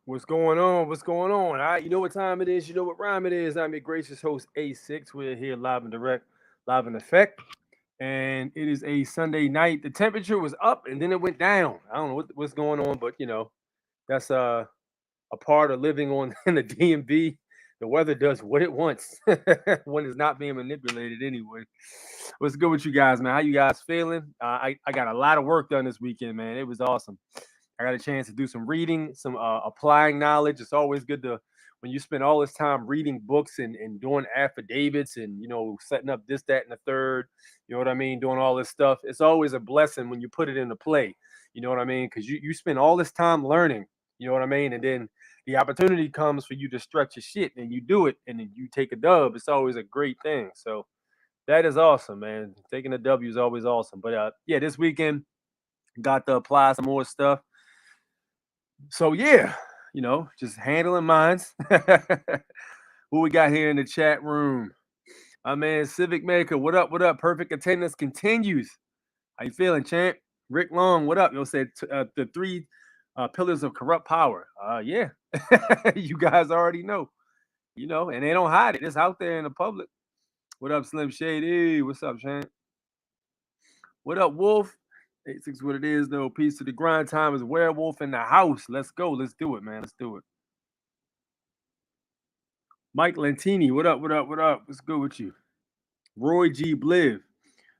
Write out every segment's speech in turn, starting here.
What's going on? What's going on? All right, you know what time it is. You know what rhyme it is. I'm your gracious host, A6. We're here live and direct, live in effect. And it is a Sunday night. The temperature was up and then it went down. I don't know what's going on, but that's a part of living on in the DMV. The weather does what it wants when it's not being manipulated anyway. What's good with you guys, man? How you guys feeling? I got a lot of work done this weekend, man. It was awesome. I got a chance to do some reading, some applying knowledge. It's always good to when you spend all this time reading books and doing affidavits and setting up this, that, and the third. You know what I mean? Doing all this stuff. It's always a blessing when you put it into play. You know what I mean? Because you spend all this time learning. You know what I mean? And then the opportunity comes for you to stretch your shit and you do it and then you take a dub. It's always a great thing. So that is awesome, man. Taking a W is always awesome. But yeah, this weekend got to apply some more stuff. So yeah, just handling minds. Who we got here in the chat room? My man Civic Maker, what up? What up? Perfect attendance continues. How you feeling, champ? Rick Long, what up? Said the three pillars of corrupt power. Yeah, you guys already know. And they don't hide it. It's out there in the public. What up, Slim Shady? What's up, champ? What up, Wolf? 86 what it is, though. Peace to the grind time is werewolf in the house. Let's go. Let's do it, man. Let's do it. Mike Lantini, what up, what up, what up? What's good with you? Roy G. Bliv,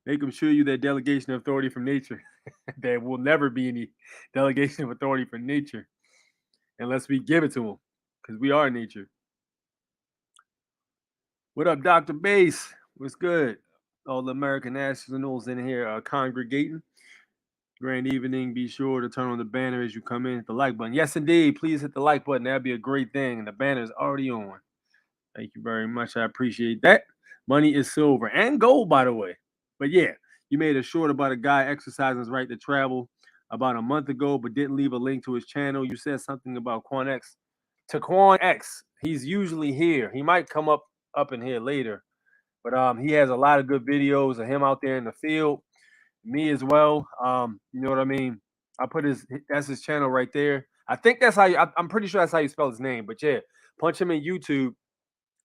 make him show you that delegation of authority from nature. There will never be any delegation of authority from nature unless we give it to him, because we are nature. What up, Dr. Bass? What's good? All the American nationals in here congregating. Grand evening. Be sure to turn on the banner as you come in. Hit the like button. Yes, indeed. Please hit the like button. That'd be a great thing. And the banner is already on. Thank you very much. I appreciate that. Money is silver and gold, by the way. But yeah, you made a short about a guy exercising his right to travel about a month ago, but didn't leave a link to his channel. You said something about Quan X. To Quan X, he's usually here. He might come up in here later, but he has a lot of good videos of him out there in the field. Me as well. You know what I mean? I put that's his channel right there. I think that's how I'm pretty sure that's how you spell his name. But yeah, punch him in YouTube.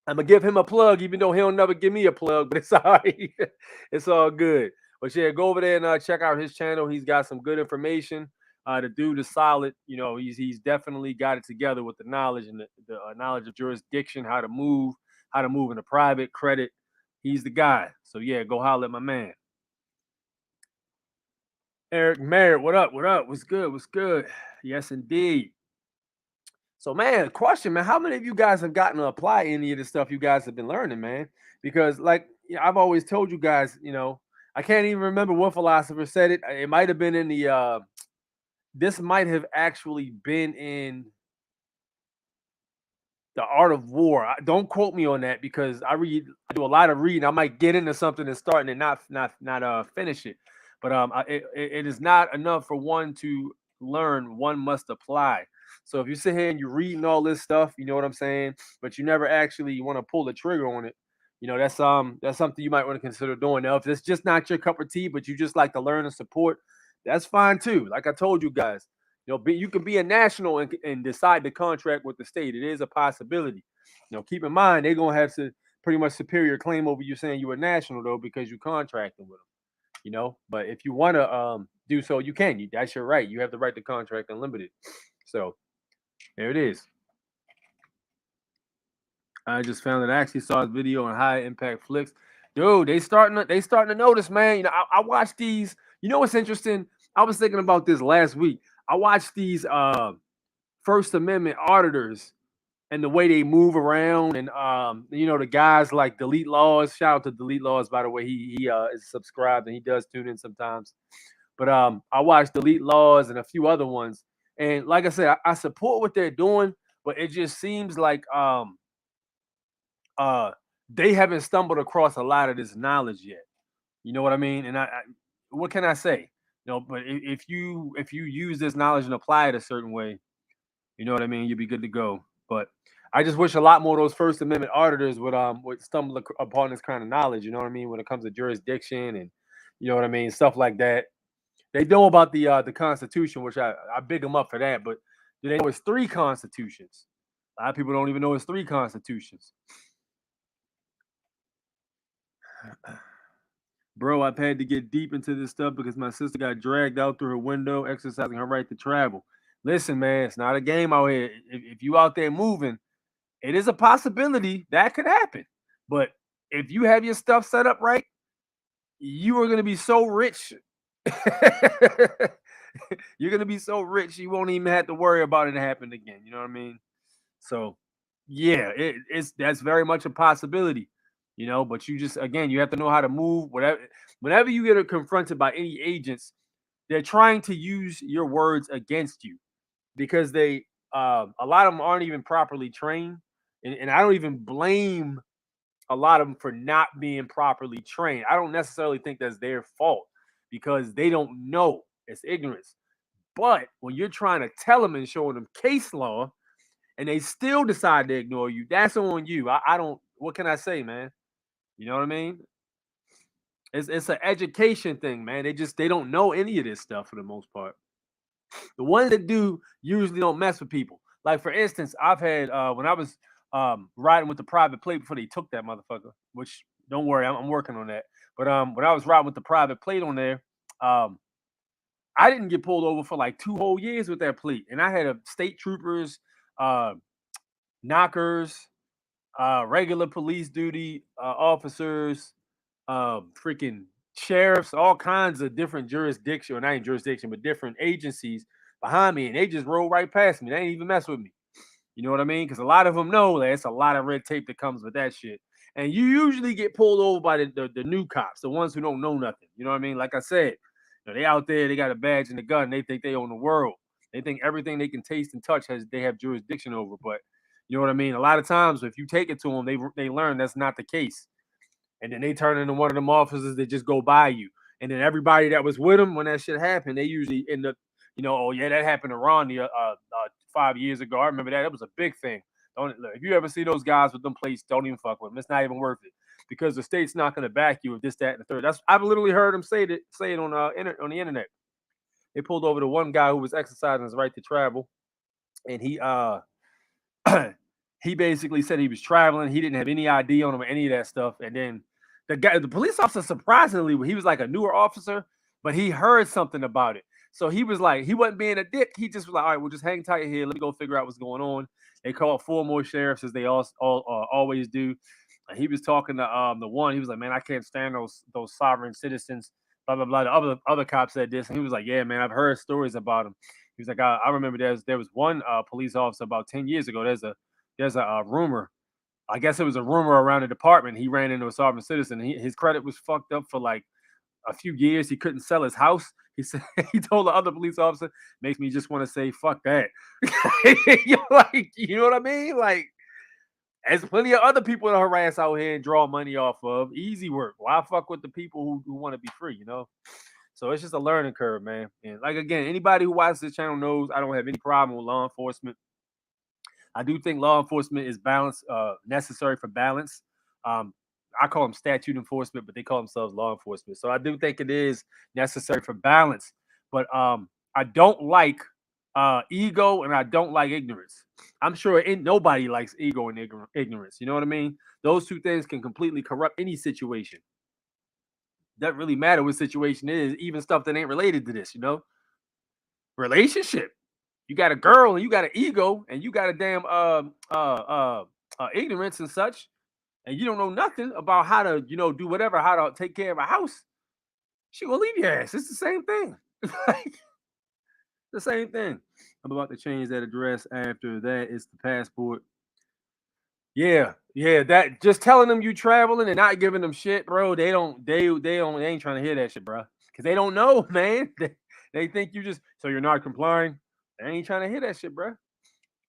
I'm gonna give him a plug, even though he'll never give me a plug, but it's all right. It's all good. But yeah, go over there and check out his channel. He's got some good information. The dude is solid. You know, he's definitely got it together with the knowledge and the knowledge of jurisdiction, how to move in the private credit. He's the guy. So yeah, go holler at my man. Eric Merritt, what up? What up? What's good? What's good? Yes, indeed. So, man, question, man, how many of you guys have gotten to apply any of the stuff you guys have been learning, man? Because, like, I've always told you guys, I can't even remember what philosopher said it. It might have been in the, this might have actually been in the Art of War. Don't quote me on that because I do a lot of reading. I might get into something and start and not finish it. But it is not enough for one to learn. One must apply. So if you sit here and you're reading all this stuff, you know what I'm saying, but you never actually want to pull the trigger on it, that's something you might want to consider doing. Now, if it's just not your cup of tea, but you just like to learn and support, that's fine too. Like I told you guys, you can be a national and decide to contract with the state. It is a possibility. Keep in mind they're gonna have to pretty much superior claim over you saying you were national though because you contracting with them. But if you want to do so, you can. That's your right. You have the right to contract unlimited. So there it is. I just found that I actually saw a video on high impact flicks. Dude, they starting to notice, man. I watch these. You know what's interesting? I was thinking about this last week. I watched these First Amendment auditors and the way they move around, and the guys like Delete Laws. Shout out to Delete Laws, by the way. He is subscribed and he does tune in sometimes. But I watched Delete Laws and a few other ones, and like I said, I support what they're doing, but it just seems like uh they haven't stumbled across a lot of this knowledge yet. You know what I mean? And I what can I say? But if you use this knowledge and apply it a certain way, you know what I mean, you'll be good to go. But I just wish a lot more of those First Amendment auditors would stumble upon this kind of knowledge. You know what I mean, when it comes to jurisdiction and you know what I mean, stuff like that. They know about the Constitution, which I big them up for that. But do they know it's three constitutions? A lot of people don't even know it's three constitutions. Bro, I've had to get deep into this stuff because my sister got dragged out through her window, exercising her right to travel. Listen, man, it's not a game out here. If you out there moving, it is a possibility that could happen. But if you have your stuff set up right, you are going to be so rich. You're going to be so rich, you won't even have to worry about it happening again. You know what I mean? So, yeah, it's that's very much a possibility, but you just again, you have to know how to move whenever you get confronted by any agents, they're trying to use your words against you because they a lot of them aren't even properly trained, and I don't even blame a lot of them for not being properly trained. I don't necessarily think that's their fault because they don't know. It's ignorance. But when you're trying to tell them and showing them case law and they still decide to ignore you, that's on you. I don't, what can I say, man? You know what I mean? It's an education thing, man. They don't know any of this stuff for the most part. The ones that do usually don't mess with people. Like for instance, I've had when I was riding with the private plate before they took that motherfucker, which don't worry, I'm working on that. But when I was riding with the private plate on there, um, I didn't get pulled over for like 2 whole years with that plate, and I had a state troopers, uh, knockers, regular police duty officers, freaking sheriffs, all kinds of different jurisdiction, or not even jurisdiction, but different agencies behind me, and they just roll right past me. They ain't even mess with me. You know what I mean? Because a lot of them know that it's a lot of red tape that comes with that shit. And you usually get pulled over by the new cops, the ones who don't know nothing. You know what I mean? Like I said, they out there, they got a badge and a gun. They think they own the world. They think everything they can taste and touch they have jurisdiction over. But you know what I mean? A lot of times, if you take it to them, they learn that's not the case, and then they turn into one of them officers that just go by you. And then everybody that was with them when that shit happened, they usually end up, oh yeah, that happened to Ronnie 5 years ago. I remember that. It was a big thing. Don't if you ever see those guys with them plates, don't even fuck with them. It's not even worth it because the state's not going to back you with this, that, and the third. That's I've literally heard them say it on on the internet. They pulled over the one guy who was exercising his right to travel, and he he basically said he was traveling. He didn't have any ID on him or any of that stuff. And then the police officer, surprisingly, he was like a newer officer, but he heard something about it. So he was like, he wasn't being a dick. He just was like, all right, we'll just hang tight here. Let me go figure out what's going on. They called 4 more sheriffs, as they always do. He was talking to the one. He was like, man, I can't stand those sovereign citizens. Blah blah blah. The other cop said this, and he was like, yeah, man, I've heard stories about him. He was like, I remember there was one police officer about 10 years ago. There's a rumor. I guess it was a rumor around the department. He ran into a sovereign citizen. His credit was fucked up for like a few years. He couldn't sell his house. He said he told the other police officer, makes me just want to say fuck that. Like, you know what I mean? Like, there's plenty of other people to harass out here and draw money off of. Easy work. Why fuck with the people who want to be free, you know? So it's just a learning curve, man. And like again, anybody who watches this channel knows I don't have any problem with law enforcement. I do think law enforcement is necessary for balance. Um, I call them statute enforcement, but they call themselves law enforcement. So I do think it is necessary for balance. But I don't like ego, and I don't like ignorance. I'm sure nobody likes ego and ignorance. You know what I mean? Those two things can completely corrupt any situation. Doesn't really matter what situation it is, even stuff that ain't related to this. You know, relationship. You got a girl and you got an ego and you got a damn ignorance and such, and you don't know nothing about how to do whatever, how to take care of a house. She gonna leave your ass. It's the same thing. The same thing. I'm about to change that address. After that, it's the passport. Yeah, yeah. That just telling them you traveling and not giving them shit, bro. They ain't trying to hear that shit, bro. Because they don't know, man. They think you just so you're not complying. They ain't trying to hear that shit, bro.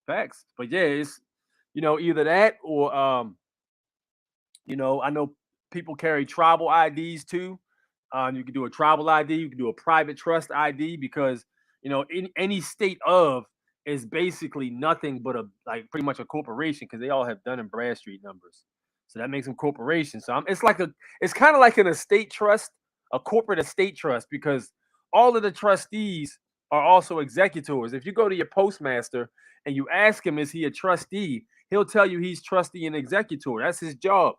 Facts. But yeah, it's either that or I know people carry tribal IDs too. You can do a tribal ID, you can do a private trust ID because in any state of is basically nothing but pretty much a corporation because they all have Dun and Bradstreet numbers. So that makes them corporations. So it's kind of like an estate trust, a corporate estate trust, because all of the trustees are also executors. If you go to your postmaster and you ask him, is he a trustee? He'll tell you he's trustee and executor. That's his job.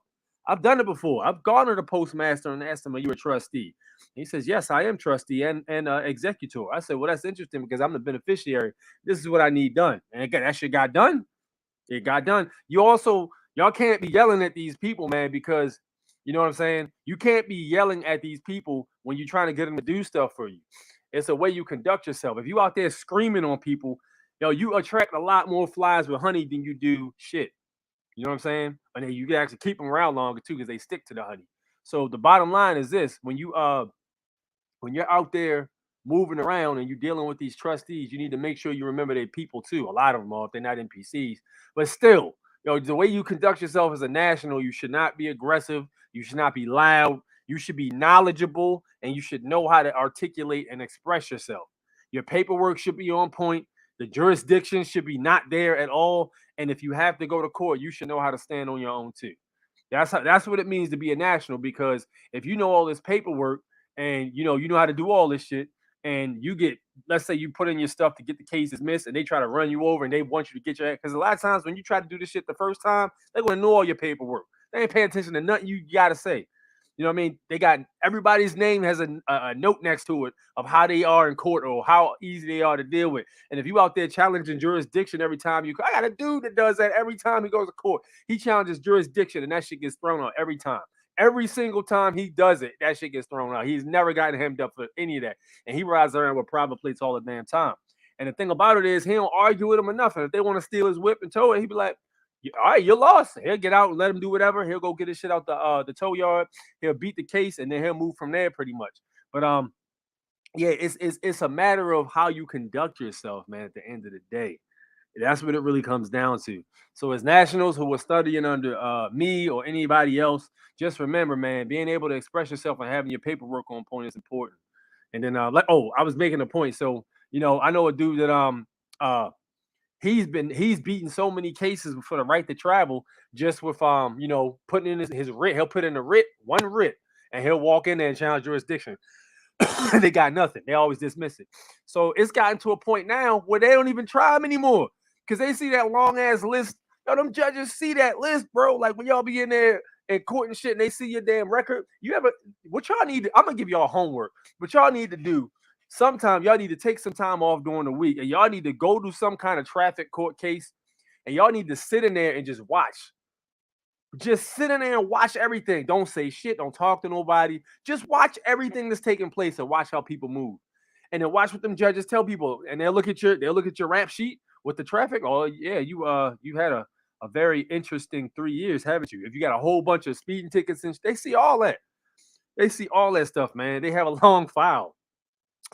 I've done it before. I've gone to the postmaster and asked him, are you a trustee? He says, yes, I am trustee and executor. I said, well, that's interesting because I'm the beneficiary. This is what I need done. And again, that shit got done. It got done. Y'all can't be yelling at these people, man, because you know what I'm saying? You can't be yelling at these people when you're trying to get them to do stuff for you. It's a way you conduct yourself. If you out there screaming on people, you attract a lot more flies with honey than you do shit. You know what I'm saying? And then you can actually keep them around longer too because they stick to the honey. So the bottom line is this: when you're out there moving around and you're dealing with these trustees, you need to make sure you remember they're people too. A lot of them are if they're not NPCs. But still, the way you conduct yourself as a national, you should not be aggressive. You should not be loud. You should be knowledgeable and you should know how to articulate and express yourself. Your paperwork should be on point. The jurisdiction should be not there at all. And if you have to go to court, you should know how to stand on your own too. That's what it means to be a national, because if you know all this paperwork and you know how to do all this shit, and you get, let's say you put in your stuff to get the case dismissed and they try to run you over and they want you to get your ass, because a lot of times when you try to do this shit the first time, they're going to know all your paperwork. They ain't paying attention to nothing you got to say. You know what I mean? They got everybody's name has a note next to it of how they are in court or how easy they are to deal with. And if you out there challenging jurisdiction every time I got a dude that does that every time he goes to court. He challenges jurisdiction and that shit gets thrown out every time. Every single time he does it, that shit gets thrown out. He's never gotten hemmed up for any of that. And he rides around with private plates all the damn time. And the thing about it is he don't argue with them enough. And if they want to steal his whip and tow it, he'd be like, all right, you're lost. He'll get out and let him do whatever. He'll go get his shit out the tow yard. He'll beat the case and then he'll move from there pretty much. But yeah, it's a matter of how you conduct yourself, man, at the end of the day. That's what it really comes down to. So as nationals who are studying under me or anybody else, just remember, man, being able to express yourself and having your paperwork on point is important. And then I was making a point. So, I know a dude that he's beaten so many cases for the right to travel just with putting in his writ. He'll put in a one writ, and he'll walk in there and challenge jurisdiction. They got nothing. They always dismiss it. So it's gotten to a point now where they don't even try him anymore because they see that long ass list. Yo, them judges see that list, bro. Like when y'all be in there in court and shit, and they see your damn record. You ever? What y'all need? I'm gonna give y'all homework. What y'all need to do? Sometime y'all need to take some time off during the week, and y'all need to go to some kind of traffic court case, and y'all need to sit in there and just watch. Just sit in there and watch everything. Don't say shit. Don't talk to nobody. Just watch everything that's taking place and watch how people move. And then watch what them judges tell people. And they'll look at your rap sheet with the traffic. Oh yeah, you had a very interesting 3 years, haven't you? If you got a whole bunch of speeding tickets and they see all that. They see all that stuff, man. They have a long file.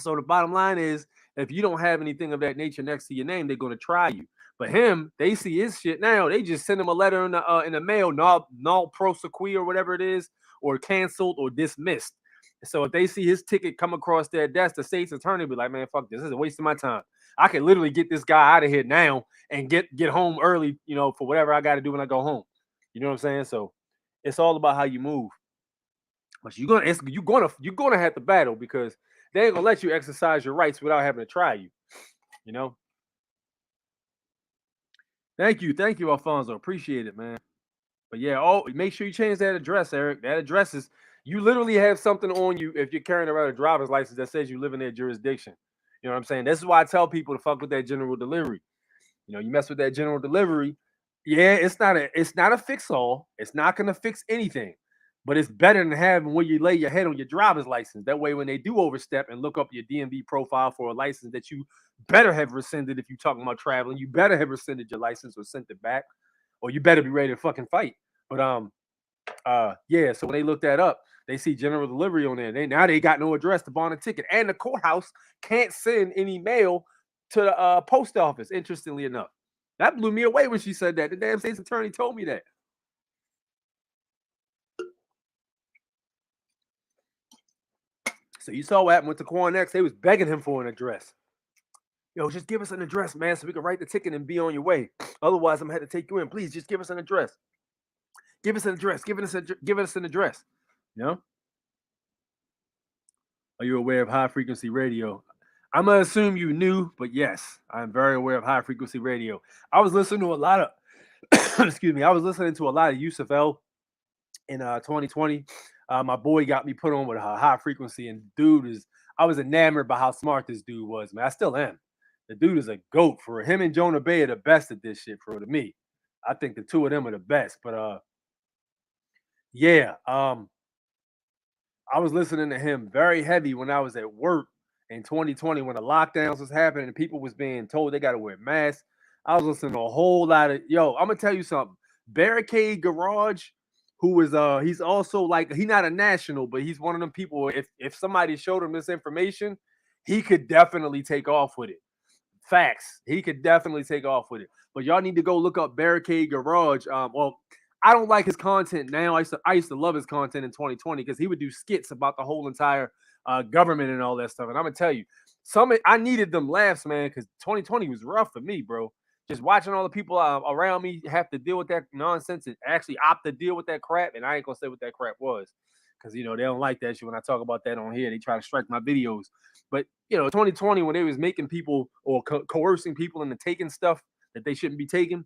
So the bottom line is, if you don't have anything of that nature next to your name, they're gonna try you. But him, they see his shit now. They just send him a letter in the mail, null pro sequi or whatever it is, or canceled or dismissed. So if they see his ticket come across their desk, the state's attorney be like, man, fuck this. This is a waste of my time. I can literally get this guy out of here now and get home early, for whatever I got to do when I go home. You know what I'm saying? So it's all about how you move. But you're gonna have to battle because they ain't gonna let you exercise your rights without having to try you. You know. Thank you, Alfonso. Appreciate it, man. But yeah, make sure you change that address, Eric. That address is you literally have something on you if you're carrying around a driver's license that says you live in their jurisdiction. You know what I'm saying? This is why I tell people to fuck with that general delivery. You mess with that general delivery. Yeah, it's not a fix all. It's not gonna fix anything. But it's better than having where you lay your head on your driver's license. That way, when they do overstep and look up your DMV profile for a license that you better have rescinded if you're talking about traveling, you better have rescinded your license or sent it back, or you better be ready to fucking fight. But yeah. So when they look that up, they see general delivery on there. They got no address to bond a ticket, and the courthouse can't send any mail to the post office. Interestingly enough, that blew me away when she said that. The damn state's attorney told me that. So you saw what happened with the Quan X. They was begging him for an address. Yo, just give us an address, man, so we can write the ticket and be on your way. Otherwise, I'm gonna have to take you in. Please, just give us an address. Give us an address. Give us an address. You know? Are you aware of high frequency radio? I'm gonna assume you knew, but yes, I'm very aware of high frequency radio. I was listening to a lot of excuse me, I was listening to a lot of Yusuf L in 2020. My boy got me put on with a high frequency, and I was enamored by how smart this dude was, man. I still am. The dude is a goat. For him and Jonah Bay are the best at this shit, to me. I think the two of them are the best. But yeah, I was listening to him very heavy when I was at work in 2020 when the lockdowns was happening and people was being told they got to wear masks. I was listening to a whole lot of I'm gonna tell you something. Barricade Garage, who is he's also like he's not a national, but he's one of them people. If somebody showed him this information, he could definitely take off with it. Facts. He could definitely take off with it. But y'all need to go look up Barricade Garage. Well, I don't like his content now. I used to love his content in 2020 because he would do skits about the whole entire government and all that stuff. And I'm gonna tell you, I needed them laughs, man, because 2020 was rough for me, bro. Just watching all the people around me have to deal with that nonsense and actually opt to deal with that crap. And I ain't gonna say what that crap was because they don't like that shit when I talk about that on here. They try to strike my videos. But 2020 when they was making people or coercing people into taking stuff that they shouldn't be taking.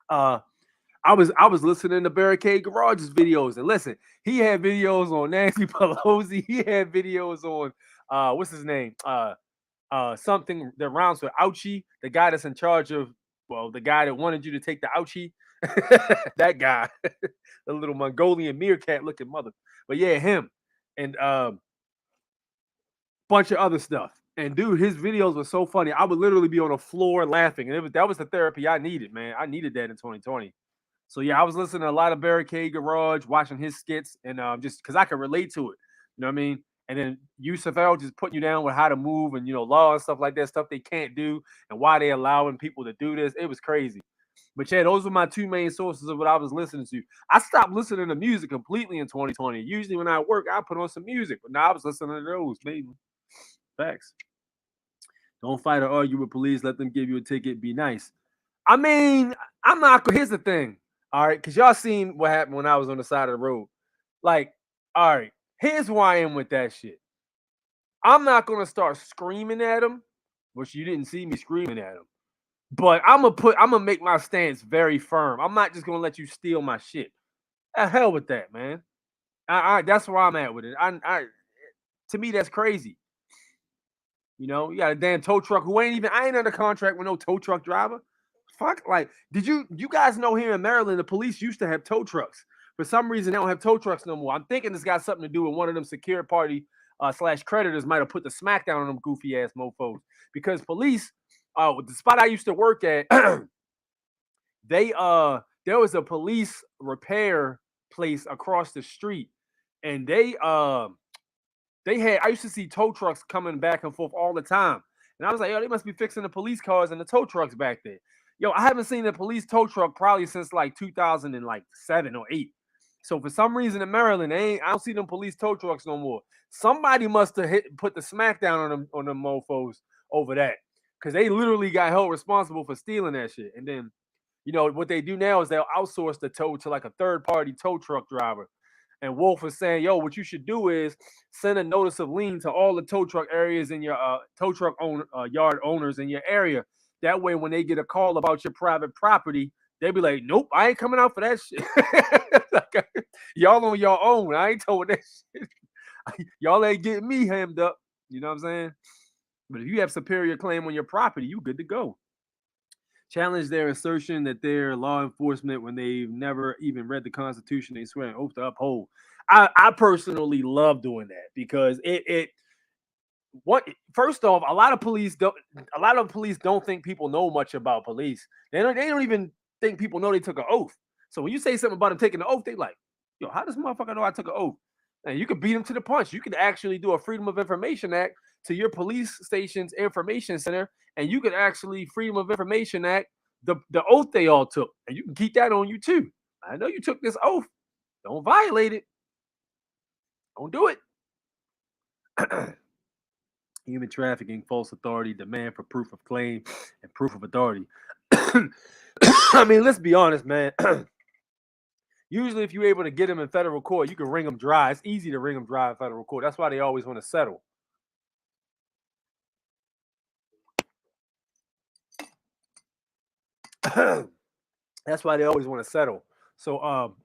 I was listening to Barricade Garage's videos, and listen, he had videos on Nancy Pelosi. He had videos on what's his name? Something that rhymes with Ouchie, the guy that's in charge of the guy that wanted you to take the Ouchie. That guy, the little Mongolian meerkat looking mother. But yeah, him and bunch of other stuff. And dude, his videos were so funny. I would literally be on the floor laughing, and that was the therapy I needed, man. I needed that in 2020. So yeah, I was listening to a lot of Barricade Garage, watching his skits, and just because I could relate to it. You know what I mean? And then Yusuf L just putting you down with how to move and law and stuff like that, stuff they can't do, and why they allowing people to do this. It was crazy. But yeah, those were my two main sources of what I was listening to. I stopped listening to music completely in 2020. Usually when I work, I put on some music, but now I was listening to those, maybe. Facts. Don't fight or argue with police. Let them give you a ticket. Be nice. I mean, I'm not. Here's the thing. All right, because y'all seen what happened when I was on the side of the road. Like, all right, here's why I am with that shit. I'm not gonna start screaming at him, which you didn't see me screaming at him. But I'm gonna make my stance very firm. I'm not just gonna let you steal my shit. The hell with that, man. I that's where I'm at with it. To me, that's crazy. You got a damn tow truck who ain't even I ain't under contract with no tow truck driver. Fuck, like, did you guys know here in Maryland the police used to have tow trucks? For some reason, they don't have tow trucks no more. I'm thinking this got something to do with one of them secure party slash creditors might have put the smackdown on them goofy ass mofos because police, the spot I used to work at, they there was a police repair place across the street, and they had I used to see tow trucks coming back and forth all the time. And I was like, yo, they must be fixing the police cars and the tow trucks back there. Yo, I haven't seen a police tow truck probably since like 2007 or 8. So for some reason in Maryland, I don't see them police tow trucks no more. Somebody must have put the smackdown on them mofos over that. Cause they literally got held responsible for stealing that shit. And then, what they do now is they'll outsource the tow to like a third party tow truck driver. And Wolf was saying, yo, what you should do is send a notice of lien to all the tow truck areas in your tow truck yard owners in your area. That way, when they get a call about your private property, they be like, nope, I ain't coming out for that shit. Like, y'all on your own. I ain't told that shit. Y'all ain't getting me hemmed up. You know what I'm saying? But if you have superior claim on your property, you good to go. Challenge their assertion that they're law enforcement when they've never even read the Constitution. They swear an oath to uphold. I personally love doing that because it what first off, a lot of police don't think people know much about police. They don't even think people know they took an oath. So when you say something about them taking an oath, they like, yo, how does motherfucker know I took an oath? And you could beat them to the punch. You could actually do a Freedom of Information Act to your police station's information center, and you could actually Freedom of Information Act the oath they all took, and you can keep that on you too. I know you took this oath. Don't violate it. Don't do it. Human trafficking, false authority, demand for proof of claim, and proof of authority. I mean, let's be honest, man. Usually, if you're able to get them in federal court, you can wring them dry. It's easy to wring them dry in federal court. That's why they always want to settle. That's why they always want to settle. So,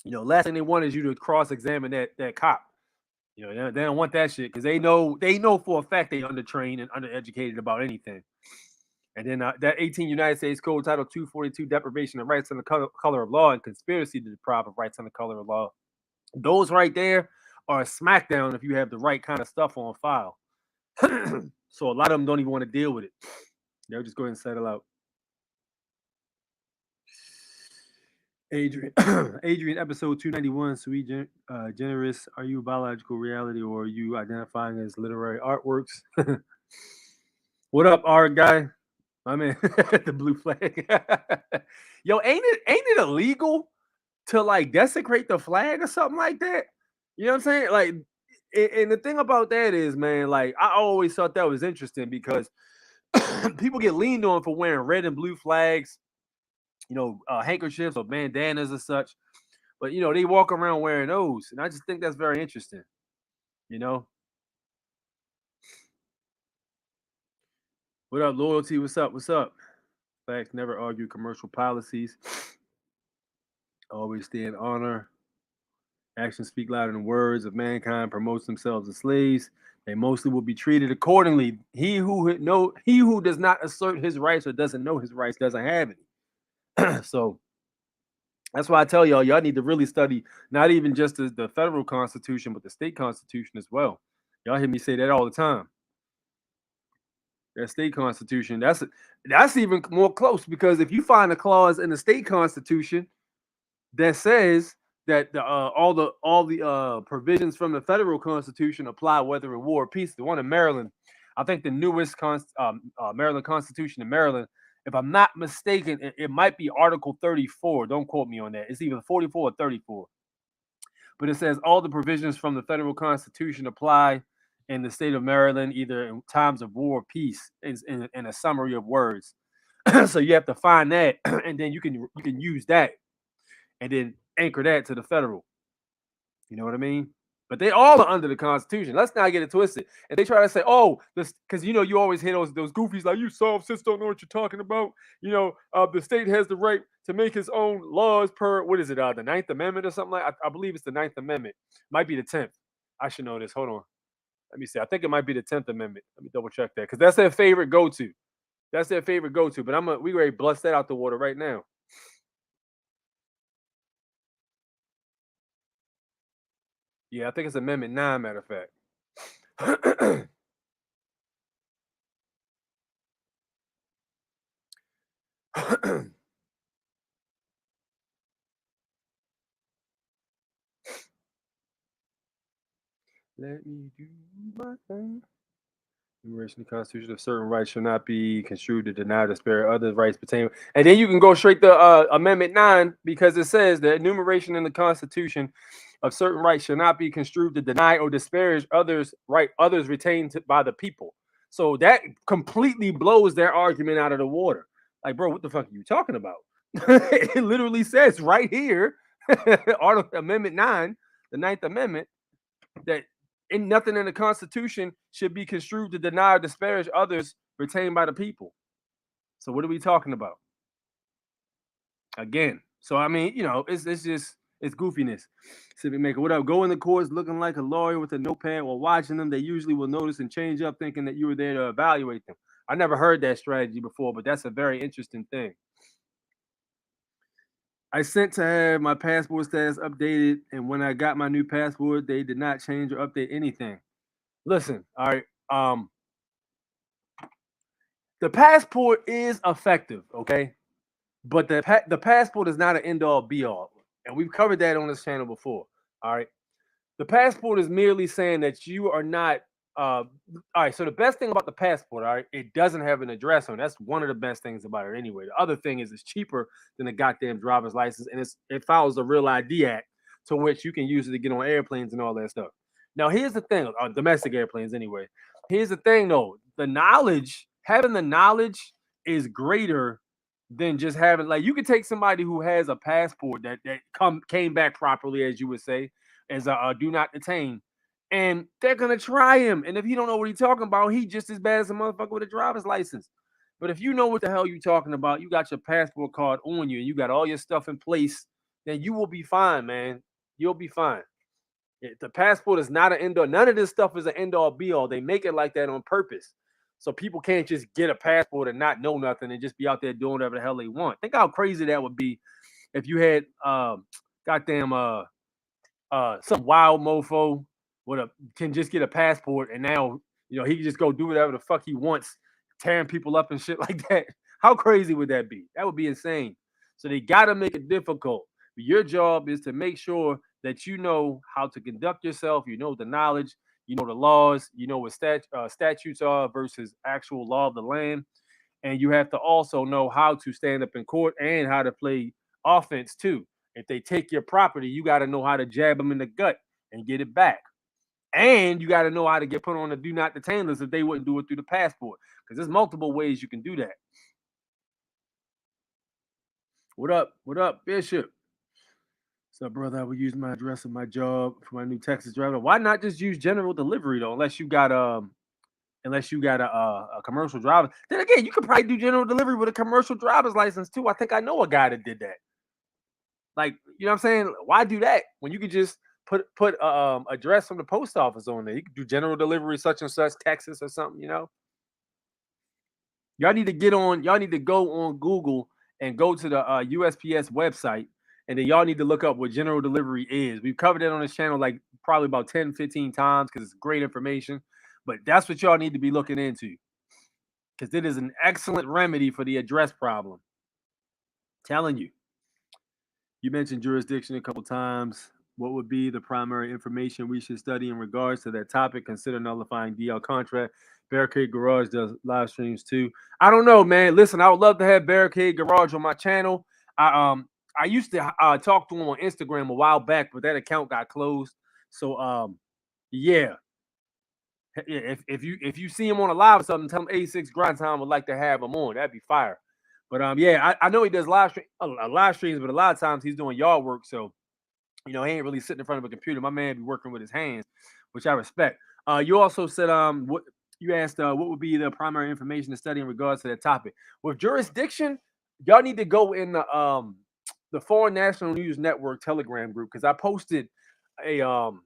last thing they want is you to cross-examine that cop. They don't want that shit because they know for a fact they undertrained and undereducated about anything. And then that 18 United States Code Title 242 deprivation of rights under color of law and conspiracy to deprive of rights under color of law. Those right there are a smackdown if you have the right kind of stuff on file. So a lot of them don't even want to deal with it. They'll just go ahead and settle out. Adrian, Adrian, episode 291, sweet generous. Are you biological reality or are you identifying as literary artworks? What up, art guy? My man, the blue flag. Yo, ain't it illegal to like desecrate the flag or something like that? You know what I'm saying? Like, and the thing about that is, man, like I always thought that was interesting because people get leaned on for wearing red and blue flags, handkerchiefs or bandanas or such. But they walk around wearing those, and I just think that's very interesting. You know, what up, loyalty? What's up? What's up? Facts never argue commercial policies. Always stay in honor. Actions speak louder than words. If mankind promotes themselves as slaves, they mostly will be treated accordingly. He who does not assert his rights or doesn't know his rights doesn't have any. So that's why I tell y'all need to really study not even just the federal constitution, but the state constitution as well. Y'all hear me say that all the time. That state constitution, that's even more close because if you find a clause in the state constitution that says that all the provisions from the federal constitution apply whether in war or peace. The one in Maryland, I think the newest Maryland Constitution in Maryland, if I'm not mistaken, it might be Article 34. Don't quote me on that. It's either 44 or 34. But it says all the provisions from the federal constitution apply in the state of Maryland, either in times of war or peace, in a summary of words. So you have to find that, and then you can use that, and then anchor that to the federal. You know what I mean? But they all are under the Constitution. Let's not get it twisted. And they try to say, "Oh, this," because you always hear those goofies like, "You soft-sis don't know what you're talking about." The state has the right to make its own laws per what is it? The Ninth Amendment or something like. I believe it's the Ninth Amendment. Might be the 10th. I should know this. Hold on. Let me see. I think it might be the 10th Amendment. Let me double check that because that's their favorite go-to. That's their favorite go-to. But we ready to bust that out the water right now. Yeah, I think it's Amendment 9, matter of fact. Let me do my thing. Enumeration of the Constitution of certain rights shall not be construed to deny or spare other rights pertaining. And then you can go straight to Amendment 9 because it says the enumeration in the Constitution of certain rights shall not be construed to deny or disparage others retained by the people. So that completely blows their argument out of the water. Like, bro, what the fuck are you talking about? It literally says right here, Article Amendment 9, the Ninth Amendment, that nothing in the Constitution should be construed to deny or disparage others retained by the people. So what are we talking about? Again. So I mean, it's just it's goofiness. Civic Maker, what up? Go in the courts looking like a lawyer with a notepad while watching them. They usually will notice and change up thinking that you were there to evaluate them. I never heard that strategy before, but that's a very interesting thing. I sent to have my passport status updated, and when I got my new passport, they did not change or update anything. Listen, all right. The passport is effective, okay, but the passport is not an end all be all, and we've covered that on this channel before. All right, the passport is merely saying that you are not. All right, so the best thing about the passport, all right, it doesn't have an address on it. That's one of the best things about it anyway. The other thing is it's cheaper than a goddamn driver's license, and it follows the Real ID Act, to which you can use it to get on airplanes and all that stuff. Now, here's the thing: on domestic airplanes, anyway. Here's the thing, though: having the knowledge is greater than just having. Like, you could take somebody who has a passport that came back properly, as you would say, as a do not detain, and they're gonna try him. And if he don't know what he's talking about, he just as bad as a motherfucker with a driver's license. But if you know what the hell you're talking about, you got your passport card on you, and you got all your stuff in place, then you will be fine, man. You'll be fine. The passport is not an end all. None of this stuff is an end all be all. They make it like that on purpose. So people can't just get a passport and not know nothing and just be out there doing whatever the hell they want. Think how crazy that would be if you had goddamn some wild mofo can just get a passport and now he can just go do whatever the fuck he wants, tearing people up and shit like that. How crazy would that be? That would be insane. So they gotta make it difficult. But your job is to make sure that you know how to conduct yourself, you know the knowledge, you know the laws, you know what statutes are versus actual law of the land, and you have to also know how to stand up in court and how to play offense too. If they take your property, you got to know how to jab them in the gut and get it back. And you got to know how to get put on the do not detain list if they wouldn't do it through the passport, because there's multiple ways you can do that. What up? What up, Bishop? So, brother, I will use my address of my job for my new Texas driver. Why not just use general delivery though? Unless you got a commercial driver. Then again, you could probably do general delivery with a commercial driver's license too. I think I know a guy that did that. Like, you know what I'm saying? Why do that when you could just put address from the post office on there? You could do general delivery such and such Texas or something. Y'all need to y'all need to go on Google and go to the USPS website, and then y'all need to look up what general delivery is. We've covered it on this channel like probably about 10, 15 times because it's great information. But that's what y'all need to be looking into, because it is an excellent remedy for the address problem. Telling you. You mentioned jurisdiction a couple times. What would be the primary information we should study in regards to that topic? Consider nullifying DL contract. Barricade Garage does live streams too. I don't know, man. Listen, I would love to have Barricade Garage on my channel. I used to talk to him on Instagram a while back, but that account got closed. So yeah. If you see him on a live or something, tell him 86 Grind Time would like to have him on. That'd be fire. But yeah, I know he does live streams, but a lot of times he's doing yard work. So You know, he ain't really sitting in front of a computer. My man be working with his hands, which I respect. You also said what you asked what would be the primary information to study in regards to that topic. With jurisdiction, y'all need to go in the Foreign National News Network Telegram group because I posted a um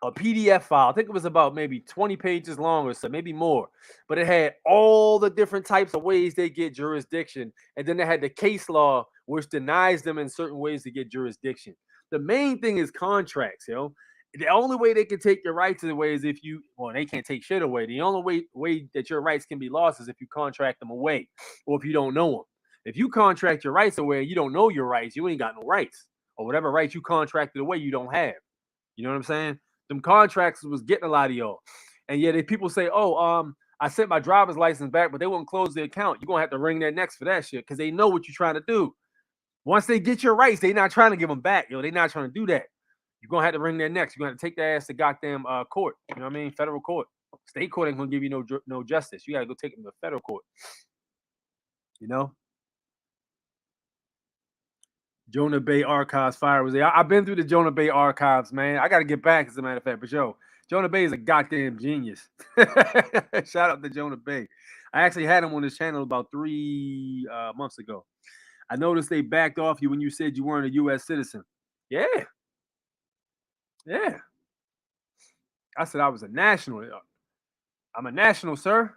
a PDF file. I think it was about maybe 20 pages long or so, maybe more. But it had all the different types of ways they get jurisdiction. And then they had the case law, which denies them in certain ways to get jurisdiction. The main thing is contracts, you know. The only way they can take your rights away is if you, well, they can't take shit away. The only way that your rights can be lost is if you contract them away or if you don't know them. If you contract your rights away and you don't know your rights, you ain't got no rights. Or whatever rights you contracted away, you don't have. You know what I'm saying? Them contracts was getting a lot of y'all. And yet if people say, oh, I sent my driver's license back, but they won't close the account. You're gonna have to ring their necks for that shit because they know what you're trying to do. Once they get your rights, they not trying to give them back. Yo, they not trying to do that. You're gonna have to ring their necks. You're gonna have to take their ass to goddamn court. You know what I mean? Federal court. State court ain't gonna give you no justice. You gotta go take them to federal court. You know? Jonah Bay Archives fire was there. I've been through the Jonah Bay Archives, man. I got to get back, as a matter of fact. But yo, Jonah Bay is a goddamn genius. Shout out to Jonah Bay. I actually had him on this channel about 3 months ago. I noticed they backed off you when you said you weren't a U.S. citizen. Yeah, yeah. I said I was a national. I'm a national, sir.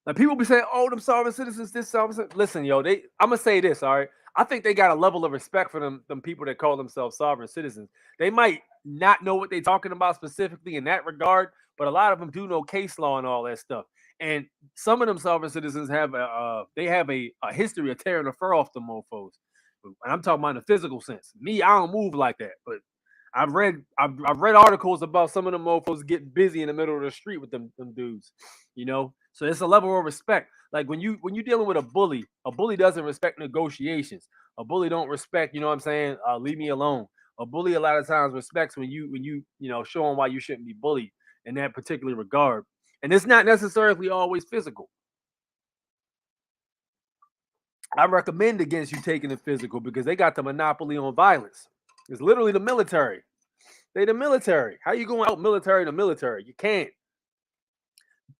Now people be saying, "Oh, them sovereign citizens, this sovereign." Listen, yo, I'm gonna say this, all right. I think they got a level of respect for them people that call themselves sovereign citizens. They might not know what they're talking about specifically in that regard, but a lot of them do know case law and all that stuff. And some of them sovereign citizens have a history of tearing the fur off the mofos. And I'm talking about in the physical sense. Me, I don't move like that, but I've read articles about some of them mofos getting busy in the middle of the street with them dudes, you know. So it's a level of respect. Like when you're dealing with a bully doesn't respect negotiations. A bully don't respect, you know what I'm saying? Leave me alone. A bully a lot of times respects when you show them why you shouldn't be bullied in that particular regard. And it's not necessarily always physical. I recommend against you taking it physical because they got the monopoly on violence. It's literally the military. They the military. How you going out military to military? You can't.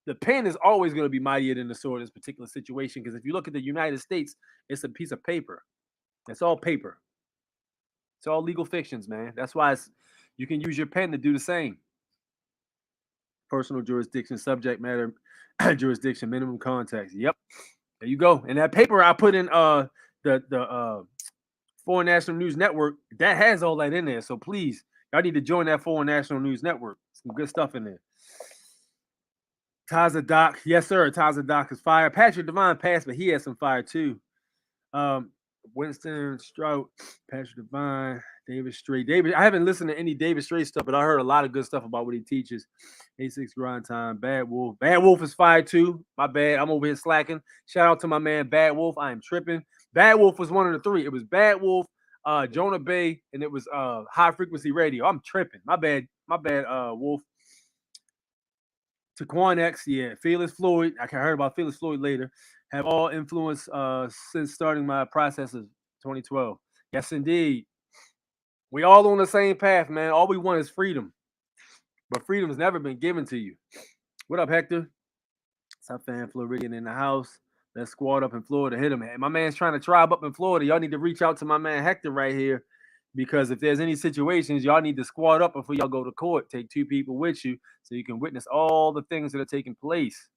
The pen is always going to be mightier than the sword in this particular situation because if you look at the United States, it's a piece of paper. It's all paper. It's all legal fictions, man. That's why you can use your pen to do the same. Personal jurisdiction, subject matter jurisdiction, minimum contacts. Yep. There you go. And that paper I put in the Foreign National News Network, that has all that in there. So please, y'all need to join that Foreign National News Network. Some good stuff in there. Taza Doc, yes, sir. Taza Doc is fire. Patrick Devine passed, but he has some fire too. Winston Strout, Patrick Devine, David Stray. I haven't listened to any David Stray stuff, but I heard a lot of good stuff about what he teaches. A6 grind time. Bad Wolf. Bad Wolf is fire too. My bad. I'm over here slacking. Shout out to my man Bad Wolf. I am tripping. Bad Wolf was one of the 3. It was Bad Wolf, Jonah Bay, and it was High Frequency Radio. I'm tripping. My bad. Wolf. Taquan X, yeah, Felix Floyd. I heard about Felix Floyd later. Have all influenced since starting my process of 2012. Yes, indeed. We all on the same path, man. All we want is freedom, but freedom has never been given to you. What up, Hector? South Fan Floridian in the house. Let's squad up in Florida. Hit him, man. My man's trying to tribe up in Florida. Y'all need to reach out to my man Hector right here. Because if there's any situations, y'all need to squad up before y'all go to court. Take 2 people with you so you can witness all the things that are taking place.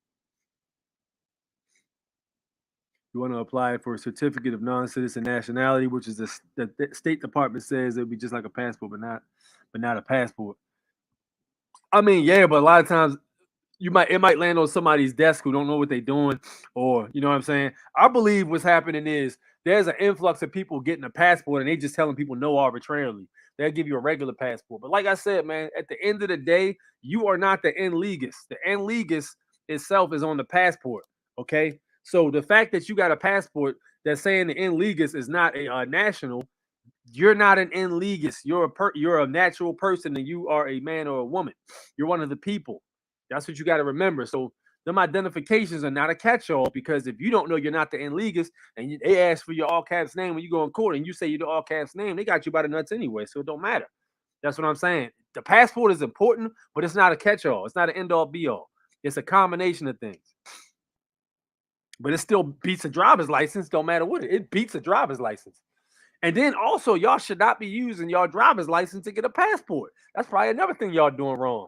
You want to apply for a certificate of non-citizen nationality, which is the State Department says it would be just like a passport, but not a passport. I mean, yeah, but a lot of times it might land on somebody's desk who don't know what they're doing, or you know what I'm saying. I believe what's happening is there's an influx of people getting a passport, and they just telling people no arbitrarily. They'll give you a regular passport, but like I said, man, at the end of the day, you are not the en legis. The en legis itself is on the passport. Okay, so the fact that you got a passport that's saying the en legis is not a national, you're not an en legis. You're a natural person, and you are a man or a woman. You're one of the people. That's what you got to remember. So Them identifications are not a catch-all, because if you don't know you're not the illegas, and they ask for your all caps name when you go in court and you say you're the all caps name, they got you by the nuts anyway, so it don't matter. That's what I'm saying. The passport is important, but it's not a catch-all. It's not an end-all be-all. It's a combination of things. But it still beats a driver's license, don't matter what it beats a driver's license. And then also, y'all should not be using your driver's license to get a passport. That's probably another thing y'all doing wrong.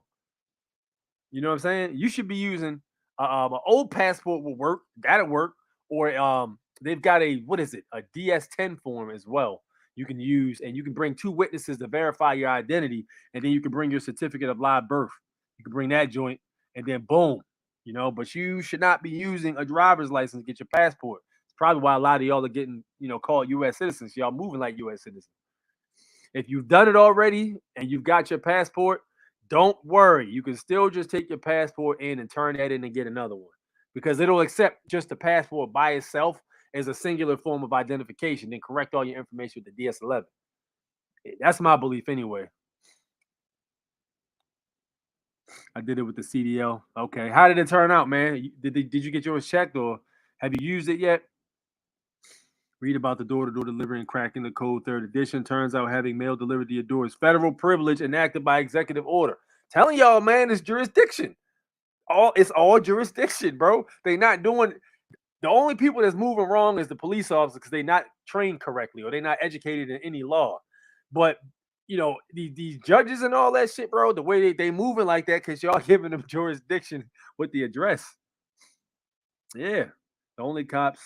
You know what I'm saying? You should be using an old passport will work. That'll work. Or they've got a, what is it? A DS-10 form as well. You can use, and you can bring 2 witnesses to verify your identity, and then you can bring your certificate of live birth. You can bring that joint, and then boom. But you should not be using a driver's license to get your passport. It's probably why a lot of y'all are getting, called U.S. citizens. Y'all moving like U.S. citizens. If you've done it already and you've got your passport, don't worry. You can still just take your passport in and turn that in and get another one, because it'll accept just the passport by itself as a singular form of identification, then correct all your information with the DS-11. That's my belief anyway. I did it with the CDL. Okay. How did it turn out, man? Did you get yours checked, or have you used it yet? Read about the door-to-door delivery and cracking the code 3rd edition. Turns out having mail delivered to your door is federal privilege enacted by executive order. Telling y'all, man, it's jurisdiction. It's all jurisdiction, bro. They not doing. The only people that's moving wrong is the police officers, because they're not trained correctly or they're not educated in any law. But these judges and all that shit, bro, the way they moving like that, because y'all giving them jurisdiction with the address. Yeah. The only cops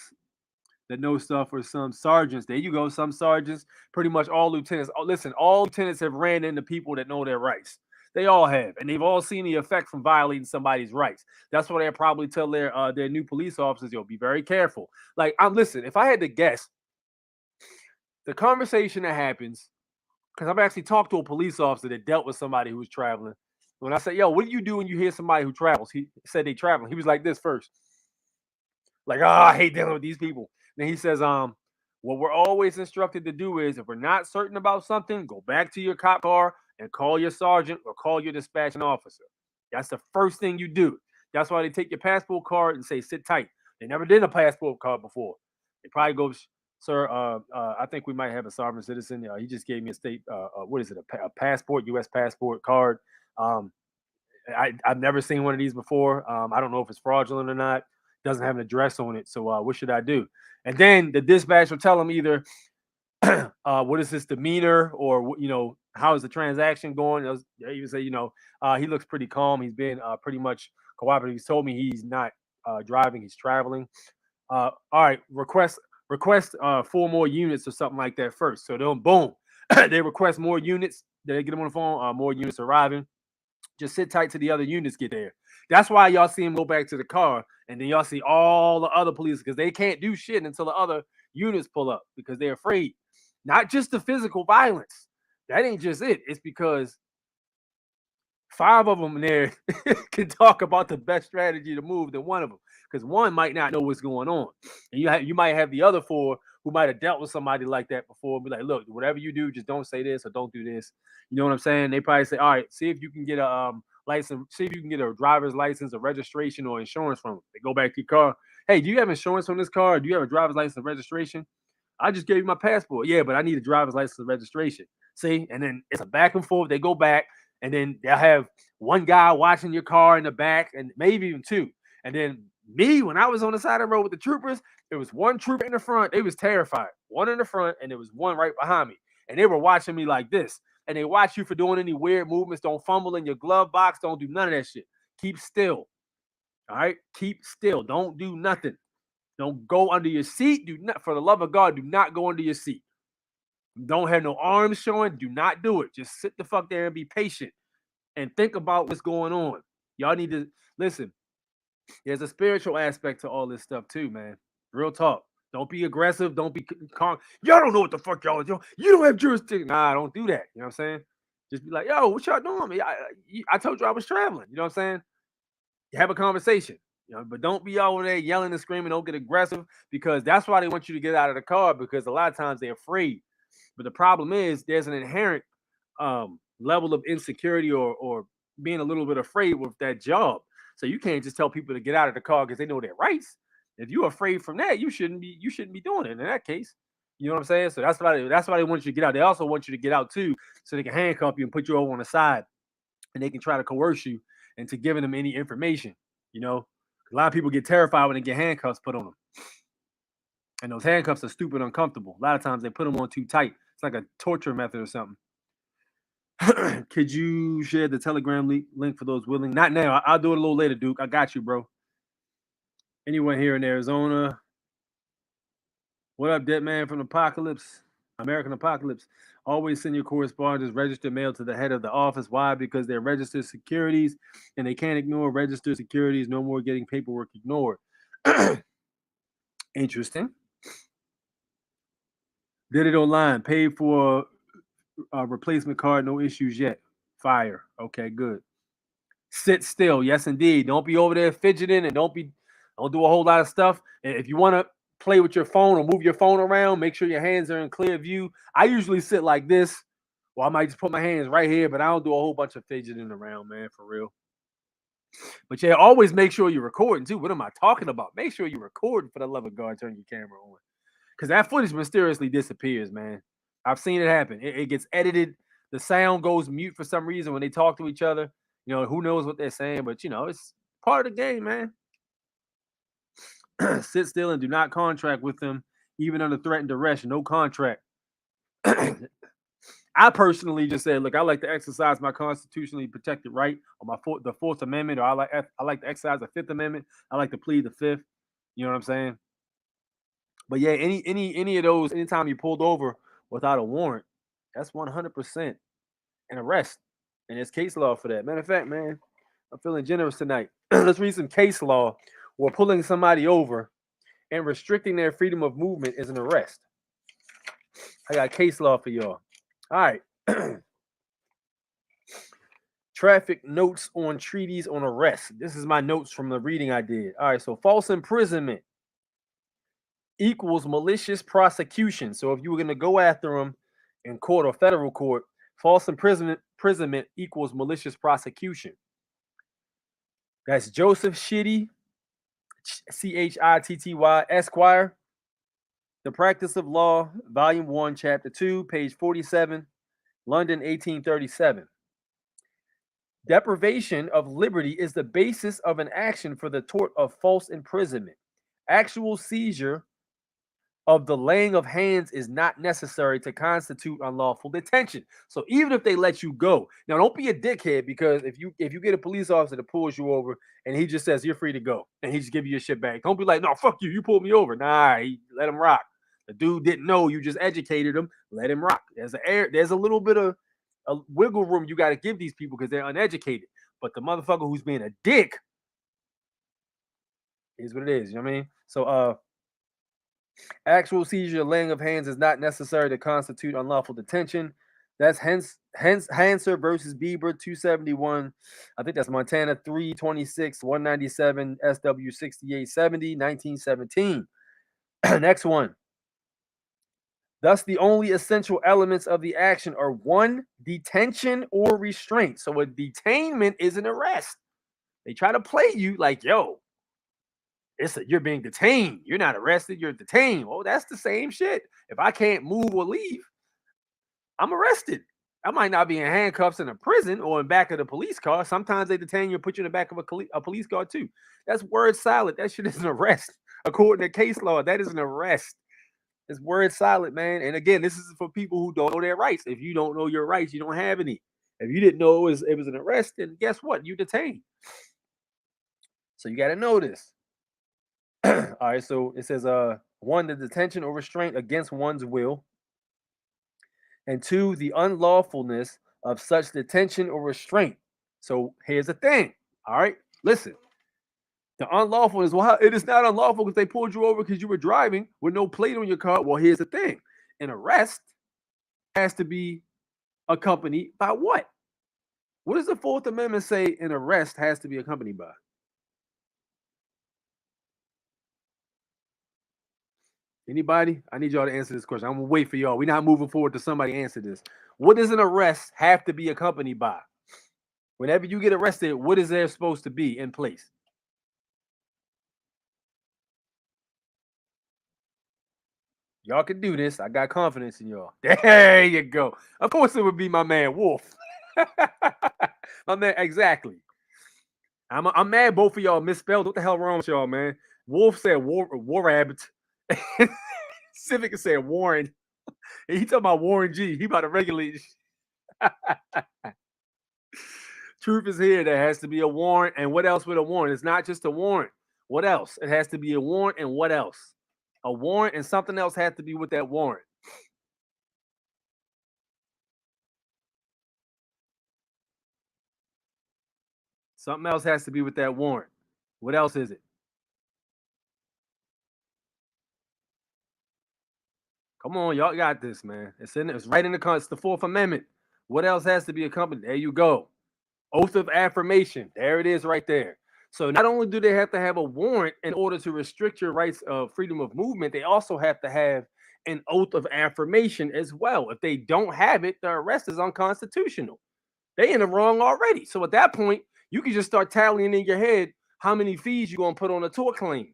that know stuff are some sergeants. There you go. Some sergeants, pretty much all lieutenants. Oh, listen, all lieutenants have ran into people that know their rights. They all have, and they've all seen the effect from violating somebody's rights. That's why they probably tell their new police officers, "Yo, be very careful." Like, listen. If I had to guess, the conversation that happens, because I've actually talked to a police officer that dealt with somebody who was traveling. When I said, "Yo, what do you do when you hear somebody who travels?" He said they traveling. He was like this first, like, "Oh, I hate dealing with these people." Then he says, what we're always instructed to do is, if we're not certain about something, go back to your cop car and call your sergeant or call your dispatching officer. That's the first thing you do. That's why they take your passport card and say, sit tight. They never did a passport card before. They probably go, sir, I think we might have a sovereign citizen. He just gave me a state, what is it, a passport, U.S. passport card. I've never seen one of these before. I don't know if it's fraudulent or not. Doesn't have an address on it. So what should I do? And then the dispatch will tell them either what is his demeanor, or how is the transaction going. They even say, he looks pretty calm. He's been pretty much cooperative. He's told me he's not driving. He's traveling. All right, request 4 more units or something like that first. So then boom, they request more units. They get them on the phone. More units arriving. Just sit tight till the other units get there. That's why y'all see him go back to the car, and then y'all see all the other police, because they can't do shit until the other units pull up, because they're afraid. Not just the physical violence. That ain't just it. It's because 5 of them there can talk about the best strategy to move than one of them, because one might not know what's going on, and you might have the other 4 who might have dealt with somebody like that before. Be like, look, whatever you do, just don't say this or don't do this. You know what I'm saying? They probably say, all right, see if you can get a license, see if you can get a driver's license, or registration, or insurance from them. They go back to your car. Hey, do you have insurance on this car? Do you have a driver's license and registration? I just gave you my passport. Yeah, but I need a driver's license and registration. See, and then it's a back and forth. They go back, and then they'll have one guy watching your car in the back, and maybe even 2. And then me, when I was on the side of the road with the troopers, there was one trooper in the front. They was terrified. One in the front, and there was one right behind me. And they were watching me like this. And they watch you for doing any weird movements. Don't fumble in your glove box. Don't do none of that shit. Keep still. All right? Keep still. Don't do nothing. Don't go under your seat. Do not, for the love of God, do not go under your seat. Don't have no arms showing. Do not do it. Just sit the fuck there and be patient and think about what's going on. Y'all need to listen. There's a spiritual aspect to all this stuff too, man. Real talk. Don't be aggressive. Don't be calm. Y'all don't know what the fuck y'all are doing. You don't have jurisdiction. Nah, don't do that. You know what I'm saying? Just be like, yo, what y'all doing? I told you I was traveling. You know what I'm saying? Have a conversation. But don't be over there yelling and screaming. Don't get aggressive, because that's why they want you to get out of the car, because a lot of times they're afraid. But the problem is there's an inherent level of insecurity or being a little bit afraid with that job. So you can't just tell people to get out of the car because they know their rights. If you're afraid from that, you shouldn't be doing it in that case. You know what I'm saying? So that's why they want you to get out. They also want you to get out too, so they can handcuff you and put you over on the side, and they can try to coerce you into giving them any information. You know, a lot of people get terrified when they get handcuffs put on them, and those handcuffs are stupid uncomfortable. A lot of times they put them on too tight. It's like a torture method or something. Could you share the Telegram link for those willing? Not now. I'll do it a little later, Duke. I got you, bro. Anyone here in Arizona? What up, Dead Man from Apocalypse? American Apocalypse. Always send your correspondence registered mail to the head of the office. Why? Because they're registered securities and they can't ignore registered securities. No more getting paperwork ignored. Interesting. Did it online. Paid for a replacement card. No issues yet. Fire. Okay, good. Sit still. Yes, indeed. Don't be over there fidgeting and don't do a whole lot of stuff. And if you want to play with your phone or move your phone around, make sure your hands are in clear view. I usually sit like this, or I might just put my hands right here, but I don't do a whole bunch of fidgeting around, man, for real. But yeah, always make sure you're recording too. What am I talking about? Make sure you're recording, for the love of God. Turn your camera on, because that footage mysteriously disappears, man. I've seen it happen. It gets edited. The sound goes mute for some reason when they talk to each other. You know, who knows what they're saying, but you know, it's part of the game, man. Sit still and do not contract with them, even under threat and duress. No contract. I personally just said, look, I like to exercise my constitutionally protected right on the Fourth Amendment, or I like to exercise the Fifth Amendment. I like to plead the Fifth. You know what I'm saying? But yeah, any of those, anytime you pulled over without a warrant, that's 100% an arrest, and there's case law for that. Matter of fact, man, I'm feeling generous tonight. Let's read some case law where pulling somebody over and restricting their freedom of movement is an arrest. I got case law for y'all. All right. Traffic notes on treaties on arrest. This is my notes from the reading I did. All right, so false imprisonment equals malicious prosecution. So if you were going to go after them in court or federal court, false imprisonment equals malicious prosecution. That's Joseph Chitty, Chitty, Esquire, The Practice of Law, Volume 1, Chapter 2, page 47, London, 1837. Deprivation of liberty is the basis of an action for the tort of false imprisonment. Actual seizure of the laying of hands is not necessary to constitute unlawful detention. So even if they let you go, now don't be a dickhead, because if you get a police officer that pulls you over and he just says you're free to go and he just give you your shit back, don't be like, no, fuck you, you pulled me over. Nah, let him rock. The dude didn't know, you just educated him. Let him rock. There's a little bit of a wiggle room you got to give these people because they're uneducated. But the motherfucker who's being a dick is what it is. You know what I mean? So actual seizure, laying of hands is not necessary to constitute unlawful detention. That's Hanser versus Bieber 271. I think that's Montana 326 197 SW 6870 1917. Next one. Thus, the only essential elements of the action are 1, detention or restraint. So a detainment is an arrest. They try to play you like, yo, you're being detained. You're not arrested, you're detained. Well, that's the same shit. If I can't move or leave, I'm arrested. I might not be in handcuffs in a prison or in back of the police car. Sometimes they detain you and put you in the back of a police car too. That's word salad. That shit is an arrest. According to case law, that is an arrest. It's word salad, man. And again, this is for people who don't know their rights. If you don't know your rights, you don't have any. If you didn't know it was an arrest, then guess what? You detained. So you got to know this. All right, so it says 1, the detention or restraint against one's will, and 2, the unlawfulness of such detention or restraint. So here's the thing. All right, listen. The unlawfulness, well, it is not unlawful because they pulled you over because you were driving with no plate on your car. Well, here's the thing. An arrest has to be accompanied by what? What does the Fourth Amendment say an arrest has to be accompanied by? Anybody? I need y'all to answer this question. I'm going to wait for y'all. We're not moving forward to somebody answer this. What does an arrest have to be accompanied by? Whenever you get arrested, what is there supposed to be in place? Y'all can do this. I got confidence in y'all. There you go. Of course, it would be my man Wolf. My man, exactly. I'm mad both of y'all misspelled. What the hell wrong with y'all, man? Wolf said war rabbit. Civic said Warren. He talking about Warren G. He about to regulate. Truth is here. There has to be a warrant. And what else with a warrant? It's not just a warrant. What else? It has to be a warrant. And what else? A warrant and something else has to be with that warrant. Something else has to be with that warrant. What else is it? Come on, y'all got this, man. It's right in the it's the Fourth Amendment. What else has to be accompanied? There you go. Oath of affirmation. There it is right there. So not only do they have to have a warrant in order to restrict your rights of freedom of movement, they also have to have an oath of affirmation as well. If they don't have it, the arrest is unconstitutional. They in the wrong already. So at that point, you can just start tallying in your head how many fees you're gonna put on a tort claim.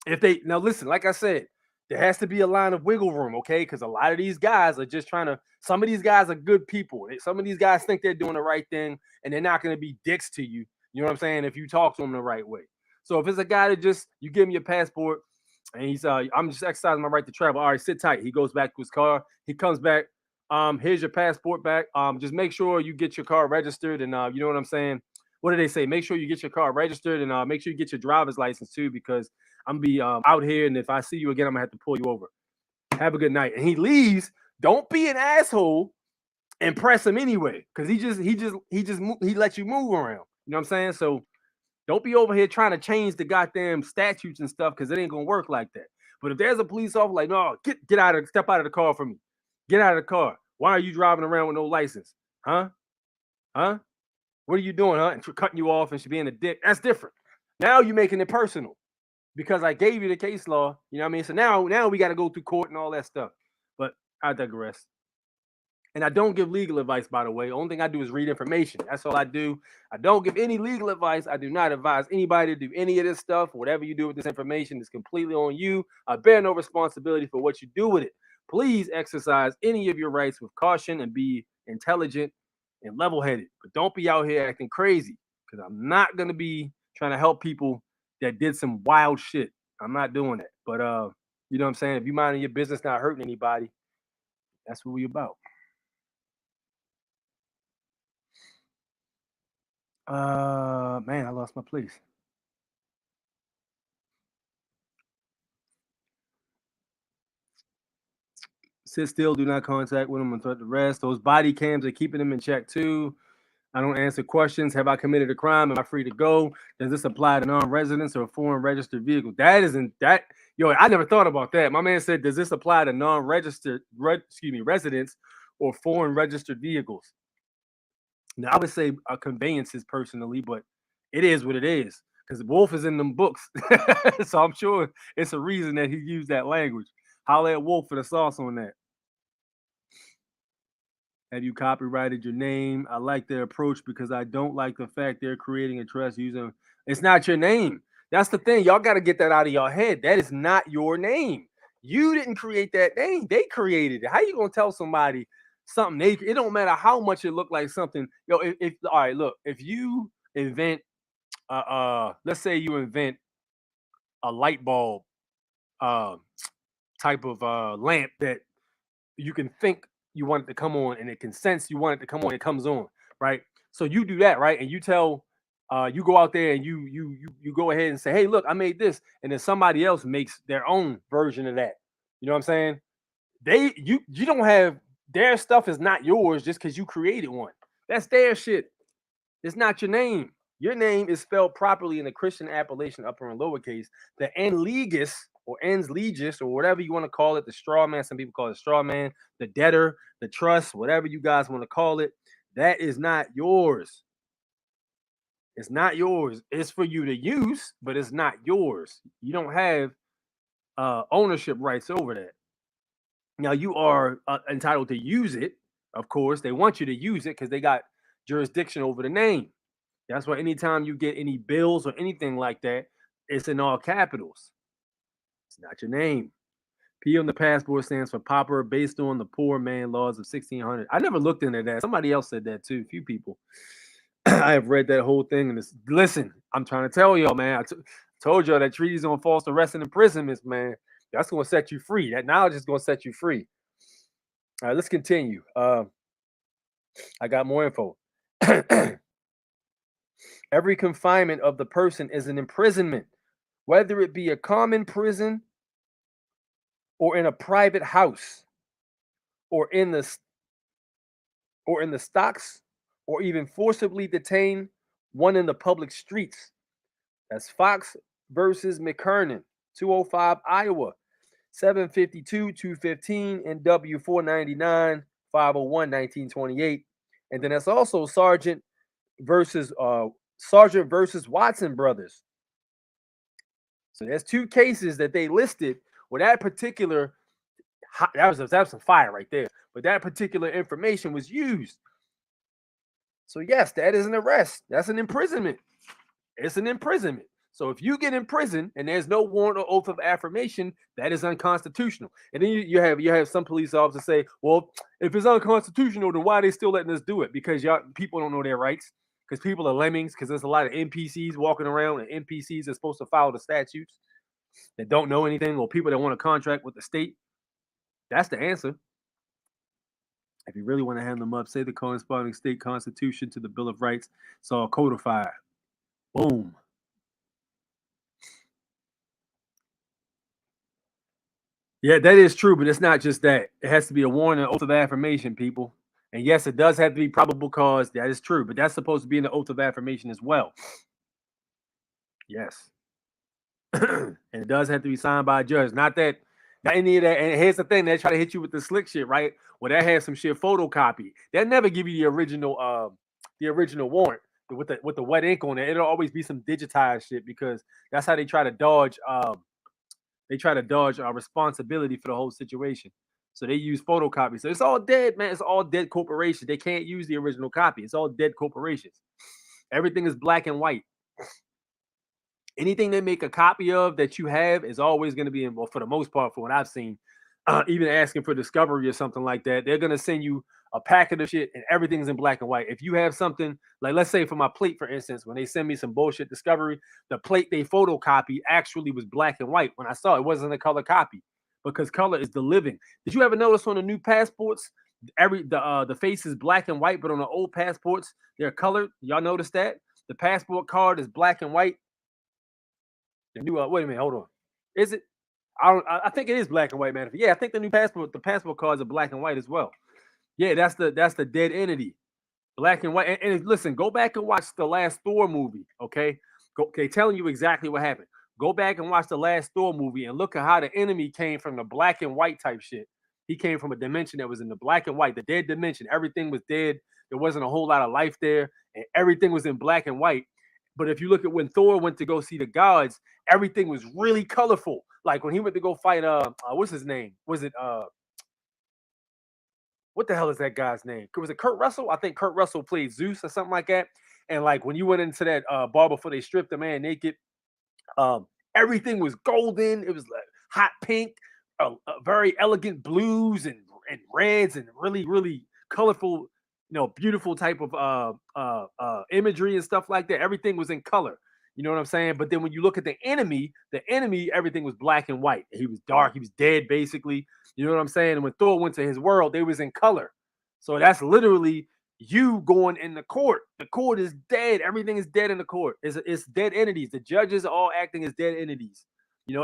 If they now listen, like I said, there has to be a line of wiggle room, okay? Because a lot of these guys are just trying to. Some of these guys are good people. Some of these guys think they're doing the right thing, and they're not going to be dicks to you. You know what I'm saying? If you talk to them the right way. So if it's a guy that just you give him your passport, and he's I'm just exercising my right to travel. All right, sit tight. He goes back to his car. He comes back. Here's your passport back. Just make sure you get your car registered, and you know what I'm saying. What do they say? Make sure you get your car registered, and make sure you get your driver's license too, because I'm gonna be out here, and if I see you again, I'm gonna have to pull you over. Have a good night. And he leaves. Don't be an asshole and press him anyway, because he lets you move around. You know what I'm saying? So don't be over here trying to change the goddamn statutes and stuff, because it ain't gonna work like that. But if there's a police officer like, no, step out of the car for me. Get out of the car. Why are you driving around with no license? Huh? Huh? What are you doing, huh? And cutting you off and she being a dick. That's different. Now you're making it personal because I gave you the case law. You know what I mean? So now we got to go through court and all that stuff. But I digress. And I don't give legal advice, by the way. The only thing I do is read information. That's all I do. I don't give any legal advice. I do not advise anybody to do any of this stuff. Whatever you do with this information is completely on you. I bear no responsibility for what you do with it. Please exercise any of your rights with caution and be intelligent and level-headed. But don't be out here acting crazy, because I'm not going to be trying to help people that did some wild shit. I'm not doing that. But you know what I'm saying? If you minding your business, not hurting anybody, that's what we about. Man, I lost my place. Sit still, do not contact with them and threat the rest. Those body cams are keeping them in check too. I don't answer questions. Have I committed a crime? Am I free to go? Does this apply to non-residents or foreign registered vehicles? That isn't that. Yo, I never thought about that. My man said, does this apply to non-registered, residents or foreign registered vehicles? Now, I would say conveyances personally, but it is what it is because Wolf is in them books. So I'm sure it's a reason that he used that language. Holla at Wolf for the sauce on that. Have you copyrighted your name? I like their approach because I don't like the fact they're creating a trust using it's not your name. That's the thing. Y'all got to get that out of your head. That is not your name. You didn't create that name. They created it. How you gonna tell somebody something they it don't matter how much it looked like something. Yo, if all right, look, if you invent let's say you invent a light bulb uh type of lamp that you can think you want it to come on and it can sense you want it to come on, it comes on, right? So you do that, right? And you tell you go out there and you go ahead and say, hey, look, I made this, and then somebody else makes their own version of that. You know what I'm saying? You don't have their stuff is not yours just because you created one. That's their shit. It's not your name. Your name is spelled properly in the Christian appellation, upper and lowercase. The N legis or ens legis or whatever you want to call it, the straw man. Some people call it straw man, the debtor, the trust, whatever you guys want to call it. That is not yours. It's not yours. It's for you to use, but it's not yours. You don't have ownership rights over that. Now you are entitled to use it. Of course, they want you to use it because they got jurisdiction over the name. That's why anytime you get any bills or anything like that, it's in all capitals. It's not your name. P on the passport stands for pauper, based on the poor man laws of 1600. I never looked into that. Somebody else said that too. A few people. I have read that whole thing. And listen, I'm trying to tell y'all, man. Told y'all that treaties on false arrest and imprisonments, man. That's going to set you free. That knowledge is going to set you free. All right, let's continue. I got more info. Every confinement of the person is an imprisonment, whether it be a common prison or in a private house or in the stocks, or even forcibly detain one in the public streets. That's Fox versus McKernan, 205 Iowa, 752 215 and W 499 501 1928. And then that's also Sergeant versus Watson brothers. So there's two cases that they listed where that particular that was some fire right there. But that particular information was used. So yes, that is an arrest. That's an imprisonment. It's an imprisonment. So if you get in prison and there's no warrant or oath of affirmation, that is unconstitutional. And then you have some police officers say, well, if it's unconstitutional, then why are they still letting us do it? Because people don't know their rights. Because people are lemmings. Because there's a lot of NPCs walking around, and NPCs are supposed to follow the statutes that don't know anything, or people that want to contract with the state. That's the answer. If you really want to hand them up, say the corresponding state constitution to the Bill of Rights. It's all codified. Boom. Yeah, that is true, but it's not just that. It has to be a warrant and oath of affirmation, people. And yes, it does have to be probable cause. That is true, but that's supposed to be in the oath of affirmation as well. Yes. And it does have to be signed by a judge. Not any of that. And here's the thing, they try to hit you with the slick shit, right? Well, that has some shit photocopy. They'll never give you the original warrant with the wet ink on it. It'll always be some digitized shit because that's how they try to dodge responsibility for the whole situation. So they use photocopies. So it's all dead, man. It's all dead corporations. They can't use the original copy. It's all dead corporations. Everything is black and white. Anything they make a copy of that you have is always going to be in, well, for the most part, for what I've seen, even asking for discovery or something like that, they're going to send you a packet of shit and everything's in black and white. If you have something, like let's say for my plate, for instance, when they send me some bullshit discovery, the plate they photocopy actually was black and white. When I saw it, it wasn't a color copy because color is the living. Did you ever notice on the new passports, the face is black and white, but on the old passports, they're colored? Y'all notice that? The passport card is black and white. The new wait a minute, hold on. Is it? I think it is black and white, man. Yeah, I think the passport cards are black and white as well. Yeah, that's the dead entity. Black and white. And listen, go back and watch the last Thor movie, okay? Okay, telling you exactly what happened. Go back and watch the last Thor movie and look at how the enemy came from the black and white type shit. He came from a dimension that was in the black and white, the dead dimension. Everything was dead. There wasn't a whole lot of life there, and everything was in black and white. But if you look at when Thor went to go see the gods, everything was really colorful. Like when he went to go fight, what's his name? Was it what the hell is that guy's name? Was it Kurt Russell? I think Kurt Russell played Zeus or something like that. And like when you went into that bar before they stripped the man naked, everything was golden. It was like hot pink, very elegant blues and reds and really really colorful, beautiful type of imagery and stuff like that. Everything was in color. You know what I'm saying? But then when you look at the enemy, everything was black and white. He was dark. He was dead, basically. You know what I'm saying? And when Thor went to his world, they was in color. So that's literally you going in the court. The court is dead. Everything is dead in the court. It's dead entities. The judges are all acting as dead entities.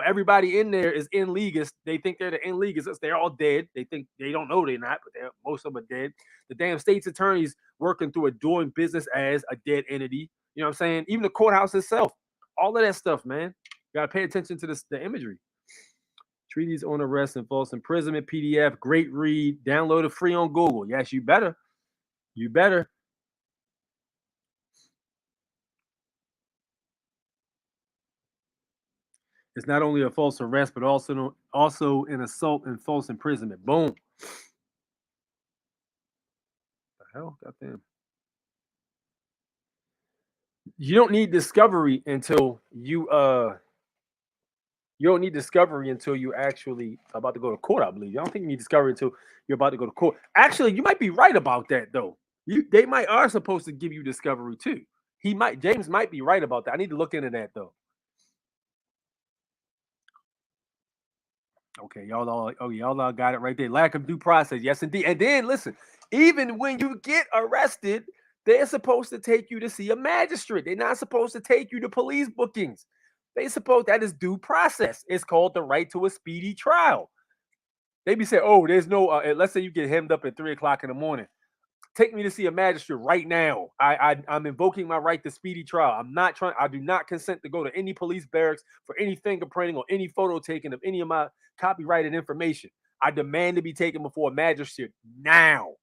Everybody in there is in leaguists. They think they're the in leaguists. They're all dead. They think they don't know they're not, but most of them are dead. The damn state's attorneys working through it, doing business as a dead entity. You know what I'm saying? Even the courthouse itself, all of that stuff, man. You gotta pay attention to the imagery. Treaties on Arrest and False Imprisonment PDF, great read. Download it free on Google. Yes, you better. You better. It's not only a false arrest, but also an assault and false imprisonment. Boom. The hell? Goddamn. You don't need discovery until you don't need discovery until you actually about to go to court, I believe. I don't think you need discovery until you're about to go to court. Actually, you might be right about that though. They might are supposed to give you discovery too. James might be right about that. I need to look into that though. Okay, y'all all got it right there. Lack of due process, yes indeed. And then listen, even when you get arrested, they're supposed to take you to see a magistrate. They're not supposed to take you to police bookings. That is due process. It's called the right to a speedy trial. They be saying, "Oh, there's no." Let's say you get hemmed up at 3 o'clock in the morning. Take me to see a magistrate right now. I'm invoking my right to speedy trial. I'm not trying. I do not consent to go to any police barracks for any fingerprinting or any photo taking of any of my copyrighted information. I demand to be taken before a magistrate now.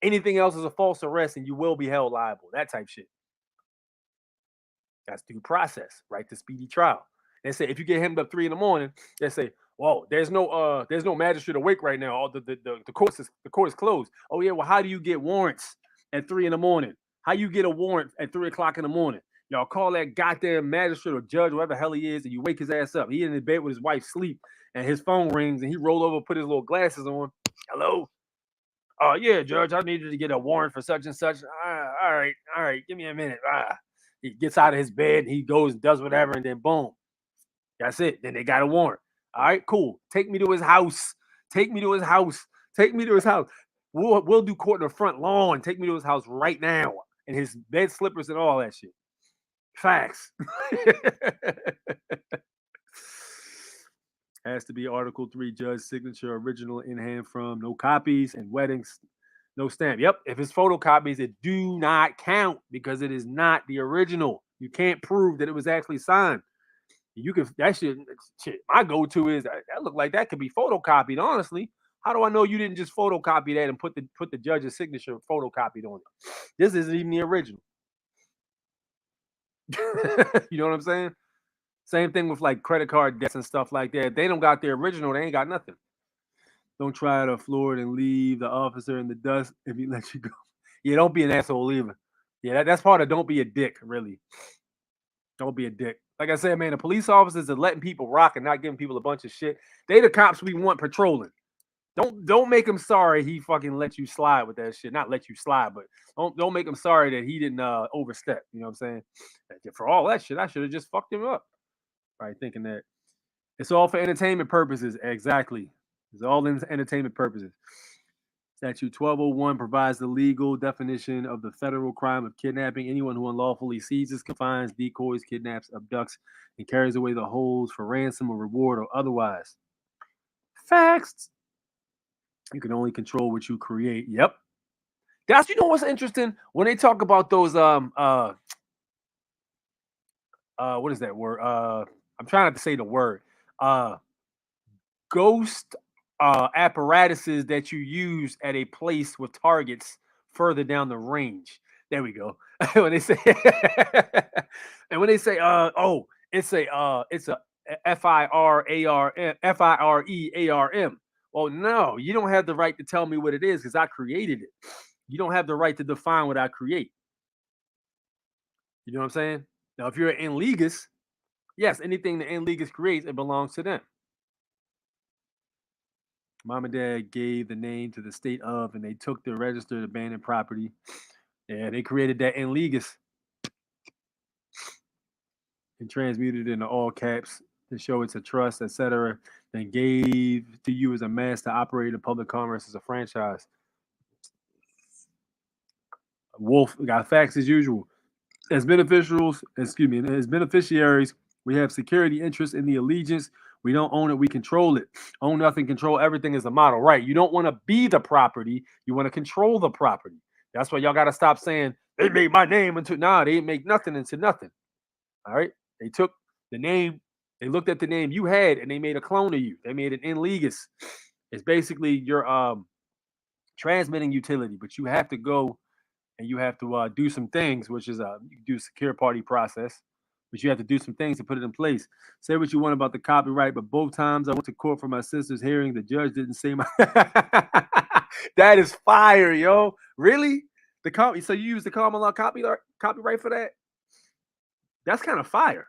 Anything else is a false arrest, and you will be held liable. That type shit. That's due process, right to speedy trial. They say if you get hemmed up 3 in the morning, they say, "Whoa, there's no magistrate awake right now. All the court is closed." Oh yeah, well, how do you get warrants at 3 in the morning? How you get a warrant at 3 o'clock in the morning? Y'all call that goddamn magistrate or judge, whatever the hell he is, and you wake his ass up. He in his bed with his wife sleep, and his phone rings, and he roll over, put his little glasses on. Hello. Oh yeah, Judge, I needed to get a warrant for such and such. All right, give me a minute. He gets out of his bed, he goes and does whatever, and then boom, that's it. Then they got a warrant. All right, cool. Take me to his house. Take me to his house. Take me to his house. We'll do court in the front lawn. Take me to his house right now. And his bed slippers and all that shit. Facts. Has to be Article 3 judge signature, original in hand from, no copies, and weddings, no stamp. Yep. If it's photocopies, it do not count because it is not the original. You can't prove that it was actually signed. You can that shit. My go-to is that look like that could be photocopied. Honestly, how do I know you didn't just photocopy that and put the judge's signature photocopied on it? This isn't even the original. You know what I'm saying? Same thing with like credit card debts and stuff like that. If they don't got the original, they ain't got nothing. Don't try to floor it and leave the officer in the dust if he lets you go. Yeah, don't be an asshole either. Yeah, that's part of don't be a dick, really. Don't be a dick. Like I said, man, the police officers are letting people rock and not giving people a bunch of shit. They the cops we want patrolling. Don't make him sorry he fucking let you slide with that shit. Not let you slide, but don't make him sorry that he didn't overstep. You know what I'm saying? For all that shit, I should have just fucked him up. Right, thinking that it's all for entertainment purposes. Exactly. It's all in entertainment purposes. Statute 1201 provides the legal definition of the federal crime of kidnapping. Anyone who unlawfully seizes, confines, decoys, kidnaps, abducts, and carries away the holds for ransom or reward or otherwise. Facts. You can only control what you create. Yep. That's what's interesting when they talk about those what is that word? I'm trying not to say the word. Ghost apparatuses that you use at a place with targets further down the range. There we go. When they say and when they say it's a FIREARM. Well, no, you don't have the right to tell me what it is because I created it. You don't have the right to define what I create. You know what I'm saying? Now, if you're an in-legus, yes, anything the in-legus creates, it belongs to them. Mom and dad gave the name to the state of, and they took the registered abandoned property. Yeah, they created that in legus and transmuted it into all caps to show it's a trust, etc. Then gave to you as a master operator public commerce as a franchise. Wolf got facts as usual. As beneficiaries, we have security interests in the allegiance. We don't own it, we control it. Own nothing, control everything is the model, right? You don't want to be the property, you want to control the property. That's why y'all got to stop saying they made my name into they didn't make nothing into nothing. All right, they took the name, they looked at the name you had, and they made a clone of you. They made an in legus. It's basically your transmitting utility, but you have to go and you have to do some things, which is you do secure party process, but you have to do some things to put it in place. Say what you want about the copyright, but both times I went to court for my sister's hearing, the judge didn't say my. That is fire, yo! Really? So you use the common law copyright for that? That's kind of fire.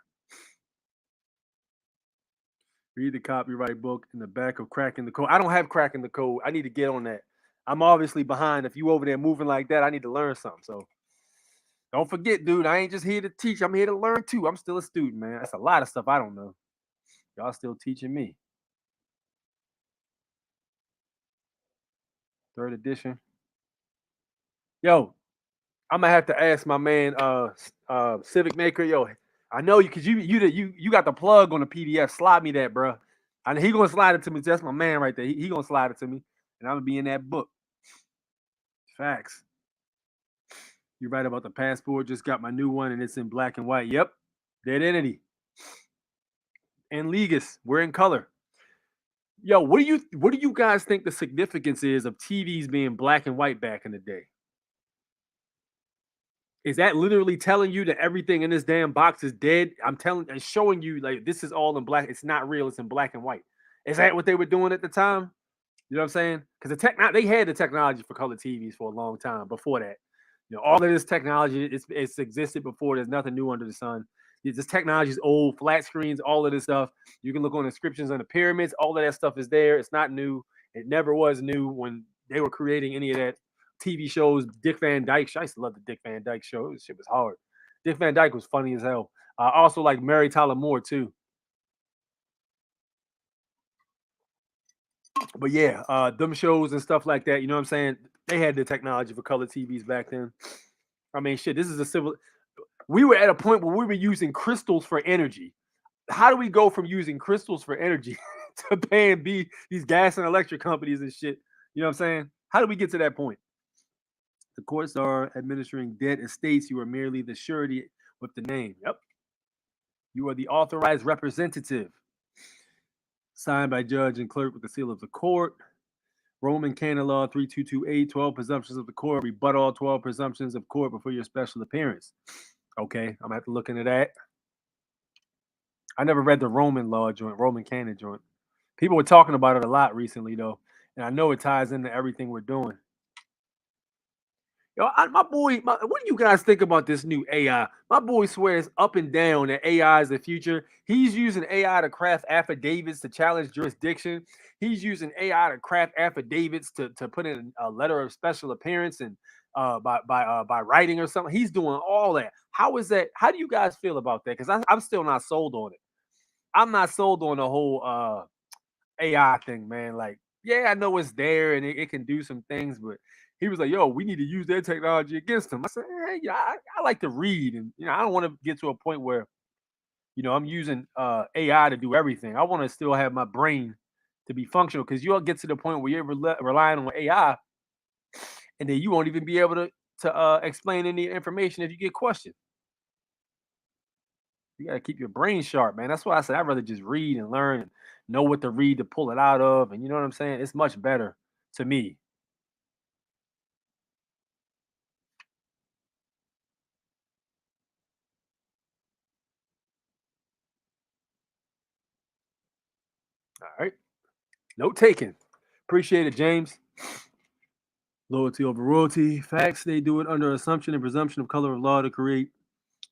Read the copyright book in the back of Cracking the Code. I don't have Cracking the Code. I need to get on that. I'm obviously behind. If you over there moving like that, I need to learn something. So don't forget, dude. I ain't just here to teach. I'm here to learn too. I'm still a student, man. That's a lot of stuff I don't know. Y'all still teaching me. Third edition. Yo, I'm gonna have to ask my man, Civic Maker. Yo, I know you because you got the plug on the PDF. Slide me that, bro. I know he gonna slide it to me. That's my man right there. He gonna slide it to me, and I'm gonna be in that book. Facts. You're right about the passport. Just got my new one, and it's in black and white. Yep, Dead Entity and Legis. We're in color. Yo, what do you guys think the significance is of TVs being black and white back in the day? Is that literally telling you that everything in this damn box is dead? I'm telling and showing you like this is all in black. It's not real. It's in black and white. Is that what they were doing at the time? You know what I'm saying? Because they had the technology for color TVs for a long time before that. All of this technology it's existed before. There's nothing new under the sun. This technology is old, flat screens, all of this stuff. You can look on inscriptions on the pyramids. All of that stuff is there. It's not new. It never was new when they were creating any of that TV shows. Dick Van Dyke. I used to love the Dick Van Dyke show. This shit was hard. Dick Van Dyke was funny as hell. Also like Mary Tyler Moore too. But yeah, them shows and stuff like that. You know what I'm saying? They had the technology for color TVs back then. I mean, shit. This is a civil. We were at a point where we were using crystals for energy. How do we go from using crystals for energy to paying these gas and electric companies and shit? You know what I'm saying? How do we get to that point? The courts are administering dead estates. You are merely the surety with the name. Yep. You are the authorized representative. Signed by judge and clerk with the seal of the court. Roman Canon Law 3228, 12 presumptions of the court. Rebut all 12 presumptions of court before your special appearance. Okay, I'm going to have to look into that. I never read the Roman law joint, Roman Canon joint. People were talking about it a lot recently, though. And I know it ties into everything we're doing. Yo, what do you guys think about this new AI? My boy swears up and down that AI is the future. He's using AI to craft affidavits to challenge jurisdiction. He's using AI to craft affidavits to put in a letter of special appearance and by writing or something. He's doing all that. How is that? How do you guys feel about that? Because I'm still not sold on it. I'm not sold on the whole AI thing, man. Like, yeah, I know it's there and it can do some things, but he was like, "Yo, we need to use that technology against them." I said, "Hey, yeah, I like to read, and I don't want to get to a point where I'm using AI to do everything. I want to still have my brain to be functional because you'll get to the point where you're relying on AI, and then you won't even be able to explain any information if you get questioned. You got to keep your brain sharp, man. That's why I said I'd rather just read and learn and know what to read to pull it out of, and you know what I'm saying? It's much better to me. All right, note taken. Appreciate it, James. Loyalty over royalty. Facts, they do it under assumption and presumption of color of law to create,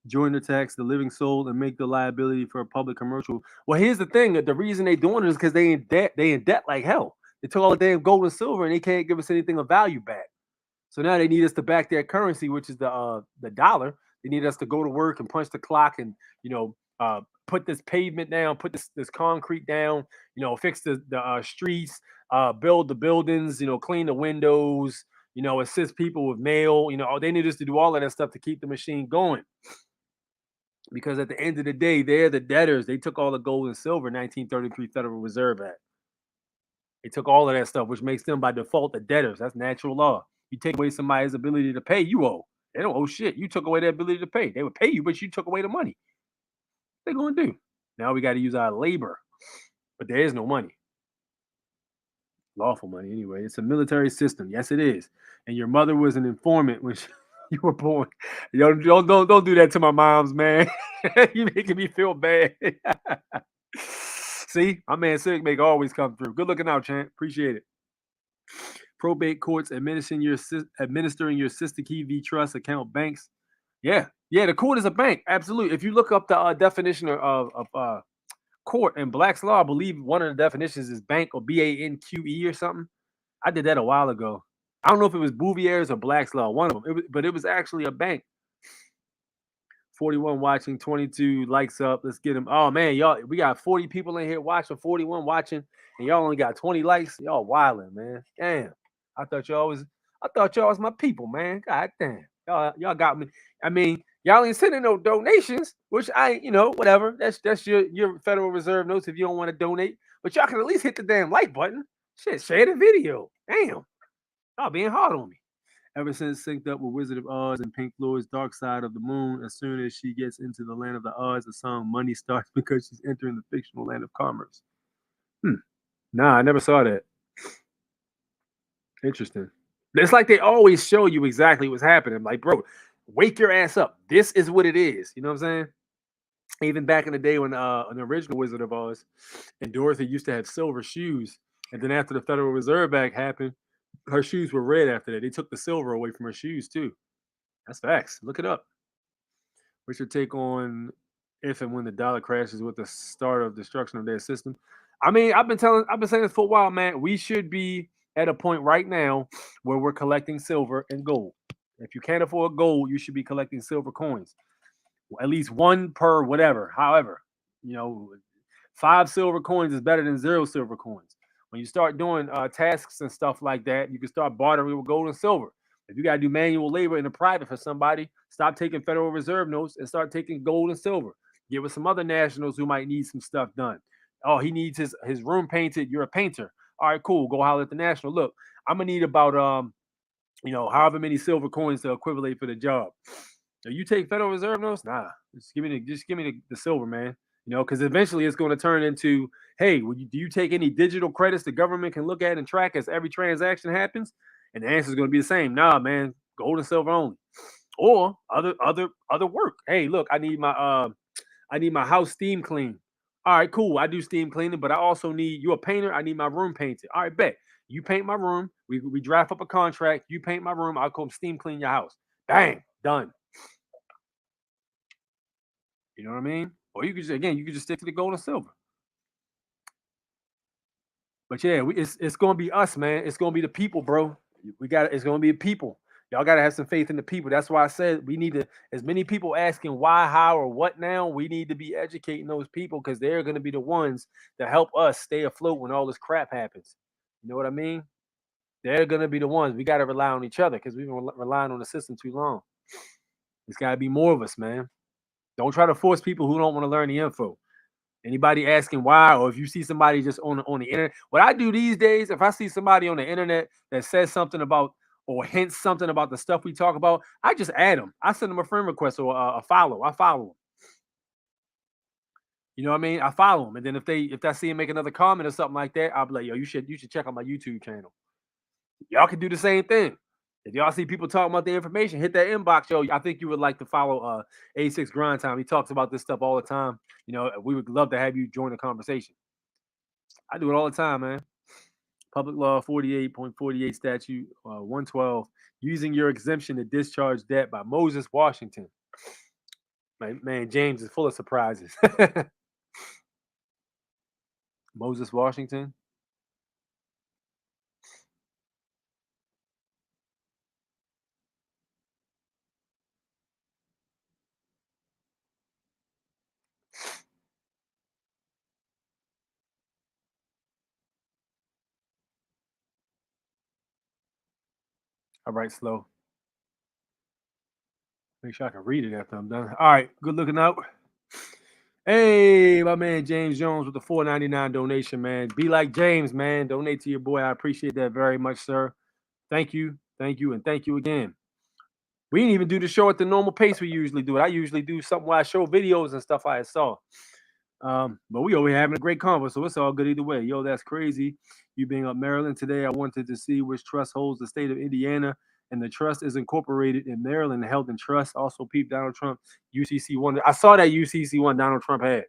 join the tax, the living soul, and make the liability for a public commercial. Well, here's the thing: the reason they doing it is because they in debt. They in debt like hell. They took all the damn gold and silver, and they can't give us anything of value back. So now they need us to back their currency, which is the dollar. They need us to go to work and punch the clock, and put this pavement down, put this concrete down, fix the streets, build the buildings, clean the windows, assist people with mail. They need us to do all of that stuff to keep the machine going. Because at the end of the day, they're the debtors. They took all the gold and silver, 1933 Federal Reserve Act. They took all of that stuff, which makes them by default the debtors. That's natural law. You take away somebody's ability to pay, you owe. They don't owe shit. You took away their ability to pay. They would pay you, but you took away the money. What they gonna do? Now we got to use our labor, but there is no money. Lawful money anyway. It's a military system. Yes, it is. And your mother was an informant when you were born. Yo, don't do that to my moms, man. You making me feel bad. See, my man Civic Make always come through. Good looking out, champ. Appreciate it. Probate courts administering your sister key v trust account banks. Yeah, Yeah, the court is a bank. Absolutely. If you look up the definition of court in Black's law, I believe one of the definitions is bank or BANQE or something. I did that a while ago. I don't know if it was Bouvier's or Black's law, one of them. But it was actually a bank. 41 watching, 22 likes up. Let's get them. Oh man, y'all, we got 40 people in here watching, 41 watching, and y'all only got 20 likes. Y'all wilding, man. Damn. I thought y'all was my people, man. God damn. Y'all got me. I mean, y'all ain't sending no donations, which whatever. That's your Federal Reserve notes if you don't want to donate. But y'all can at least hit the damn like button. Shit, share the video. Damn. Y'all being hard on me. Ever since synced up with Wizard of Oz and Pink Floyd's Dark Side of the Moon, as soon as she gets into the land of the Oz, the song Money starts because she's entering the fictional land of commerce. Nah, I never saw that. Interesting. It's like they always show you exactly what's happening. Like, bro, wake your ass up. This is what it is. You know what I'm saying? Even back in the day when an original Wizard of Oz and Dorothy used to have silver shoes. And then after the Federal Reserve Act happened, her shoes were red after that. They took the silver away from her shoes too. That's facts. Look it up. What's your take on if and when the dollar crashes with the start of destruction of their system? I mean, I've been saying this for a while, man. We should be at a point right now where we're collecting silver and gold. If you can't afford gold, you should be collecting silver coins. At least one per whatever. However, you know, 5 silver coins is better than 0 silver coins. When you start doing tasks and stuff like that, you can start bartering with gold and silver. If you got to do manual labor in the private for somebody, stop taking Federal Reserve notes and start taking gold and silver. Get with some other nationals who might need some stuff done. Oh, he needs his room painted. You're a painter. All right, cool. Go holler at the national. Look, I'm gonna need about however many silver coins to equivalent for the job. So you take Federal Reserve notes? Nah, just give me the silver, man. Because eventually it's going to turn into, hey, do you take any digital credits the government can look at and track as every transaction happens? And the answer is going to be the same. Nah, man, gold and silver only, or other work. Hey, look, I need my house steam clean. All right, cool. I do steam cleaning, but I also need you a painter. I need my room painted. All right, bet. You paint my room. We draft up a contract. You paint my room. I'll come steam clean your house. Bang, done. You know what I mean? Or you could just stick to the gold and silver. But yeah, it's gonna be us, man. It's gonna be the people, bro. It's gonna be the people. Y'all gotta have some faith in the people. That's why I said we need to, as many people asking why, how, or what now, we need to be educating those people because they're gonna be the ones that help us stay afloat when all this crap happens. You know what I mean? They're gonna be the ones. We gotta rely on each other because we've been relying on the system too long. There's gotta be more of us, man. Don't try to force people who don't want to learn the info. Anybody asking why, or if you see somebody just on the internet, what I do these days, if I see somebody on the internet that says something about or hints something about the stuff we talk about, I just add them. I send them a friend request or a follow. I follow them. You know what I mean? I follow them, and then if I see them make another comment or something like that, I'll be like, yo, you should check out my YouTube channel. Y'all can do the same thing. If y'all see people talking about the information, hit that inbox. Yo, I think you would like to follow A6 Grind Time. He talks about this stuff all the time. We would love to have you join the conversation. I do it all the time, man. Public Law 48.48 Statute 112, using your exemption to discharge debt by Moses Washington. Man, James is full of surprises. Moses Washington. All right, slow. Make sure I can read it after I'm done. All right, good looking out. Hey, my man James Jones with the $4.99 donation, man. Be like James, man. Donate to your boy. I appreciate that very much, sir. Thank you, and thank you again. We didn't even do the show at the normal pace we usually do it. I usually do something where I show videos and stuff I saw. But we over here having a great convo, so it's all good either way. Yo, that's crazy. You being up Maryland today, I wanted to see which trust holds the state of Indiana, and the trust is incorporated in Maryland, held in trust. Also, peep Donald Trump UCC one. I saw that UCC one Donald Trump had.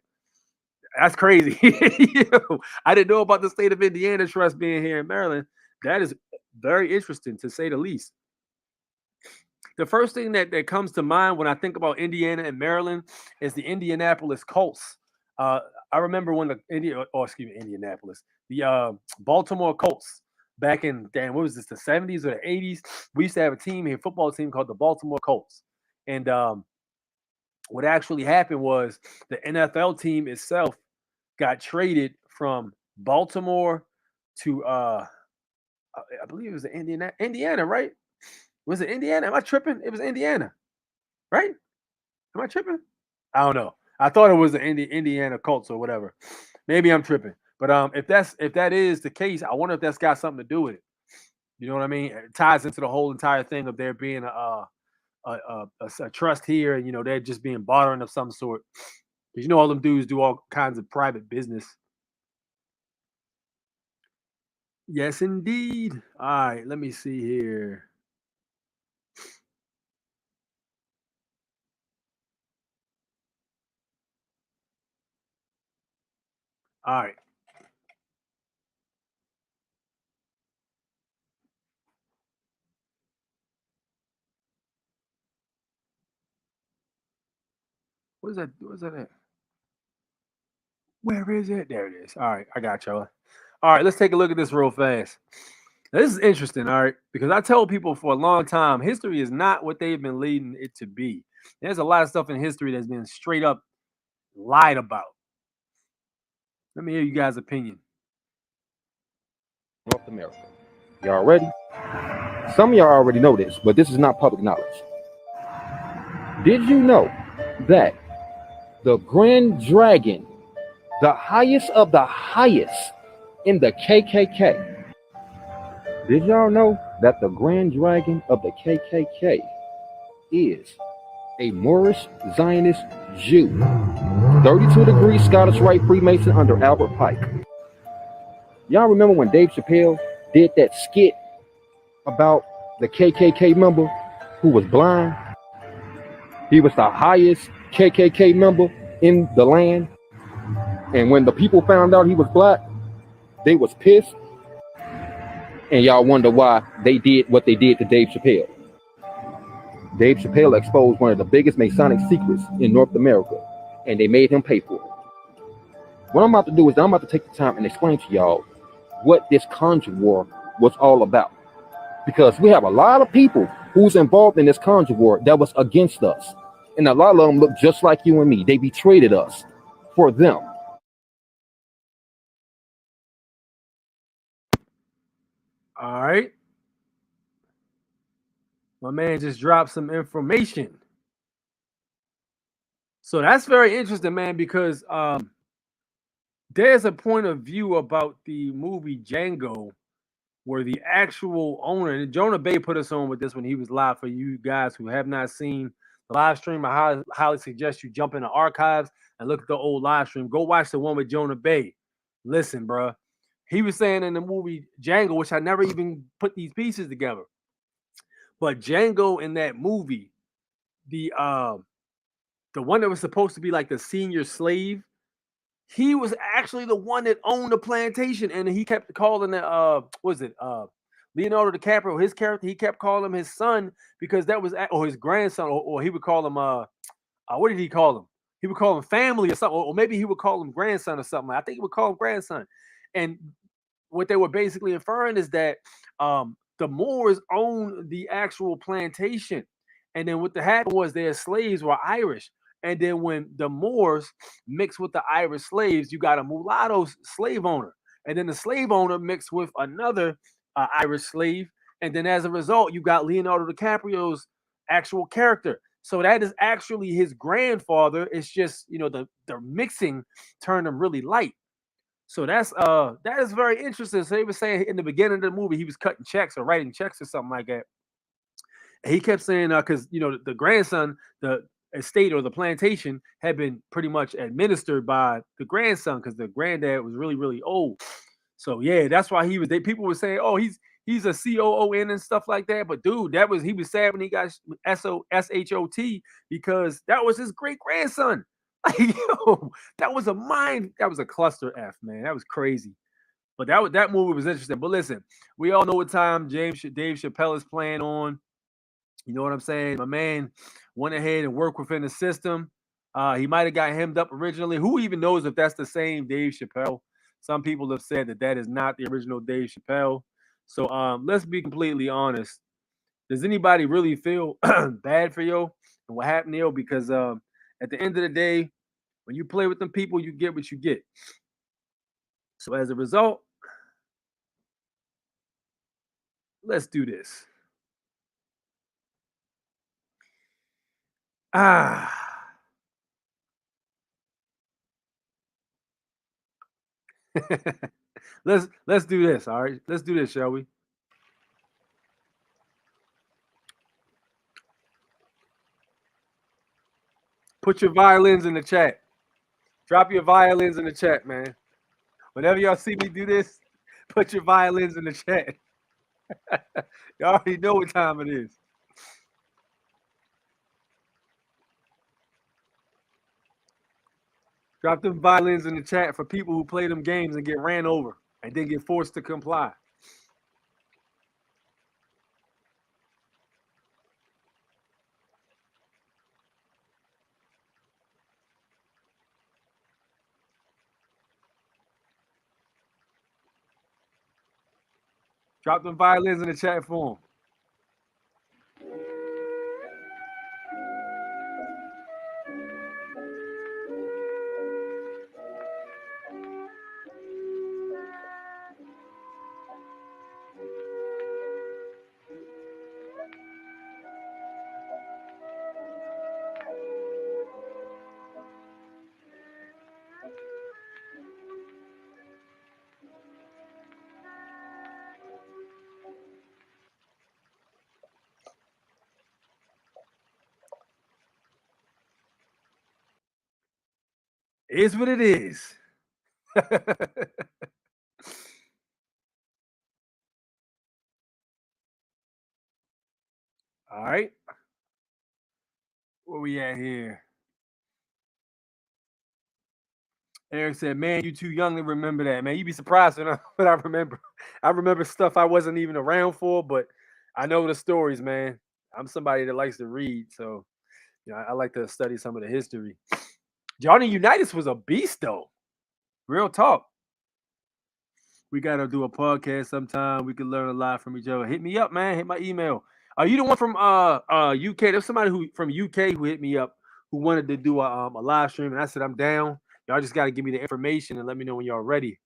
That's crazy. Yo, I didn't know about the state of Indiana trust being here in Maryland. That is very interesting to say the least. the first thing that comes to mind when I think about Indiana and Maryland is the Indianapolis Colts. Uh, I remember when the Indianapolis, the Baltimore Colts back in damn, what was this, the 70s or the 80s? We used to have a team here, football team called the Baltimore Colts, and what actually happened was the NFL team itself got traded from Baltimore to I believe it was Indiana, right? Was it Indiana? Am I tripping? It was Indiana, right? Am I tripping? I don't know. I thought it was the Indiana Colts or whatever. Maybe I'm tripping. But if that is the case, I wonder if that's got something to do with it. You know what I mean? It ties into the whole entire thing of there being a trust here, and they're just being bartering of some sort. Because all them dudes do all kinds of private business. Yes, indeed. All right, let me see here. All right. Where's that? Where's that at? Where is it? There it is. All right, I got y'all. All right, let's take a look at this real fast. Now, this is interesting, all right, because I tell people for a long time, history is not what they've been leading it to be. There's a lot of stuff in history that's been straight up lied about. Let me hear you guys' opinion. North America. Y'all ready? Some of y'all already know this, but this is not public knowledge. Did you know that the Grand Dragon, the highest of the highest in the KKK, did y'all know that the Grand Dragon of the KKK is a Moorish Zionist Jew, 32-degree Scottish Rite Freemason under Albert Pike? Y'all remember when Dave Chappelle did that skit about the KKK member who was blind? He was the highest KKK member in the land. And when the people found out he was black, they was pissed. And y'all wonder why they did what they did to Dave Chappelle. Dave Chappelle exposed one of the biggest Masonic secrets in North America, and they made him pay for it. What I'm about to do is I'm about to take the time and explain to y'all what this conjure war was all about. Because we have a lot of people who's involved in this conjure war that was against us. And a lot of them look just like you and me. They betrayed us for them. All right. My man just dropped some information. So that's very interesting, man, because there's a point of view about the movie Django where the actual owner, and Jonah Bay put us on with this when he was live. For you guys who have not seen the live stream, I highly suggest you jump in the archives and look at the old live stream. Go watch the one with Jonah Bay. Listen, bro. He was saying in the movie Django, which I never even put these pieces together, but Django in that movie, the one that was supposed to be like the senior slave, he was actually the one that owned the plantation, and he kept calling it Leonardo DiCaprio, his character, he kept calling him his son because that was or his grandson, or he would call him what did he call him? He would call him family or something, or maybe he would call him grandson or something. I think he would call him grandson. And what they were basically inferring is that the Moors owned the actual plantation, and then what happened was their slaves were Irish. And then when the Moors mixed with the Irish slaves, you got a mulatto slave owner. And then the slave owner mixed with another Irish slave. And then as a result, you got Leonardo DiCaprio's actual character. So that is actually his grandfather. It's just, the mixing turned him really light. So that is very interesting. So they were saying in the beginning of the movie, he was cutting checks or writing checks or something like that. And he kept saying, because the grandson, the estate or the plantation had been pretty much administered by the grandson because the granddad was really, really old. So yeah, that's why people were saying, oh, he's a COON and stuff like that. But dude, he was sad when he got SHOT because that was his great grandson. Like, that was a cluster F, man. That was crazy. But that movie was interesting. But listen, we all know what time Dave Chappelle is playing on. You know what I'm saying? My man went ahead and worked within the system. He might have got hemmed up originally. Who even knows if that's the same Dave Chappelle? Some people have said that that is not the original Dave Chappelle. So let's be completely honest. Does anybody really feel bad for yo and what happened to yo? Because at the end of the day, when you play with them people, you get what you get. So as a result, let's do this. Ah, let's do this. All right, let's do this, shall we? Put your violins in the chat. Drop your violins in the chat, man. Whenever y'all see me do this, put your violins in the chat. Y'all already know what time it is. Drop them violins in the chat for people who play them games and get ran over and then get forced to comply. Drop them violins in the chat for them. It is what it is. All right. Where we at here? Eric said, "Man, you too young to remember that, man. You'd be surprised when what I remember. I remember stuff I wasn't even around for, but I know the stories, man. I'm somebody that likes to read, so I like to study some of the history. Johnny Unitas was a beast, though. Real talk. We gotta do a podcast sometime. We can learn a lot from each other. Hit me up, man. Hit my email. Are you the one from UK? There's somebody who from UK who hit me up who wanted to do a live stream, and I said I'm down. Y'all just gotta give me the information and let me know when y'all ready.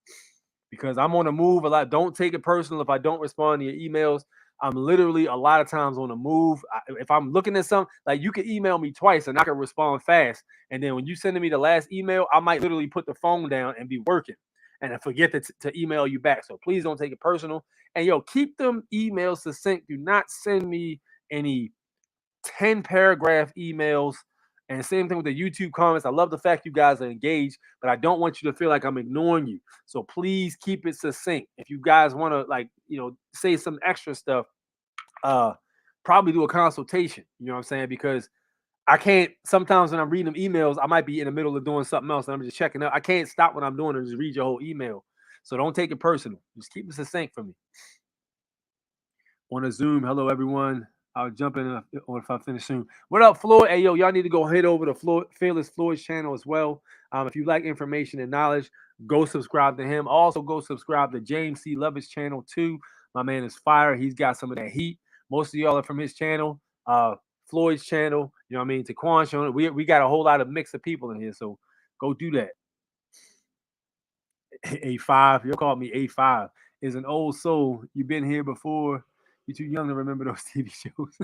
Because I'm on the move a lot. Don't take it personal if I don't respond to your emails. I'm literally a lot of times on the move. If I'm looking at something, like you can email me twice and I can respond fast. And then when you send me the last email, I might literally put the phone down and be working and I forget to email you back. So please don't take it personal. And yo, keep them emails succinct. Do not send me any 10 paragraph emails. And same thing with the YouTube comments. I love the fact you guys are engaged, but I don't want you to feel like I'm ignoring you. So please keep it succinct. If you guys want to say some extra stuff, uh probably do a consultation. You know what I'm saying? Because I can't sometimes when I'm reading them emails, I might be in the middle of doing something else and I'm just checking up. I can't stop what I'm doing and just read your whole email. So don't take it personal. Just keep it succinct for me. On a Zoom. Hello, everyone. I'll jump in if I finish soon. What up, Floyd? Hey, yo, y'all need to go head over to Fearless Floyd's channel as well. If you like information and knowledge, go subscribe to him. Also, go subscribe to James C. Lovett's channel too. My man is fire. He's got some of that heat. Most of y'all are from his channel. Floyd's channel. You know what I mean? Taquan's channel. We got a whole lot of mix of people in here, so go do that. A5. You'll call me A5. Is an old soul. You've been here before. You're too young to remember those TV shows.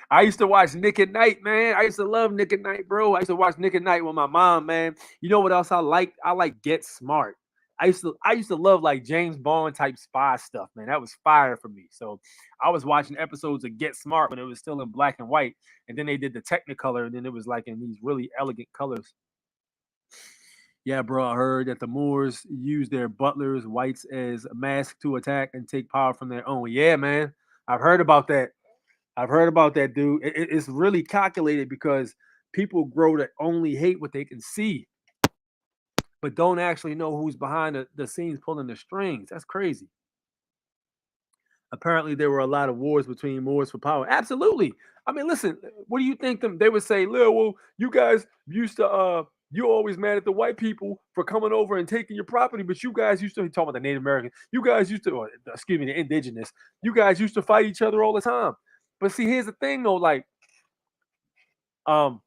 I used to watch Nick at Night, man. I used to love Nick at Night, bro. I used to watch Nick at Night with my mom, man. You know what else I like? I like Get Smart. I used to love like James Bond type spy stuff, man. That was fire for me. So I was watching episodes of Get Smart when it was still in black and white, and then they did the Technicolor, and then it was like in these really elegant colors. Yeah, bro, I heard that the Moors use their butlers, whites, as a mask to attack and take power from their own. Yeah, man. I've heard about that. I've heard about that, dude. It's really calculated because people grow to only hate what they can see, but don't actually know who's behind the scenes pulling the strings. That's crazy. Apparently, there were a lot of wars between Moors for power. Absolutely. I mean, listen, what do you think them? They would say, Lil, well, you guys used to, you're always mad at the white people for coming over and taking your property, but you guys used to, talking about the Native American, you guys used to, or, excuse me, the indigenous, you guys used to fight each other all the time. But see, here's the thing though, like, um,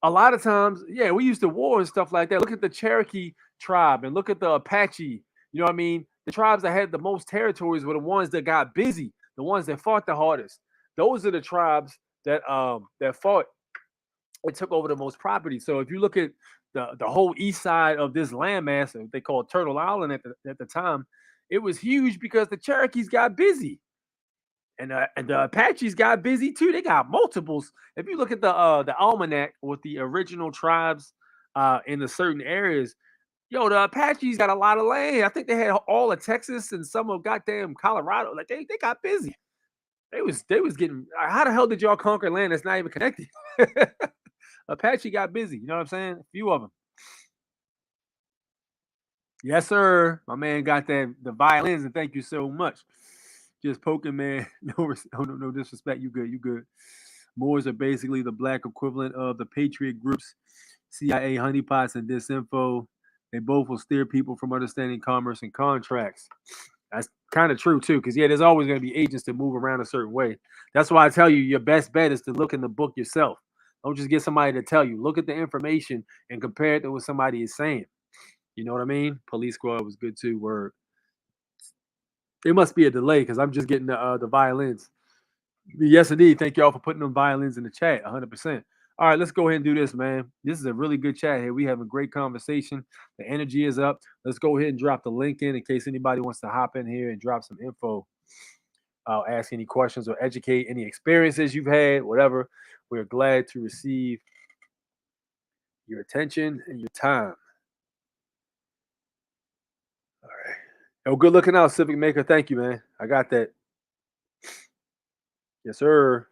a lot of times, yeah, we used to war and stuff like that. Look at the Cherokee tribe and look at the Apache. You know what I mean? The tribes that had the most territories were the ones that got busy, the ones that fought the hardest. Those are the tribes that fought and took over the most property. So if you look at the whole east side of this landmass, they called Turtle Island at the time, it was huge because the Cherokees got busy. And the Apaches got busy too. They got multiples. If you look at the almanac with the original tribes in the certain areas, yo, the Apaches got a lot of land. I think they had all of Texas and some of goddamn Colorado. Like they got busy. They was getting. How the hell did y'all conquer land that's not even connected? Apache got busy. You know what I'm saying? A few of them. Yes, sir. My man got the violins, and thank you so much. Just poking, man. No disrespect. You good. You good. Moors are basically the black equivalent of the patriot groups, CIA honeypots and disinfo. They both will steer people from understanding commerce and contracts. That's kind of true too, because yeah, there's always going to be agents that move around a certain way. That's why I tell you, your best bet is to look in the book yourself. Don't just get somebody to tell you. Look at the information and compare it to what somebody is saying. You know what I mean? Police Squad was good too. Word. It must be a delay because I'm just getting the violins. Yes, indeed. Thank y'all for putting them violins in the chat. 100%. All right, let's go ahead and do this, man. This is a really good chat here. We have a great conversation. The energy is up. Let's go ahead and drop the link in case anybody wants to hop in here and drop some info. I'll ask any questions or educate any experiences you've had, whatever. We're glad to receive your attention and your time. All right. Oh, good looking out, Civic Maker. Thank you, man. I got that. Yes, sir.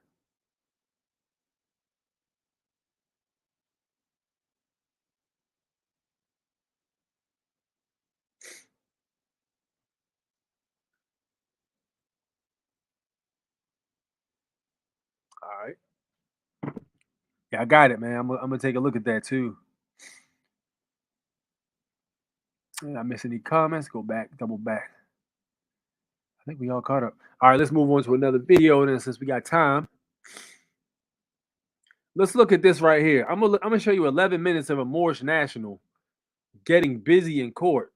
All right. Yeah, I got it, man. I'm gonna take a look at that too. Did I miss any comments? Go back, double back. I think we all caught up. All right, let's move on to another video. And then since we got time, let's look at this right here. I'm gonna show you 11 minutes of a Moorish national getting busy in court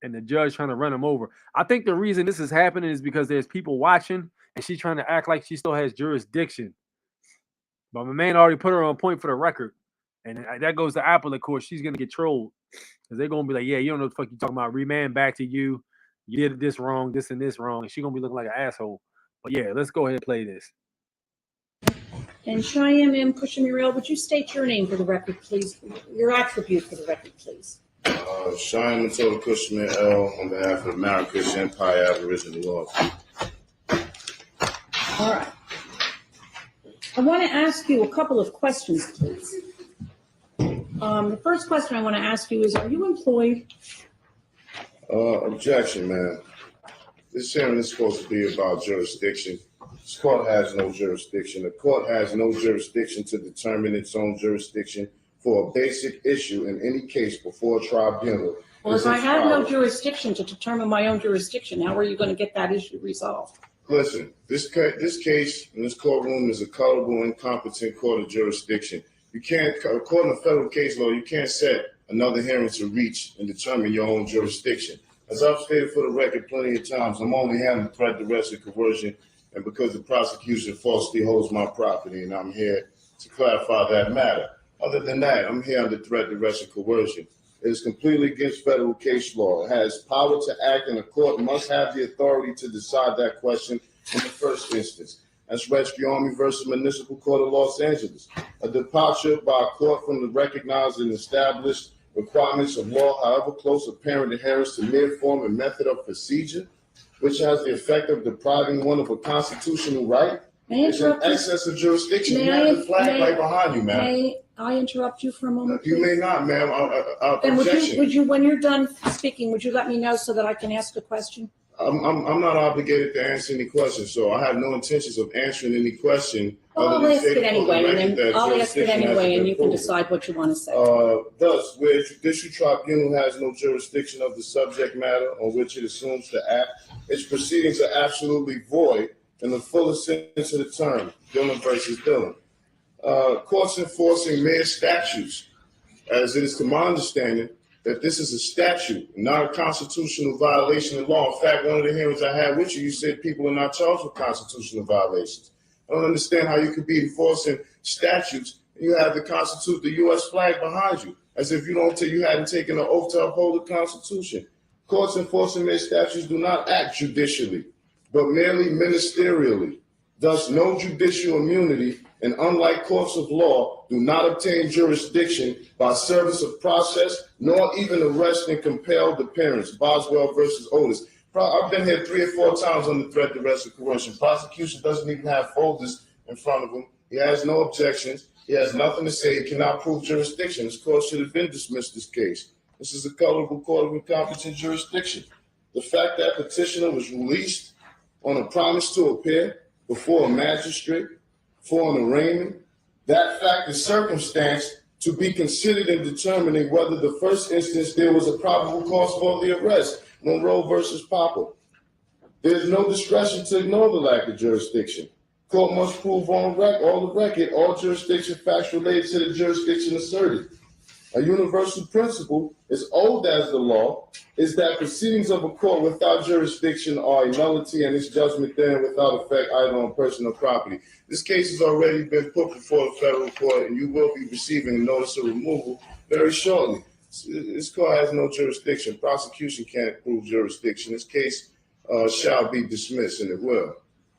and the judge trying to run him over. I think the reason this is happening is because there's people watching and she's trying to act like she still has jurisdiction. But my man already put her on point for the record. And that goes to Apple, of course. She's going to get trolled because they're going to be like, yeah, you don't know what the fuck you talking about. Remand back to you. You did this wrong, this and this wrong. And she's going to be looking like an asshole. But yeah, let's go ahead and play this. And Cheyenne M. Cushionmurrell, would you state your name for the record, please? Your attribute for the record, please. Cheyenne Matilda Cushionmurrell on behalf of the Marrakesh Empire Aboriginal Law. All right. I want to ask you a couple of questions, please. The first question I want to ask you is, are you employed? Objection, man. This hearing is supposed to be about jurisdiction. This court has no jurisdiction. The court has no jurisdiction to determine its own jurisdiction for a basic issue in any case before a tribunal. Well, if I have no jurisdiction to determine my own jurisdiction, how are you going to get that issue resolved? Listen, this case in this courtroom is a colorable, incompetent court of jurisdiction. You can't, according to federal case law, you can't set another hearing to reach and determine your own jurisdiction. As I've stated for the record plenty of times, I'm only handling threat, duress, and coercion, and because the prosecution falsely holds my property, and I'm here to clarify that matter. Other than that, I'm here under threat, duress, and coercion. It is completely against federal case law. It has power to act, and the court must have the authority to decide that question in the first instance. That's Rescue Army versus Municipal Court of Los Angeles. A departure by a court from the recognized and established requirements of law, however close apparent adherence to mere form and method of procedure, which has the effect of depriving one of a constitutional right, is an excess of jurisdiction. You have the flag right behind you, ma'am. May I interrupt you for a moment, please? You may not, ma'am. And would you, when you're done speaking, would you let me know so that I can ask a question? I'm not obligated to answer any questions, so I have no intentions of answering any question. Well, I'll ask it anyway, and then I'll ask it jurisdiction anyway, hasn't and been you can proven. decide what you want to say. Thus, where a judicial tribunal has no jurisdiction of the subject matter on which it assumes to act, its proceedings are absolutely void in the fullest sense of the term, Dillon versus Dillon. Courts enforcing mere statutes, as it is to my understanding, that this is a statute, not a constitutional violation of law. In fact, one of the hearings I had with you, you said people are not charged with constitutional violations. I don't understand how you could be enforcing statutes and you have the U.S. flag behind you, as if you hadn't taken an oath to uphold the Constitution. Courts enforcing their statutes do not act judicially, but merely ministerially. Thus, no judicial immunity, and unlike courts of law, do not obtain jurisdiction by service of process, nor even arrest and compelled appearance. Boswell versus Otis. I've been here 3 or 4 times on the threat, arrest, or coercion. Prosecution doesn't even have folders in front of him. He has no objections. He has nothing to say. He cannot prove jurisdiction. This court should have been dismissed this case. This is a colorable court of incompetent jurisdiction. The fact that petitioner was released on a promise to appear before a magistrate for an arraignment, that fact is circumstance to be considered in determining whether the first instance there was a probable cause for the arrest. Monroe versus Popper. There's no discretion to ignore the lack of jurisdiction. Court must prove on the record all jurisdiction facts related to the jurisdiction asserted. A universal principle, as old as the law, is that proceedings of a court without jurisdiction are a nullity and its judgment then without effect either on person or property. This case has already been put before the federal court and you will be receiving a notice of removal very shortly. This court has no jurisdiction. Prosecution can't prove jurisdiction. This case shall be dismissed, and it will.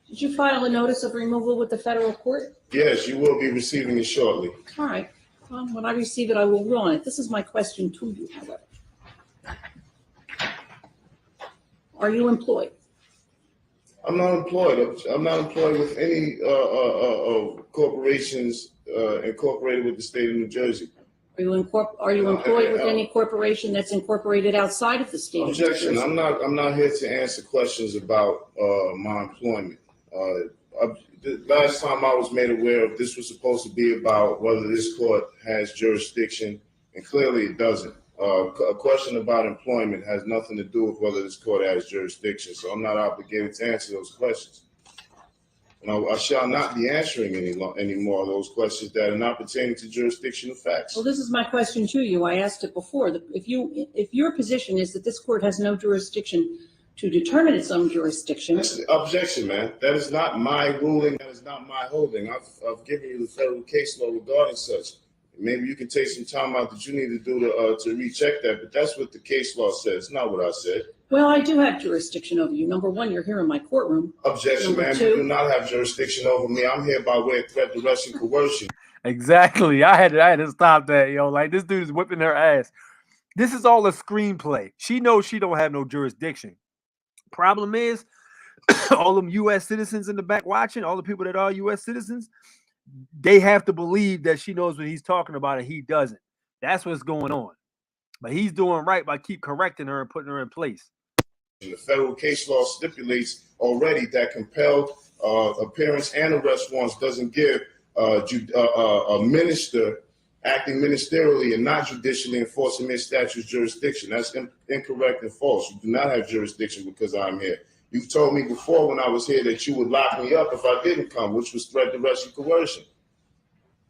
Did you file a notice of removal with the federal court? Yes, you will be receiving it shortly. All right. When I receive it, I will rule on it. This is my question to you, however. Are you employed? I'm not employed. I'm not employed with any corporations incorporated with the state of New Jersey. Are you employed with any corporation that's incorporated outside of the state of New Jersey? Objection. I'm not here to answer questions about my employment. The last time I was made aware of this was supposed to be about whether this court has jurisdiction, and clearly it doesn't. A question about employment has nothing to do with whether this court has jurisdiction, so I'm not obligated to answer those questions. And I shall not be answering any more of those questions that are not pertaining to jurisdictional facts. Well, this is my question to you. I asked it before. If your position is that this court has no jurisdiction to determine its own jurisdiction. Objection, man. That is not my ruling. That is not my holding. I've given you the federal case law regarding such. Maybe you can take some time out that you need to do to recheck that, but that's what the case law says, not what I said. Well, I do have jurisdiction over you. Number one, you're here in my courtroom. Objection, man. You do not have jurisdiction over me. I'm here by way of threat, arrest, and coercion. Exactly. I had to stop that, yo. Like, this dude is whipping her ass. This is all a screenplay. She knows she don't have no jurisdiction. Problem is, all them U.S. citizens in the back watching, all the people that are U.S. citizens, they have to believe that she knows what he's talking about and he doesn't. That's what's going on. But he's doing right by keep correcting her and putting her in place. The federal case law stipulates already that compelled appearance and arrest warrants doesn't give a minister acting ministerially and not judicially enforcing their statute's jurisdiction. That's incorrect and false. You do not have jurisdiction because I'm here. You told me before when I was here that you would lock me up if I didn't come, which was threat, arrest, and coercion.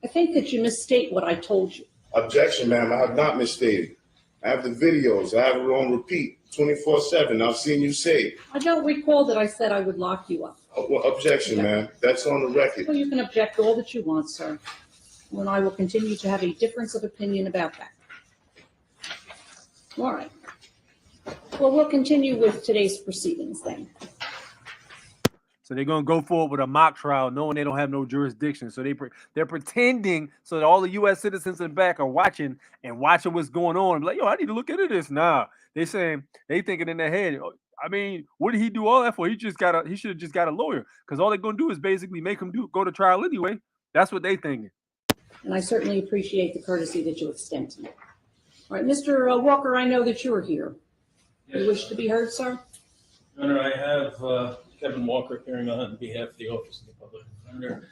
I think that you misstate what I told you. Objection, ma'am. I have not misstated. I have the videos. I have it on repeat 24/7. I've seen you say it. I don't recall that I said I would lock you up. Well, objection, ma'am. That's on the record. Well, you can object all that you want, sir. And I will continue to have a difference of opinion about that. All right. Well, we'll continue with today's proceedings then. So they're going to go forward with a mock trial knowing they don't have no jurisdiction. So they're pretending so that all the U.S. citizens in the back are watching what's going on. Like, yo, I need to look into this. Nah, they thinking in their head, I mean, what did he do all that for? He should have just got a lawyer because all they're going to do is basically make him go to trial anyway. That's what they thinking. And I certainly appreciate the courtesy that you extend to me. All right, Mr. Walker, I know that you are here. You wish to be heard, sir? Your Honor, I have Kevin Walker appearing on behalf of the Office of the Public Defender.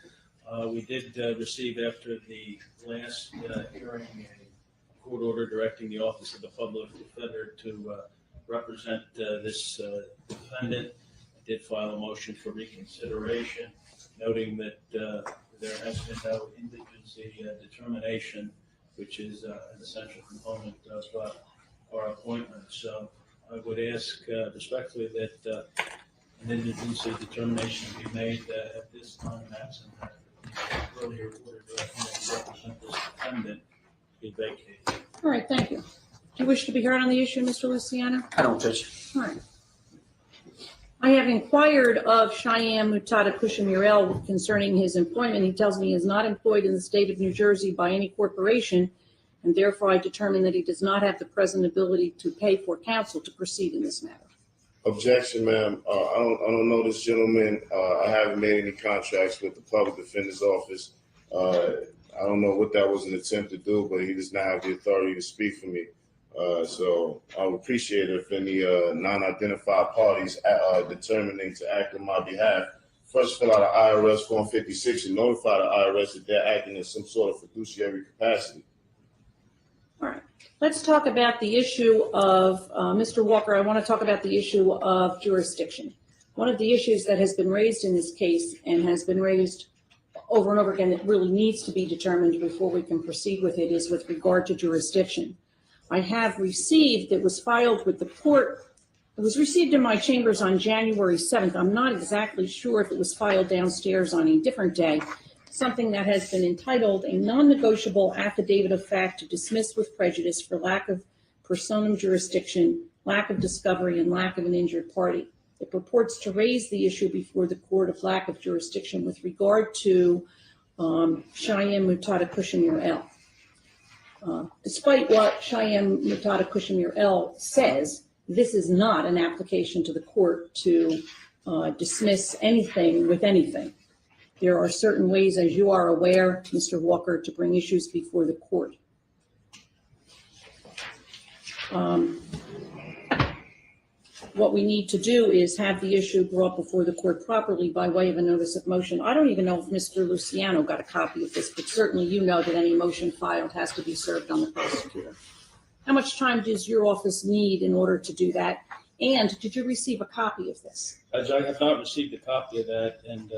We did receive after the last hearing a court order directing the Office of the Public Defender to represent this defendant. I did file a motion for reconsideration, noting that there has been no indigency determination, which is an essential component of our appointment. So I would ask respectfully that an indigency determination be made at this time, absent that earlier order directing that to represent this defendant be vacated. All right, thank you. Do you wish to be heard on the issue, Mr. Luciano? I don't, Judge. All right. I have inquired of Cheyenne Mutada Kushamurel concerning his employment. He tells me he is not employed in the state of New Jersey by any corporation, and therefore I determine that he does not have the present ability to pay for counsel to proceed in this matter. Objection, ma'am. I don't know this gentleman. I haven't made any contracts with the public defender's office. I don't know what that was an attempt to do, but he does not have the authority to speak for me. So I would appreciate it if any non-identified parties determining to act on my behalf first fill out an IRS Form 56 and notify the IRS that they're acting in some sort of fiduciary capacity. All right. Let's talk about the issue of, Mr. Walker, I want to talk about the issue of jurisdiction. One of the issues that has been raised in this case and has been raised over and over again that really needs to be determined before we can proceed with it is with regard to jurisdiction. I have received, it was filed with the court, it was received in my chambers on January 7th. I'm not exactly sure if it was filed downstairs on a different day, something that has been entitled a non-negotiable affidavit of fact to dismiss with prejudice for lack of personam jurisdiction, lack of discovery, and lack of an injured party. It purports to raise the issue before the court of lack of jurisdiction with regard to Cheyenne Mutada Kushamurel. Despite what Cheyenne Mutada Kushamurel says, this is not an application to the court to dismiss anything with anything. There are certain ways, as you are aware, Mr. Walker, to bring issues before the court. What we need to do is have the issue brought before the court properly by way of a notice of motion. I don't even know if Mr. Luciano got a copy of this, but certainly you know that any motion filed has to be served on the prosecutor. How much time does your office need in order to do that? And did you receive a copy of this? As I have not received a copy of that, and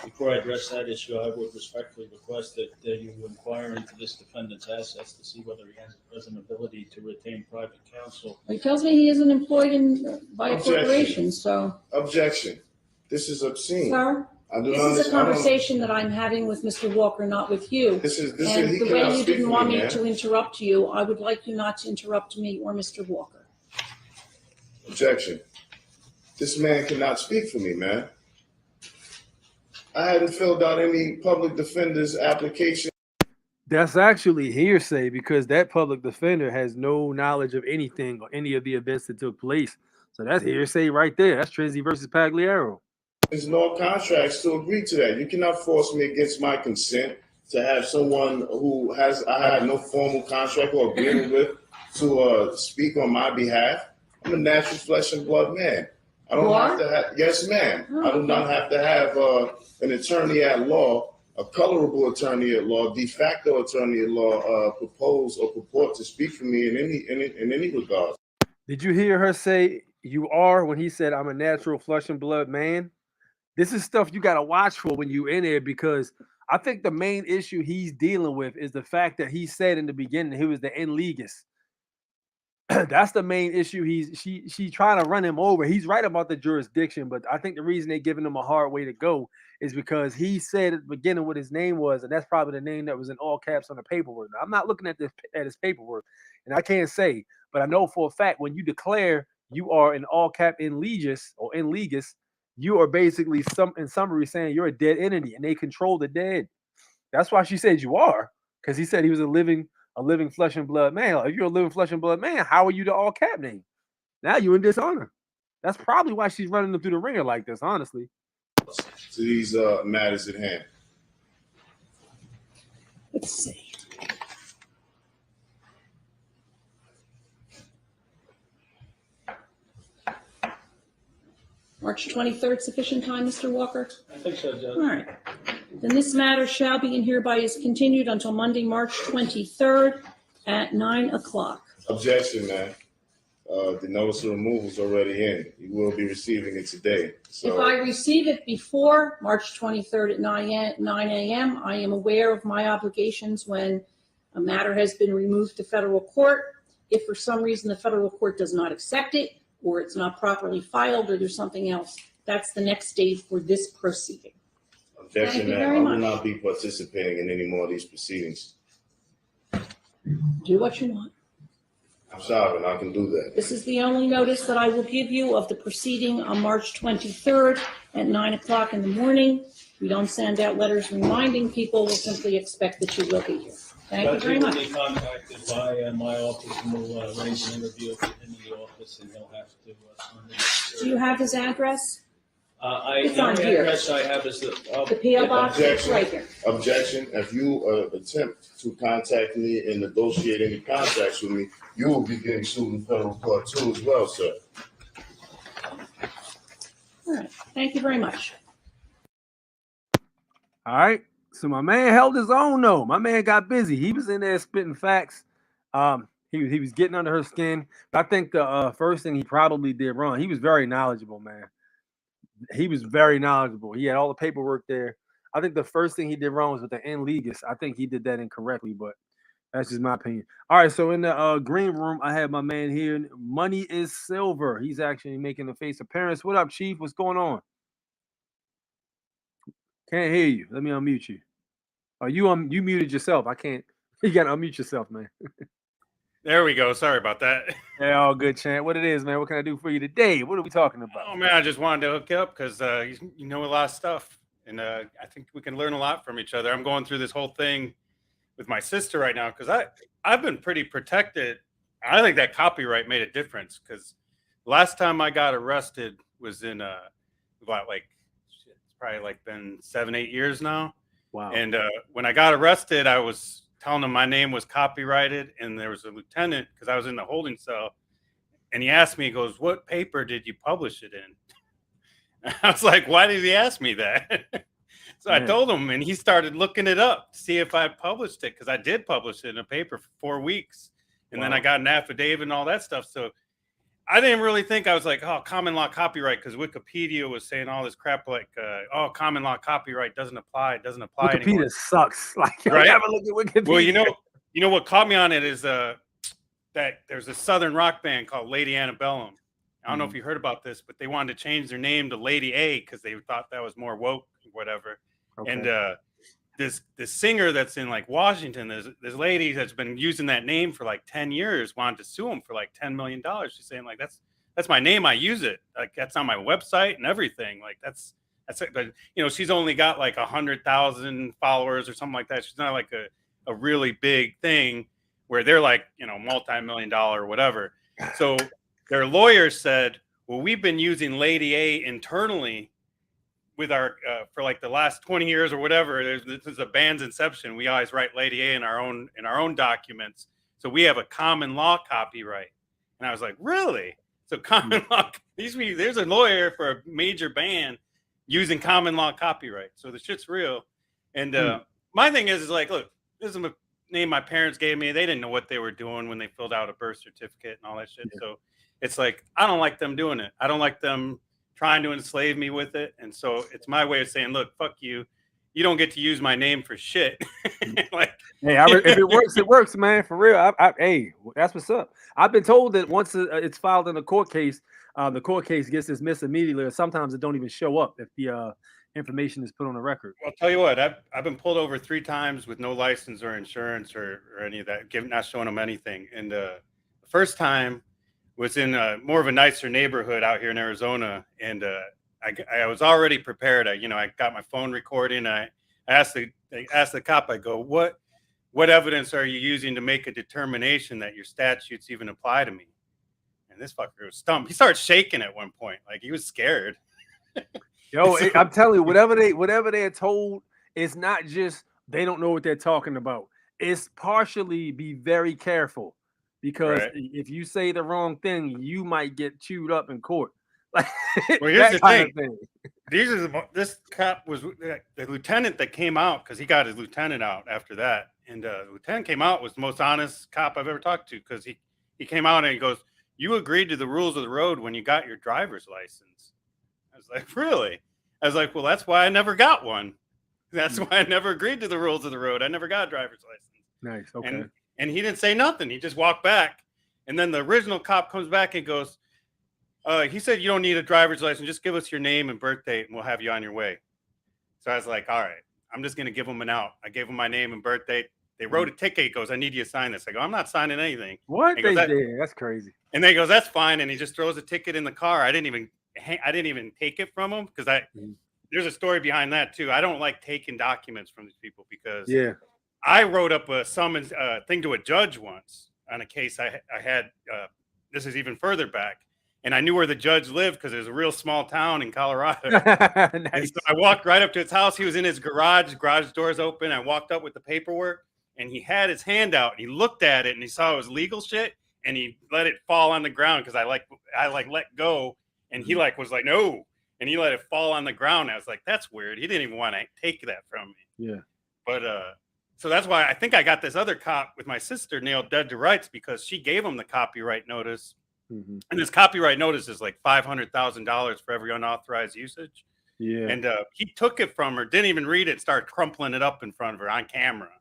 before I address that issue, I would respectfully request that you inquire into this defendant's assets to see whether he has a present ability to retain private counsel. He tells me he isn't employed by a corporation, so. Objection. This is obscene. Sir, this is a conversation that I'm having with Mr. Walker, not with you. And the way you didn't want me to interrupt you, I would like you not to interrupt me or Mr. Walker. Objection. This man cannot speak for me, man. I hadn't filled out any public defender's application. That's actually hearsay because that public defender has no knowledge of anything or any of the events that took place. So that's hearsay right there. That's Trizzy versus Pagliaro. There's no contracts to agree to that. You cannot force me against my consent to have someone who I had no formal contract or agreement with to speak on my behalf. I'm a natural flesh and blood man. I don't have to have, yes, ma'am. I do not have to have an attorney at law, a colorable attorney at law, de facto attorney at law, propose or purport to speak for me in any regard. Did you hear her say you are when he said I'm a natural flesh and blood man? This is stuff you got to watch for when you in there, because I think the main issue he's dealing with is the fact that he said in the beginning he was the in legus. That's the main issue. She's trying to run him over. He's right about the jurisdiction, but I think the reason they're giving him a hard way to go is because he said at the beginning what his name was, and that's probably the name that was in all caps on the paperwork. Now, I'm not looking at his paperwork, and I can't say, but I know for a fact when you declare you are in all cap in legus or in legus, you are basically in summary saying you're a dead entity, and they control the dead. That's why she said you are, because he said he was a living flesh and blood man. Like, if you're a living flesh and blood man, how are you the all cap name? Now you're in dishonor. That's probably why she's running them through the ringer like this, honestly. To these matters at hand. Let's see. March 23rd, sufficient time, Mr. Walker? I think so, Judge. All right. Then this matter shall be and hereby is continued until Monday, March 23rd at 9 o'clock. Objection, man. The notice of removal is already in. You will be receiving it today. So If I receive it before March 23rd at 9 a.m., I am aware of my obligations when a matter has been removed to federal court. If for some reason the federal court does not accept it, or it's not properly filed, or there's something else, that's the next stage for this proceeding. objection, Thank you ma'am. very I will much. not be participating in any more of these proceedings. Do what you want. I'm sorry, and I can do that. This is the only notice that I will give you of the proceeding on March 23rd at 9 o'clock in the morning. We don't send out letters reminding people. We'll simply expect that you will be here. Thank you very Judge, much. he will be contacted by my office, and we'll arrange an interview with him in the office, and he'll have to sign Do you have his address? It's the on only here. address I have is The P.O. box is Objection. right here. Objection. If you attempt to contact me and negotiate any contracts with me, you will be getting sued in federal court too as well, sir. All right. Thank you very much. All right. So my man held his own though. My man got busy. He was in there spitting facts. He was getting under her skin. But I think the first thing he probably did wrong, he was very knowledgeable, man. He was very knowledgeable. He had all the paperwork there. I think the first thing he did wrong was with the in legis. I think he did that incorrectly, but that's just my opinion. All right, so in the green room, I have my man here. Money is Silver. He's actually making a face appearance. What up, Chief? What's going on? Can't hear you. Let me unmute you. You muted yourself. I can't. You gotta unmute yourself, man. There we go. Sorry about that. Yeah, all good, Chant. What it is, man? What can I do for you today? What are we talking about? Oh man, I just wanted to hook you up because you know a lot of stuff, and I think we can learn a lot from each other. I'm going through this whole thing with my sister right now because I've been pretty protected. I think that copyright made a difference because last time I got arrested was in about it's probably like been 7-8 years now. Wow. And when I got arrested, I was telling him my name was copyrighted, and there was a lieutenant because I was in the holding cell, and he asked me, he goes, "What paper did you publish it in?" I was like, "Why did he ask me that?" So I told him, and he started looking it up to see if I published it because I did publish it in a paper for 4 weeks, and then I got an affidavit and all that stuff. So I didn't really think, I was like, oh, common law copyright, because Wikipedia was saying all this crap like, oh, common law copyright doesn't apply. It doesn't apply Wikipedia anymore. Sucks. Like, Right? never look at Wikipedia. Well, you know what caught me on it is that there's a Southern rock band called Lady Antebellum. I don't know if you heard about this, but they wanted to change their name to Lady A because they thought that was more woke or whatever. Okay. And this singer that's in like Washington, this lady that's been using that name for like 10 years wanted to sue him for like $10 million. She's saying like, that's my name. I use it. Like that's on my website and everything. Like that's it. But she's only got like 100,000 followers or something like that. She's not like a really big thing where they're like, multi-million-dollar or whatever. So their lawyer said, well, we've been using Lady A internally with our for like the last 20 years or whatever. This is the band's inception. We always write Lady A in our own documents, so we have a common law copyright. And I was like, really? So common law? There's a lawyer for a major band using common law copyright. So the shit's real. And my thing is like, look, this is a name my parents gave me. They didn't know what they were doing when they filled out a birth certificate and all that shit. Yeah. So it's like, I don't like them doing it. I don't like them trying to enslave me with it. And so it's my way of saying, look, fuck you. You don't get to use my name for shit. Like, hey, if it works, it works, man. For real. Hey, that's what's up. I've been told that once it's filed in a court case, the court case gets dismissed immediately, or sometimes it don't even show up if the information is put on the record. Well, I'll tell you what, I've been pulled over 3 times with no license or insurance or any of that, not showing them anything. And the first time was in more of a nicer neighborhood out here in Arizona, and I was already prepared. I got my phone recording. I asked the cop, I go, what evidence are you using to make a determination that your statutes even apply to me? And this fucker was stumped. He started shaking at one point, like he was scared. Yo, I'm telling you, whatever they're told, it's not just they don't know what they're talking about. It's partially be very careful, because if you say the wrong thing, you might get chewed up in court. Like Well, here's the kind thing. of thing. This cop was the lieutenant that came out, because he got his lieutenant out after that, and the lieutenant came out, was the most honest cop I've ever talked to, because he came out and he goes, "You agreed to the rules of the road when you got your driver's license." I was like, "Really?" I was like, "Well, that's why I never got one. That's why I never agreed to the rules of the road. I never got a driver's license." Nice. Okay. And he didn't say nothing. He just walked back. And then the original cop comes back and goes, he said, "You don't need a driver's license. Just give us your name and birth date and we'll have you on your way." So I was like, all right, I'm just going to give him an out. I gave him my name and birth date. They wrote a ticket. He goes, "I need you to sign this." I go, "I'm not signing anything." What He they goes, did? That's crazy. And then he goes, "That's fine." And he just throws a ticket in the car. I didn't even take it from him, because there's a story behind that too. I don't like taking documents from these people, because I wrote up a summons thing to a judge once on a case I had. This is even further back, and I knew where the judge lived because it was a real small town in Colorado. And Nice. so I walked right up to his house. He was in his garage doors open. I walked up with the paperwork, and he had his hand out. And he looked at it, and he saw it was legal shit, and he let it fall on the ground, because I let go, and he was like, "No," and he let it fall on the ground. I was like, "That's weird." He didn't even want to take that from me. Yeah. But so that's why I think I got this other cop with my sister nailed dead to rights, because she gave him the copyright notice. And this copyright notice is like $500,000 for every unauthorized usage. Yeah. And he took it from her, didn't even read it, started crumpling it up in front of her on camera.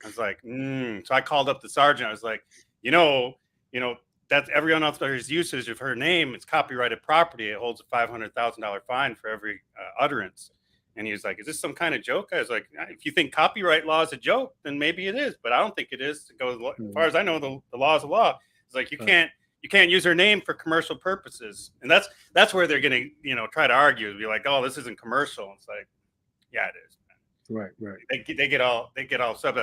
I was like, So I called up the sergeant. I was like, you know, that's every unauthorized usage of her name. It's copyrighted property. It holds a $500,000 fine for every utterance. And he was like, "Is this some kind of joke?" I was like, "If you think copyright law is a joke, then maybe it is, but I don't think it is. As far as I know, the law is a law." It's like, you can't use her name for commercial purposes. And that's where they're going to, try to argue, be like, "Oh, this isn't commercial." It's like, yeah, it is. Right. They get all sub.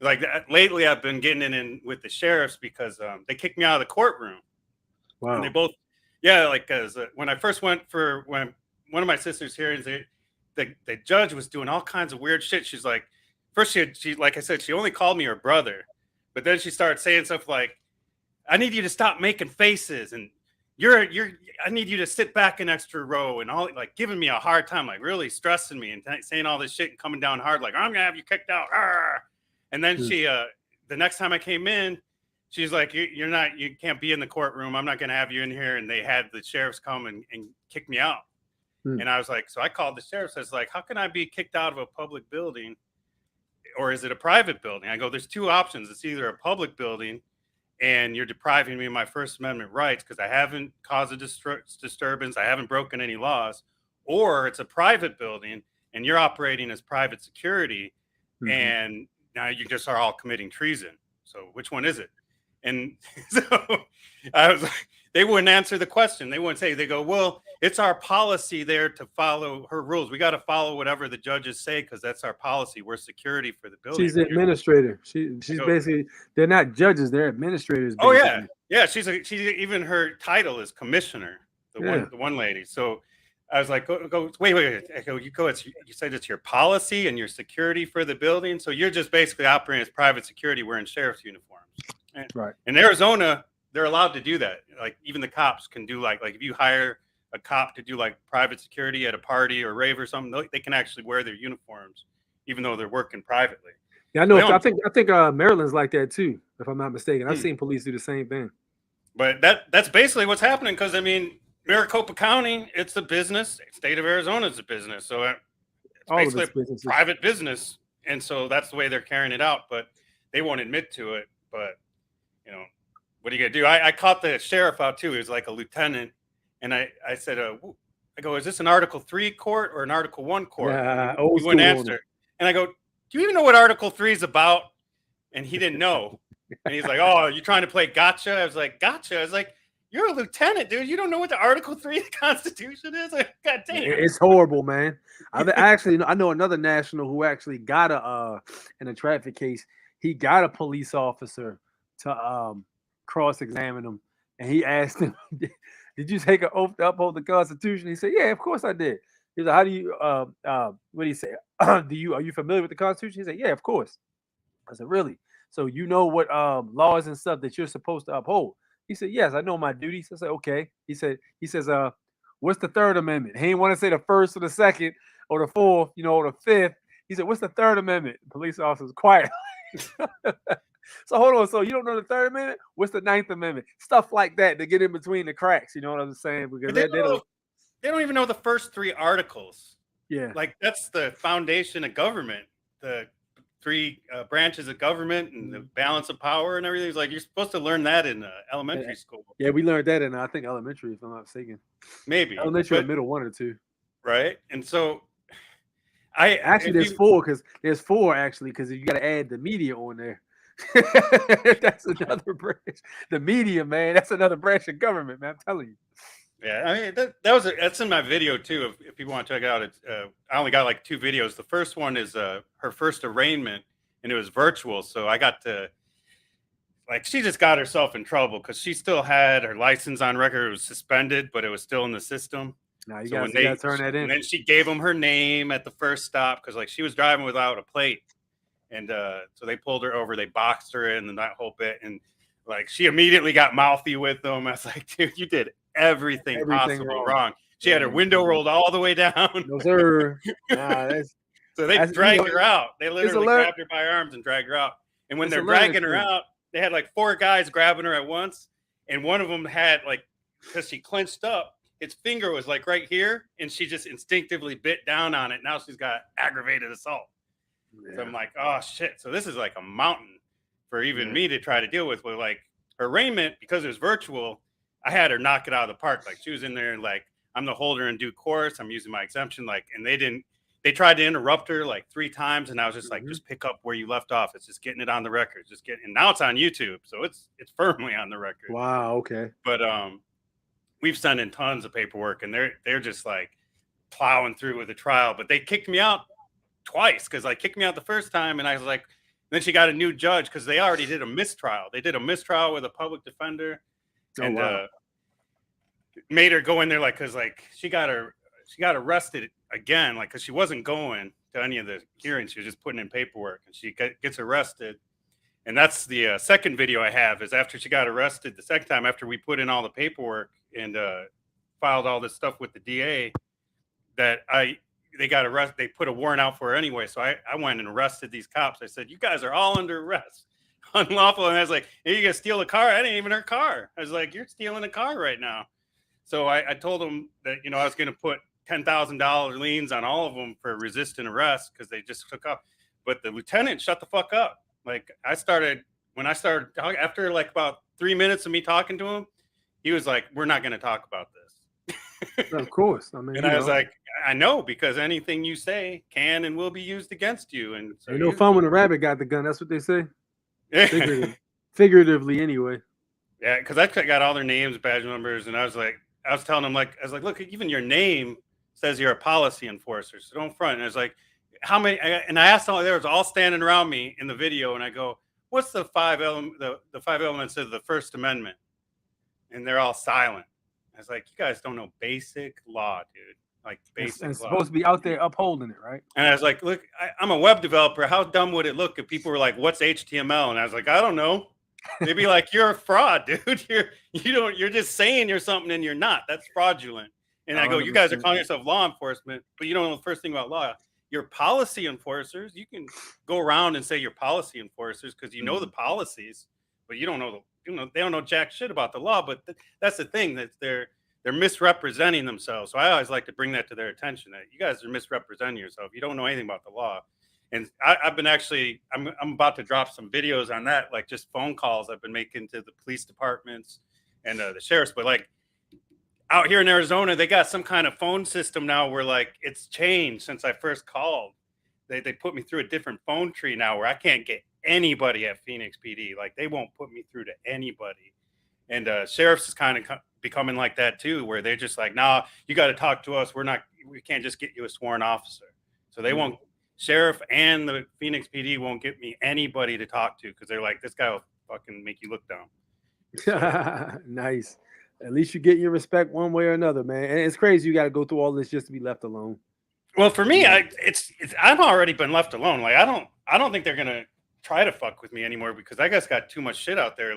Like lately, I've been getting in with the sheriffs because they kicked me out of the courtroom. Wow. And they both, because when I first went for one of my sister's hearings, the judge was doing all kinds of weird shit. She's like, first she like I said, she only called me her brother, but then she started saying stuff like, "I need you to stop making faces, and I need you to sit back an extra row," and all, like giving me a hard time, like really stressing me and saying all this shit and coming down hard, like, "I'm gonna have you kicked out." And then she, the next time I came in, she's like, you can't be in the courtroom. I'm not gonna have you in here. And they had the sheriffs come and kick me out. And I was like, so I called the sheriff. I was like, "How can I be kicked out of a public building, or is it a private building?" I go, "There's two options. It's either a public building and you're depriving me of my First Amendment rights because I haven't caused a disturbance, I haven't broken any laws, or it's a private building and you're operating as private security, and now you just are all committing treason. So which one is it?" And so I was like, they wouldn't answer the question. They wouldn't say. They go, "Well, it's our policy there to follow her rules. We got to follow whatever the judges say because that's our policy. We're security for the building." She's an administrator. She's basically, they're not judges, they're administrators. Oh basically. yeah. She's even her title is commissioner. The one lady. So I was like, wait. I go, you said it's your policy and your security for the building. So you're just basically operating as private security wearing sheriff's uniforms. Right. In Arizona, they're allowed to do that. Like even the cops can do like if you hire a cop to do like private security at a party or rave or something, they can actually wear their uniforms, even though they're working privately. Yeah, I know. I think Maryland's like that too, if I'm not mistaken. I've seen police do the same thing. But that's basically what's happening because I mean, Maricopa County, it's a business. State of Arizona is a business, so it's basically a private business, and so that's the way they're carrying it out. But they won't admit to it. But what are you gonna do? I caught the sheriff out too. He was like a lieutenant, and I said, I go, "Is this an Article 3 court or an Article 1 court?" Yeah, he wouldn't answer. And I go, "Do you even know what Article 3 is about?" And he didn't know. And he's like, "Oh, you trying to play gotcha?" I was like, "Gotcha." I was like, "You're a lieutenant, dude. You don't know what the Article 3 of the Constitution is?" Like, God damn. It's horrible, man. I know another national who actually got in a traffic case. He got a police officer to cross-examine him, and he asked him, "Did you take an oath to uphold the Constitution?" He said, "Yeah, of course I did." He's like, "How do you what do you say? Are you familiar with the Constitution?" He said, "Yeah, of course." I said, "Really? So you know what laws and stuff that you're supposed to uphold?" He said, "Yes, I know my duties." I said, "Okay." He says, what's the Third Amendment? He didn't want to say the first or the second or the fourth, or the fifth. He said, what's the Third Amendment? The police officer was quiet. So hold on. So you don't know the Third Amendment? What's the Ninth Amendment? Stuff like that to get in between the cracks. You know what I'm saying? Because they don't even know the first 3 articles. Yeah. Like that's the foundation of government. The 3 branches of government and the balance of power and everything. It's like you're supposed to learn that in elementary school. Yeah, we learned that in I think elementary, if I'm not mistaken. Maybe elementary or middle, 1 or 2. Right, and so there's 4 because you got to add the media on there. That's another branch. The media, man, that's another branch of government, man. I'm telling you. Yeah, I mean that's in my video too. If people want to check it out, it's I only got like 2 videos. The first one is her first arraignment, and it was virtual, so I got to she just got herself in trouble because she still had her license on record. It was suspended, but it was still in the system. Now you gotta turn that in. And then she gave them her name at the first stop because she was driving without a plate. And so they pulled her over, they boxed her in and that whole bit. And she immediately got mouthy with them. I was like, dude, you did everything possible wrong. She had her window rolled all the way down. No, sir. So they dragged her out. They literally grabbed her by arms and dragged her out. And when they're dragging her out, they had 4 guys grabbing her at once. And one of them had because she clenched up, its finger was right here. And she just instinctively bit down on it. Now she's got aggravated assault. Yeah. So I'm like, oh shit. So this is a mountain for even me to try to deal with. But her arraignment, because it was virtual, I had her knock it out of the park. She was in there and I'm the holder in due course. I'm using my exemption. And they tried to interrupt her 3 times. And I was just just pick up where you left off. It's just getting it on the record. And now it's on YouTube. So it's firmly on the record. Wow. Okay. But we've sent in tons of paperwork and they're just plowing through with the trial, but they kicked me out twice because kicked me out the first time, and I was then she got a new judge because they already did a mistrial. They did a mistrial with a public defender, and made her go in there because she got arrested again because she wasn't going to any of the hearings. She was just putting in paperwork, and she gets arrested. And that's the second video I have is after she got arrested the second time after we put in all the paperwork and filed all this stuff with the DA that they got arrested. They put a warrant out for her anyway. So I went and arrested these cops. I said, you guys are all under arrest. Unlawful. And I was like, hey, you gonna steal a car? I didn't even her car. I was like, you're stealing a car right now. So I told them that, I was going to put $10,000 liens on all of them for resisting arrest because they just took off. But the lieutenant shut the fuck up. When I started talking, after about 3 minutes of me talking to him, he was like, we're not going to talk about this. Of course. I mean, and I was like, I know, because anything you say can and will be used against you. And so ain't no fun when a rabbit got the gun. That's what they say. Figuratively, anyway. Yeah, because I got all their names, badge numbers, and I was telling them, look, even your name says you're a policy enforcer, so don't front. And I was like, how many? And I asked all, they was all standing around me in the video, and I go, what's the 5 elements of the First Amendment? And they're all silent. I was like, you guys don't know basic law, dude. Basic and it's law. Supposed to be out there upholding it, right? And I was like, look, I'm a web developer. How dumb would it look if people were like, what's HTML? And I was like, I don't know. They'd be like, you're a fraud, dude. You're just saying you're something and you're not. That's fraudulent. And I go, you guys are calling yourself law enforcement, but you don't know the first thing about law. You're policy enforcers. You can go around and say you're policy enforcers because you know the policies, but you don't know they don't know jack shit about the law. But that's the thing, that they're misrepresenting themselves. So I always like to bring that to their attention, that you guys are misrepresenting yourself. You don't know anything about the law. And I've been I'm about to drop some videos on that, just phone calls I've been making to the police departments and the sheriffs. But out here in Arizona, they got some kind of phone system now where it's changed since I first called. They put me through a different phone tree now where I can't get anybody at Phoenix PD. They won't put me through to anybody. And sheriffs is kind of becoming like that too, where they're just like, nah, you got to talk to us. We can't just get you a sworn officer. So they won't. Sheriff and the Phoenix PD won't get me anybody to talk to because they're like, this guy will fucking make you look down. So. Nice. At least you get your respect one way or another, man. And it's crazy you got to go through all this just to be left alone. Well, for me, I've already been left alone. I don't think they're gonna try to fuck with me anymore because I guess got too much shit out there.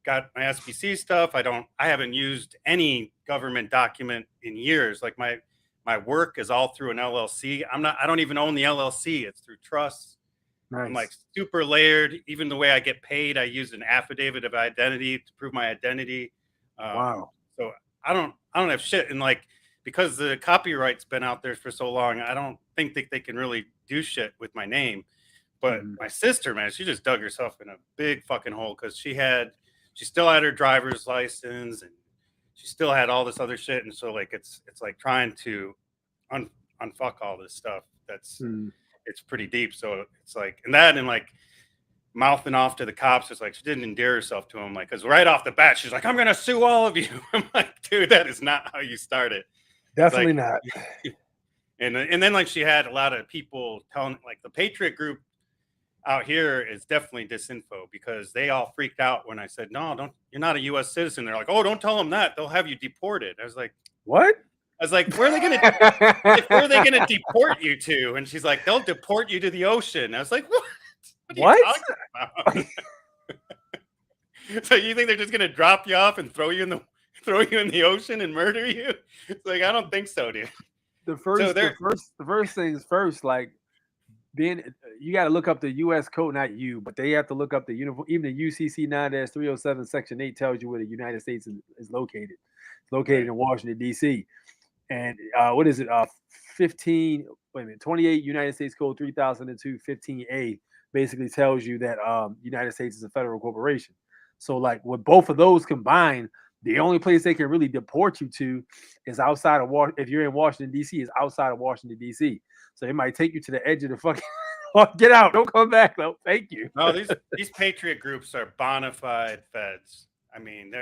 got my SBC stuff. I haven't used any government document in years. Like my work is all through an LLC. I don't even own the LLC. It's through trusts. Nice. I'm like super layered. Even the way I get paid, I use an affidavit of identity to prove my identity. Wow. So I don't have shit. And like, because the copyright's been out there for so long, I don't think that they can really do shit with my name. But my sister, man, she just dug herself in a big fucking hole because she still had her driver's license and she still had all this other shit. And so like, it's like trying to unfuck all this stuff. That's, it's pretty deep. So it's like, and like mouthing off to the cops. It's like, she didn't endear herself to him. Like, cause right off the bat, she's like, I'm going to sue all of you. I'm like, dude, that is not how you start it. Definitely like, not. And then like she had a lot of people telling, like the Patriot group out here is definitely disinfo because they all freaked out when I said, no, you're not a U.S. citizen. They're like, oh, don't tell them that. They'll have you deported. I was like, what? I was like, where are they gonna deport you to? And she's like, they'll deport you to the ocean. I was like, what? What are you talking about? So you think they're just gonna drop you off and throw you in the ocean and murder you? It's like, I don't think so, dude. The first things first, like you got to look up the U.S. code, not you, but they have to look up the even the UCC 9-307 Section 8 tells you where the United States is located. It's located in Washington D.C. And what is it? 28 United States Code 3002 15A basically tells you that United States is a federal corporation. So like with both of those combined, the only place they can really deport you to is outside of if you're in Washington D.C. is outside of Washington D.C. So they might take you to the edge of the fucking. Get out! Don't come back though. Thank you. No, these Patriot groups are bona fide feds. I mean,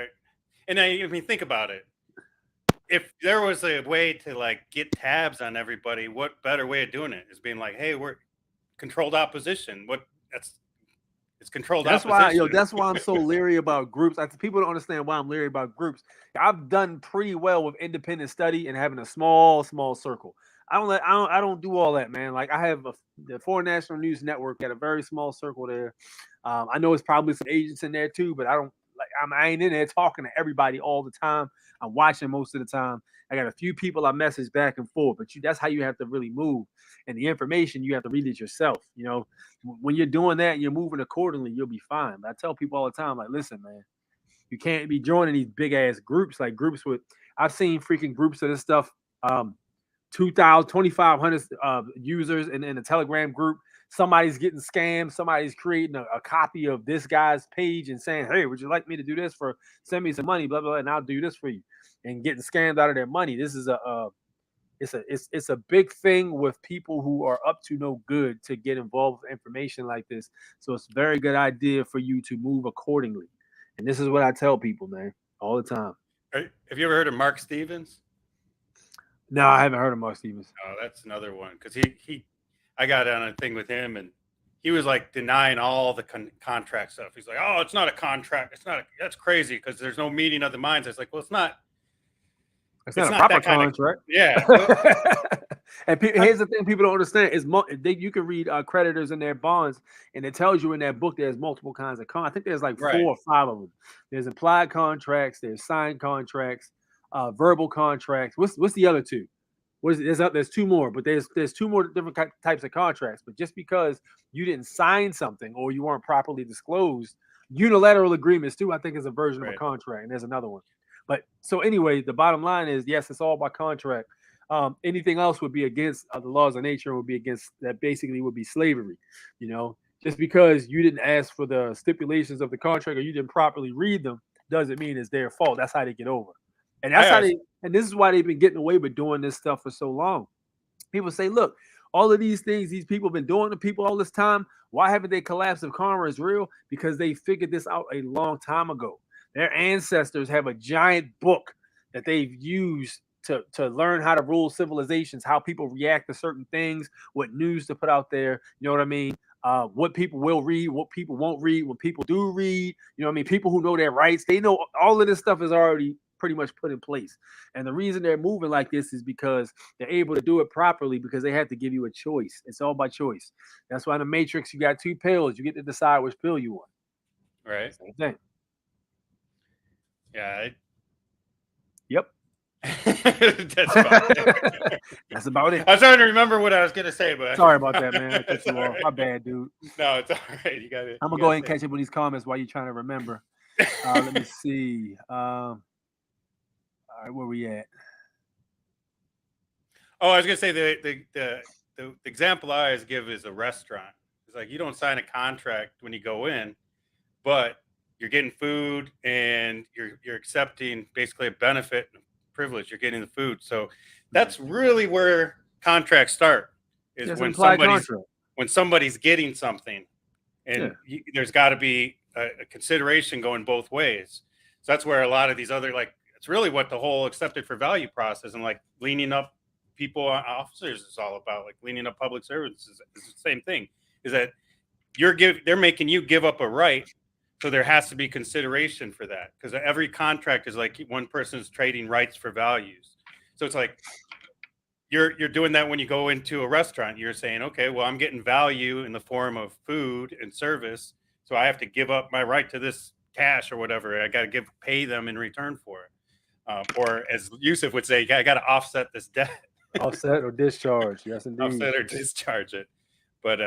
think about it. If there was a way to like get tabs on everybody, what better way of doing it is being like, hey, we're controlled opposition. It's controlled opposition. That's why I'm so leery about groups. People don't understand why I'm leery about groups. I've done pretty well with independent study and having a small circle. I don't do all that, man. Like I have the Foreign National News Network at a very small circle there. I know it's probably some agents in there too, but I ain't in there talking to everybody all the time. I'm watching most of the time. I got a few people I message back and forth, but that's how you have to really move. And the information, you have to read it yourself. You know, when you're doing that and you're moving accordingly, you'll be fine. But I tell people all the time, like, listen, man, you can't be joining these big ass groups, like groups with, I've seen freaking groups of this stuff, 2,000, 2,500 users in a Telegram group. Somebody's getting scammed. Somebody's creating a copy of this guy's page and saying, hey, would you like me to do this send me some money, blah, blah, blah, and I'll do this for you, and getting scammed out of their money. This is it's a big thing with people who are up to no good to get involved with information like this. So it's a very good idea for you to move accordingly. And this is what I tell people, man, all the time. Have you ever heard of Mark Stevens? No, I haven't heard of Mark Stevens. Oh, that's another one. Because I got on a thing with him and he was like denying all the contract stuff. He's like, oh, it's not a contract. That's crazy because there's no meeting of the minds. It's like, well, it's not a proper contract. Yeah. And here's the thing people don't understand is you can read creditors in their bonds, and it tells you in that book there's multiple kinds of I think there's like 4 or 5 of them. There's implied contracts, there's signed contracts, verbal contracts. What's the other 2? What is it? There's 2 more, but there's 2 more different types of contracts. But just because you didn't sign something or you weren't properly disclosed, unilateral agreements too, I think is a version of a contract, and there's another one. But so anyway, the bottom line is, yes, it's all by contract. Anything else would be against the laws of nature, would be against that. Basically, would be slavery. You know, just because you didn't ask for the stipulations of the contract or you didn't properly read them doesn't mean it's their fault. That's how they get over. And that's and this is why they've been getting away with doing this stuff for so long. People say, look, all of these things these people have been doing to people all this time. Why haven't they collapsed if karma is real? Because they figured this out a long time ago. Their ancestors have a giant book that they've used to learn how to rule civilizations, how people react to certain things, what news to put out there. You know what I mean? What people will read, what people won't read, what people do read. You know what I mean? People who know their rights, they know all of this stuff is already pretty much put in place. And the reason they're moving like this is because they're able to do it properly because they have to give you a choice. It's all by choice. That's why in the Matrix, you got 2 pills. You get to decide which pill you want. Right. Same thing. Yeah. Yep. That's about it. That's about it. I was trying to remember what I was gonna say, but Sorry about that, man. I cut It's you all off. right. My bad, dude. No, it's all right. You got it. I'm gonna go ahead and catch up with these comments while you're trying to remember. Let me see. All right, where we at? Oh, I was gonna say the example I always give is a restaurant. It's like you don't sign a contract when you go in, but you're getting food and you're accepting basically a benefit and privilege. You're getting the food, so that's really where contracts start. Is It's an when implied contract. somebody's getting something, and Yeah. there's got to be a consideration going both ways. So that's where a lot of these other it's really what the whole accepted for value process and like leaning up people officers is all about. Like leaning up public servants is the same thing. Is that they're making you give up a right, so there has to be consideration for that because every contract is like one person is trading rights for values. So it's like you're doing that when you go into a restaurant. You're saying, okay, well, I'm getting value in the form of food and service, so I have to give up my right to this cash or whatever. I got to pay them in return for it. Or as Yusuf would say, I got to offset this debt. Offset or discharge. Yes, indeed. Offset or discharge it. But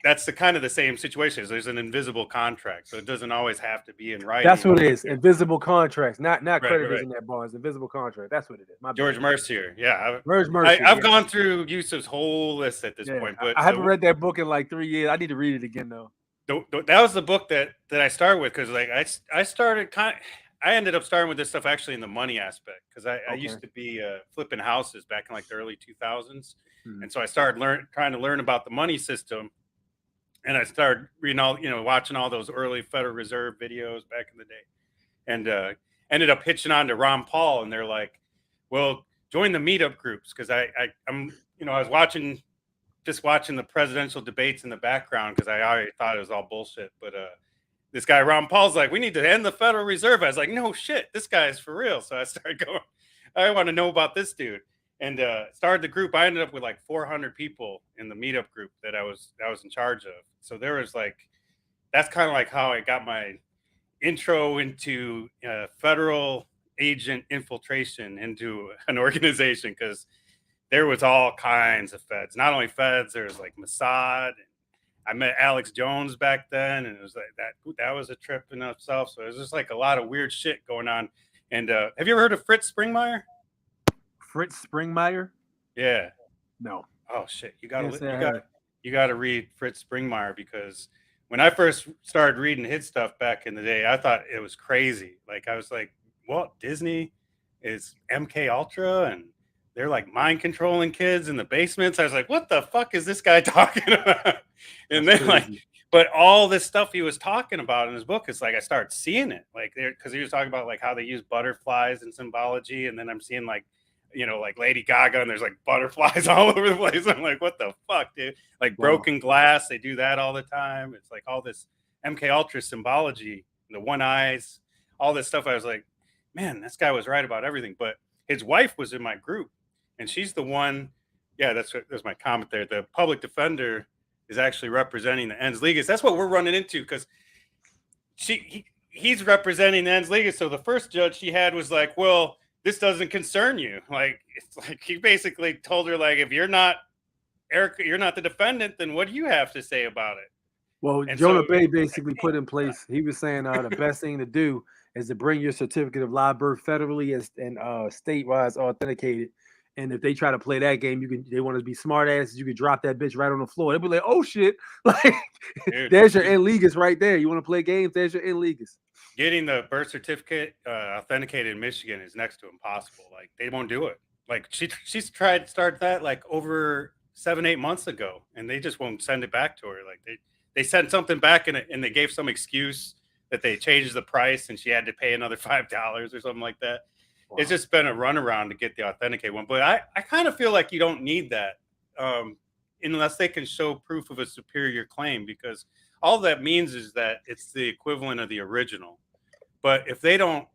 that's the kind of the same situation. There's an invisible contract, so it doesn't always have to be in writing. That's what it is. Invisible contracts, not creditors right. in that bar. It's invisible contract. That's what it is. My George bad. Mercier, yeah. Mercier. I've gone through Yusuf's whole list at this point, but I haven't read that book in like 3 years. I need to read it again though. That was the book that I started with because like I started I ended up starting with this stuff actually in the money aspect because I used to be flipping houses back in like the early 2000s, and so I started trying to learn about the money system. And I started reading watching all those early Federal Reserve videos back in the day, and ended up hitching on to Ron Paul. And they're like, "Well, join the meetup groups," because I'm I was watching the presidential debates in the background because I already thought it was all bullshit. But this guy Ron Paul's like, "We need to end the Federal Reserve." I was like, "No shit, this guy's for real." So I started going, I want to know about this dude. And started the group. I ended up with like 400 people in the meetup group that I was in charge of. So there was that's kind of like how I got my intro into federal agent infiltration into an organization because there was all kinds of feds. Not only feds, there was like Mossad. I met Alex Jones back then, and it was like that was a trip in itself. So it was just like a lot of weird shit going on. And have you ever heard of Fritz Springmeier? Fritz Springmeier? Yeah. No. Oh shit! You gotta read Fritz Springmeier because when I first started reading his stuff back in the day, I thought it was crazy. Like I was like, "What? Disney is MK Ultra and they're like mind controlling kids in the basements." I was like, "What the fuck is this guy talking about?" And then but all this stuff he was talking about in his book is like I started seeing it like there because he was talking about like how they use butterflies in symbology, and then I'm seeing like like Lady Gaga, and there's like butterflies all over the place. I'm like, what the fuck, dude? Like broken glass, they do that all the time. It's like all this MK Ultra symbology, the one eyes, all this stuff. I was like, man, this guy was right about everything. But his wife was in my group, and she's the one. Yeah, that's my comment there. The public defender is actually representing the Ens Ligas. That's what we're running into because he's representing the Ens Ligas. So the first judge she had was like, well, this doesn't concern you. Like, it's like he basically told her, like, if you're not Erica, you're not the defendant, then what do you have to say about it? Well, Jonah Bay basically put in place, he was saying the best thing to do is to bring your certificate of live birth federally and state-wise authenticated. And if they try to play that game, they want to be smart asses, you could drop that bitch right on the floor. They'll be like, oh shit. Like, there's your N Ligas right there. You want to play games? There's your N Ligas. Getting the birth certificate authenticated in Michigan is next to impossible. Like, they won't do it. Like, she's tried to start that like over 7-8 months ago, and they just won't send it back to her. Like, they sent something back and they gave some excuse that they changed the price and she had to pay another $5 or something like that. Wow. It's just been a runaround to get the authenticated one. But I kind of feel like you don't need that unless they can show proof of a superior claim, because all that means is that it's the equivalent of the original. But if they don't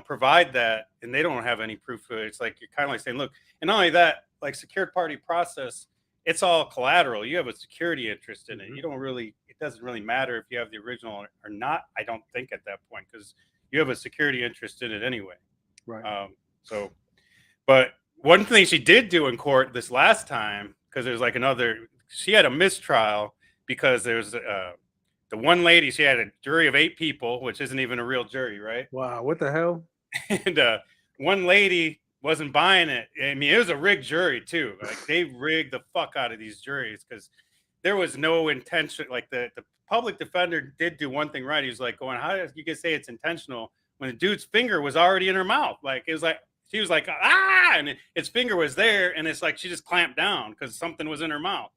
provide that and they don't have any proof of it, it's like you're kind of like saying, look, and not only that, like secured party process, it's all collateral. You have a security interest in it. You don't really, it doesn't really matter if you have the original or not. I don't think at that point, because you have a security interest in it anyway. Right. But one thing she did do in court this last time, because there's like she had a mistrial because there's the one lady, she had a jury of 8 people, which isn't even a real jury, right? Wow. What the hell? And one lady wasn't buying it. I mean, it was a rigged jury too. Like they rigged the fuck out of these juries because there was no intention. Like the public defender did do one thing right. He was like going, how you can say it's intentional when the dude's finger was already in her mouth? Like it was like she was like, ah, and its finger was there, and it's like she just clamped down because something was in her mouth.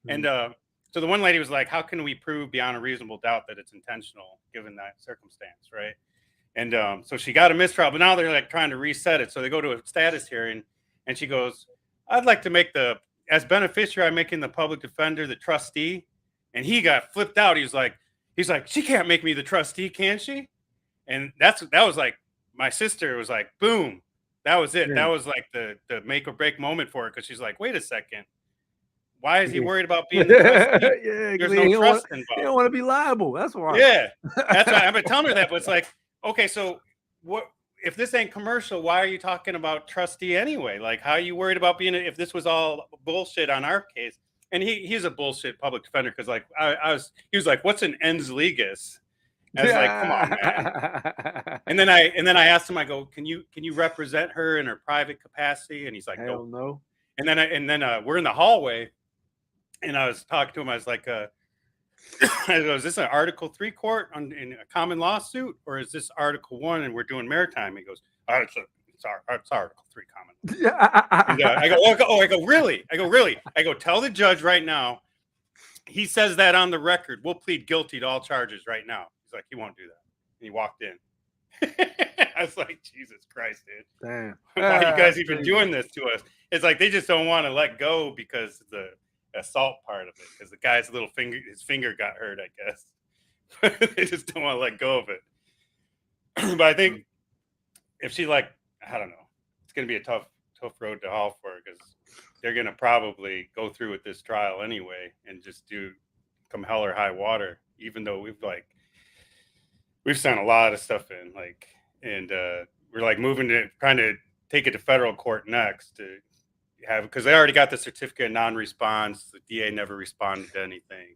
Mm-hmm. And so the one lady was like, how can we prove beyond a reasonable doubt that it's intentional given that circumstance, right? And so she got a mistrial, but now they're like trying to reset it. So they go to a status hearing, and she goes, I'd like to make as beneficiary, I'm making the public defender the trustee. And he got flipped out. He's like, she can't make me the trustee, can she? And that was like, my sister was like, boom. That was it. Yeah. That was like the make or break moment for her, because she's like, wait a second. Why is he worried about being the trustee? Yeah, there's no trust involved. He don't want to be liable. That's why. Yeah, that's why I've been telling her that. But it's like, okay, so what if this ain't commercial? Why are you talking about trustee anyway? Like, how are you worried about being? If this was all bullshit on our case, and he's a bullshit public defender, because like he was like, what's an ens legis? I was like, come on, man. And then I asked him, I go, can you represent her in her private capacity? And he's like, hell no. And then we're in the hallway. And I was talking to him. I was like, I go, is this an Article 3 court in a common lawsuit, or is this Article 1 and we're doing maritime? He goes, it's Article 3 common. And, I go, really? I go, tell the judge right now. He says that on the record. We'll plead guilty to all charges right now. He's like, he won't do that. And he walked in. I was like, Jesus Christ, dude. Damn. Why are you guys even doing this to us? It's like they just don't want to let go because the assault part of it, because the guy's his finger got hurt, I guess. They just don't want to let go of it. But I think if she I don't know, it's going to be a tough road to haul for her, because they're going to probably go through with this trial anyway and just come hell or high water, even though we've sent a lot of stuff in, and we're trying to take it to federal court next to have, because they already got the certificate of non-response. The DA never responded to anything,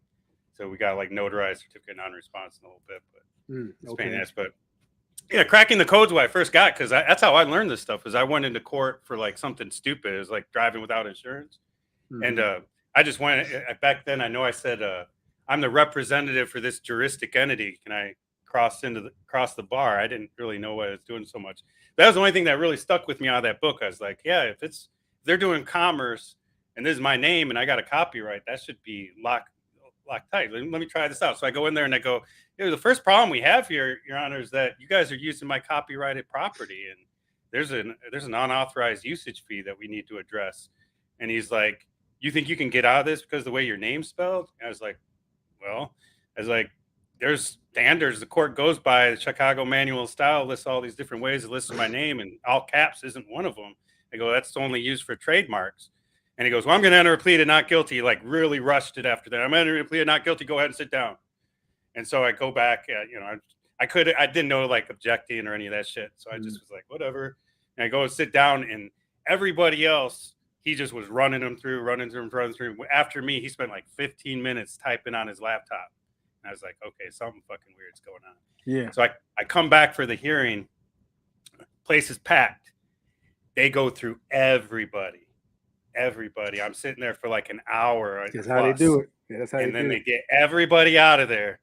so we got notarized certificate of non-response in a little bit. But it's pain in the ass. But yeah, cracking the codes when I first got, because that's how I learned this stuff. Is I went into court for something stupid. It was like driving without insurance, and I just went back then. I know I said I'm the representative for this juristic entity. Can I cross the bar? I didn't really know what I was doing so much. That was the only thing that really stuck with me out of that book. I was like, yeah, if they're doing commerce and this is my name and I got a copyright, that should be locked tight. Let me try this out. So I go in there and I go, the first problem we have here, Your Honor, is that you guys are using my copyrighted property, and there's an unauthorized usage fee that we need to address. And he's like, you think you can get out of this because of the way your name's spelled? And I was like, there's standards the court goes by. The Chicago Manual of Style lists all these different ways to list my name, and all caps isn't one of them. I go, that's only used for trademarks. And he goes, well, I'm going to enter a plea to not guilty. Really rushed it after that. I'm entering a plea to not guilty. Go ahead and sit down. And so I go back, I didn't know objecting or any of that shit. So I just was like, whatever. And I go and sit down, and everybody else, he just was running through. After me, he spent 15 minutes typing on his laptop. And I was like, okay, something fucking weird's going on. Yeah. So I come back for the hearing. Place is packed. They go through everybody. I'm sitting there for an hour. That's how they do it. Yeah, that's how and then they get everybody out of there.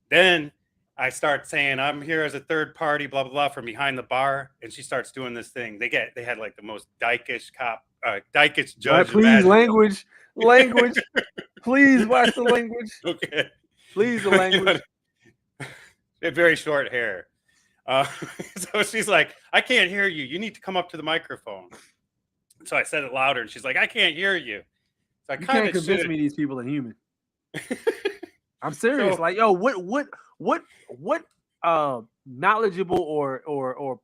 Then I start saying, I'm here as a third party, blah, blah, blah, from behind the bar. And she starts doing this thing. They had the most dykish judge. Please, language. Please watch the language. Okay. Please, the language. They have very short hair. So she's like, I can't hear you. You need to come up to the microphone. So I said it louder, and she's like, I can't hear you. So you can't convince me these people are human. I'm serious. What knowledgeable or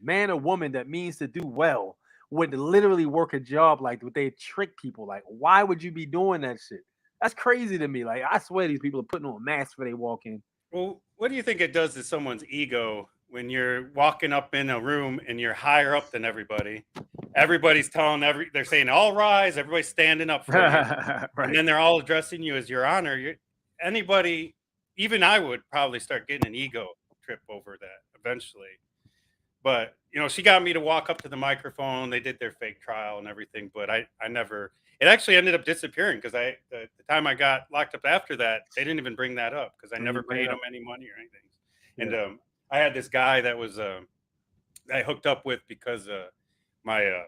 man or woman that means to do well would literally work a job would they trick people? Why would you be doing that shit? That's crazy to me. I swear these people are putting on masks when they walk in. Well, what do you think it does to someone's ego when you're walking up in a room and you're higher up than everybody? Everybody's telling they're saying all rise, everybody's standing up for you, Right. and then they're all addressing you as your honor. Anybody, even I would probably start getting an ego trip over that eventually. But she got me to walk up to the microphone. They did their fake trial and everything, but I never. It actually ended up disappearing because the time I got locked up after that, they didn't even bring that up because I never paid them any money or anything. Yeah. And I had this guy that was I hooked up with because my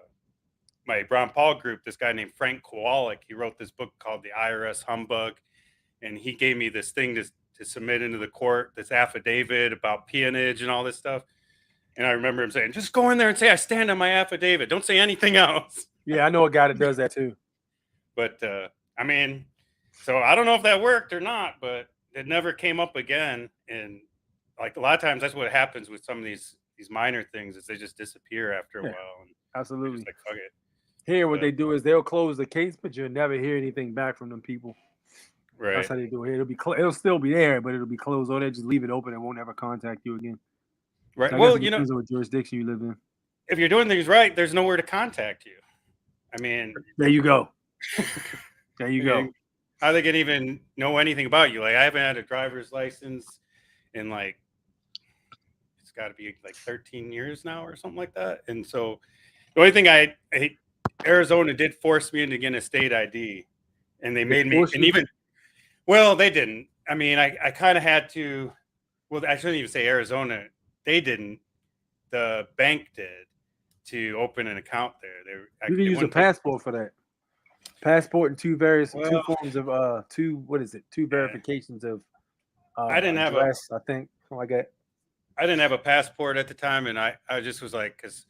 Ron Paul group, this guy named Frank Kowalik, he wrote this book called The IRS Humbug, and he gave me this thing to submit into the court, this affidavit about peonage and all this stuff. And I remember him saying, just go in there and say, I stand on my affidavit. Don't say anything else. Yeah, I know a guy that does that too. But, I mean, so I don't know if that worked or not, but it never came up again. And like a lot of times that's what happens with some of these minor things is they just disappear after a while. And absolutely. Like, fuck it. Here, what they do is they'll close the case, but you'll never hear anything back from them people. Right. That's how they do it. It'll still be there, but it'll be closed. Or they just leave it open and won't ever contact you again. Right. So well, it depends on what jurisdiction you live in. If you're doing things right, there's nowhere to contact you. I mean, there you go. There you go. How they can even know anything about you? Like, I haven't had a driver's license in like, it's got to be like 13 years now or something like that. And so the only thing I hate, Arizona did force me into getting a state ID, and they made me, and even, well, they didn't. I mean, I kind of had to, well, I shouldn't even say Arizona. They didn't. The bank did to open an account there. You can use a passport for that. Passport and two forms of two verifications of I didn't have address, I think, something like that. I didn't have a passport at the time, and I just was like, because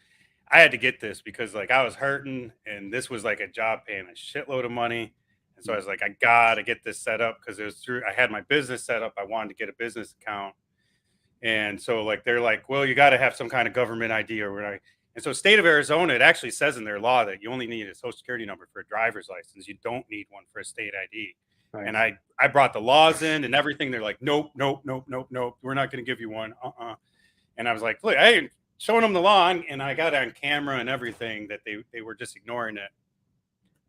I had to get this because like I was hurting, and this was like a job paying a shitload of money. And so I was like, I gotta get this set up because it was through. I had my business set up. I wanted to get a business account, and so like they're like, well, you got to have some kind of government ID or whatever. And so state of Arizona, it actually says in their law that you only need a social security number for a driver's license. You don't need one for a state ID. Right. And I brought the laws in and everything. They're like, nope. We're not going to give you one. And I was like, look, I ain't showing them the law. And I got on camera and everything that they were just ignoring it.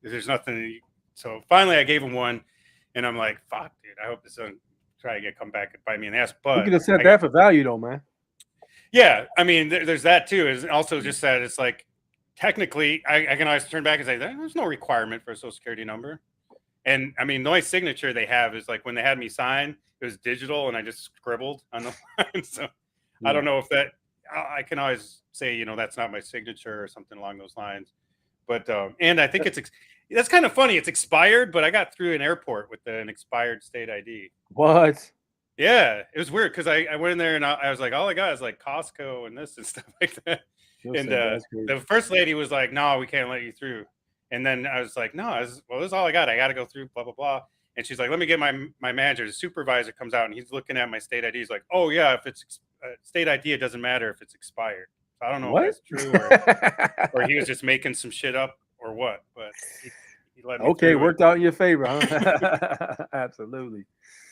There's nothing. So finally I gave them one and I'm like, fuck, dude, I hope this doesn't try to come back and bite me in the ass. But you could have said that for value though, man. Yeah, I mean, there's that too. Is also just that it's like technically, I can always turn back and say there's no requirement for a social security number. And I mean, the only signature they have is like when they had me sign, it was digital, and I just scribbled on the line. So I don't know if that. I can always say that's not my signature or something along those lines. But and I think that's kind of funny. It's expired, but I got through an airport with an expired state ID. What? Yeah, it was weird because I went in there and I was like, all I got is like Costco and this and stuff like that. And the first lady was like, no, we can't let you through. And then I was like, no, this is all I got. I got to go through, blah, blah, blah. And she's like, let me get my manager. The supervisor comes out and he's looking at my state ID. He's like, oh, yeah, if it's state ID, it doesn't matter if it's expired. So I don't know if that's true or he was just making some shit up or what. But he let me okay, worked out in your favor, huh? Absolutely.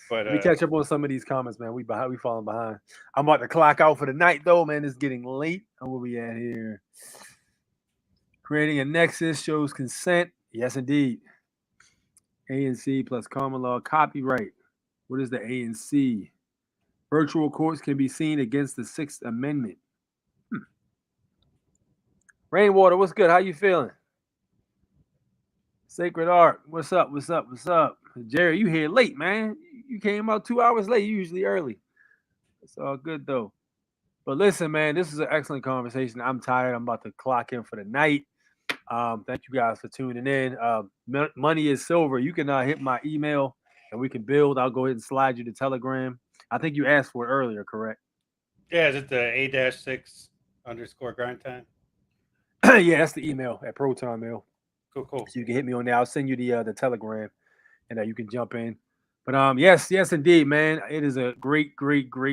But let me catch up on some of these comments, man. We falling behind. I'm about to clock out for the night, though, man. It's getting late. Where we at here? Creating a nexus shows consent. Yes, indeed. ANC plus common law copyright. What is the ANC? Virtual courts can be seen against the Sixth Amendment. Rainwater, what's good? How you feeling? Sacred Art, what's up? Jerry, you here late, man. You came out 2 hours late. You usually early. It's all good, though. But listen, man, this is an excellent conversation. I'm tired. I'm about to clock in for the night. Thank you guys for tuning in. Money is silver. You can hit my email, and we can build. I'll go ahead and slide you the Telegram. I think you asked for it earlier, correct? Yeah, is it the A-6_grind time? Yeah, that's the email at Proton Mail. Cool. So you can hit me on there. I'll send you the Telegram, and you can jump in. But yes, indeed, man. It is a great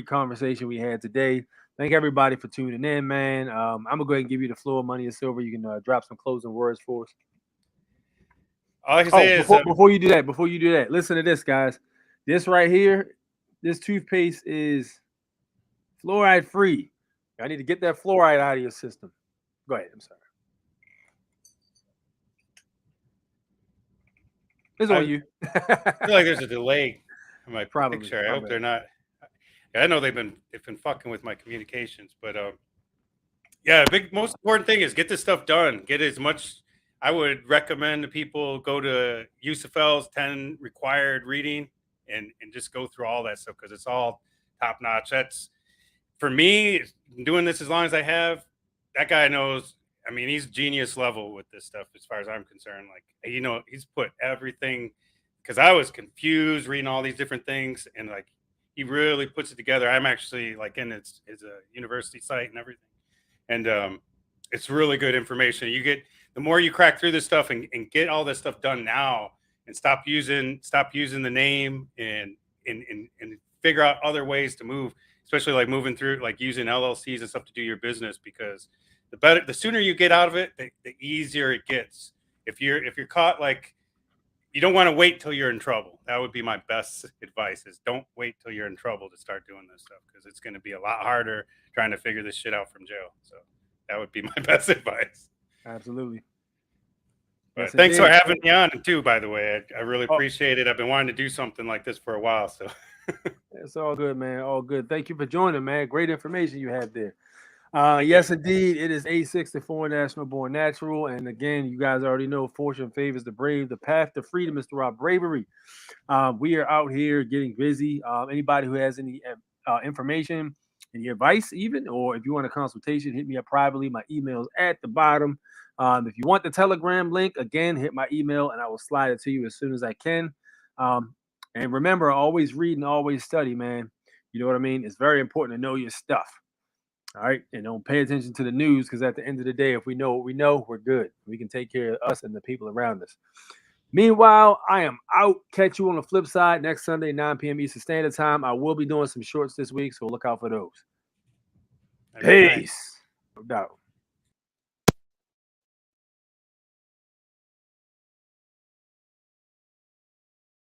conversation we had today. Thank everybody for tuning in, man. I'm gonna go ahead and give you the floor. Money is silver. You can drop some closing words for us. All I can say is before you do that, listen to this, guys. This right here this toothpaste is fluoride free. I need to get that fluoride out of your system. Go ahead. I'm sorry. It's on you. I feel like there's a delay in my Probably, picture. I my hope bad. they're not. I know they've been fucking with my communications, but yeah, most important thing is get this stuff done. Get as much. I would recommend to people go to USFL's 10 required reading and just go through all that stuff because it's all top notch. That's for me doing this as long as I have. That guy knows. I mean, he's genius level with this stuff as far as I'm concerned. Like, you know, he's put everything because I was confused reading all these different things, and like he really puts it together. I'm actually like in his university site and everything, and it's really good information. You get the more you crack through this stuff and get all this stuff done now, and stop using the name and figure out other ways to move, especially like moving through like using LLCs and stuff to do your business because the sooner you get out of it, the easier it gets. If you're caught, like you don't want to wait till you're in trouble. That would be my best advice is don't wait till you're in trouble to start doing this stuff because it's going to be a lot harder trying to figure this shit out from jail. So that would be my best advice. Absolutely. But Yes, thanks indeed. for having me on too, by the way. I really appreciate it. I've been wanting to do something like this for a while. So it's all good, man. All good. Thank you for joining, man. Great information you had there. Yes, indeed. It is A64 National Born Natural. And again, you guys already know fortune favors the brave. The path to freedom is through our bravery. We are out here getting busy. Anybody who has any information, any advice, even, or if you want a consultation, hit me up privately. My email is at the bottom. If you want the Telegram link, again, hit my email and I will slide it to you as soon as I can. And remember, always read and always study, man. You know what I mean? It's very important to know your stuff. All right. And don't pay attention to the news because at the end of the day, if we know what we know, we're good. We can take care of us and the people around us. Meanwhile, I am out. Catch you on the flip side next Sunday, 9 p.m. Eastern Standard Time. I will be doing some shorts this week, so look out for those. Peace. No doubt.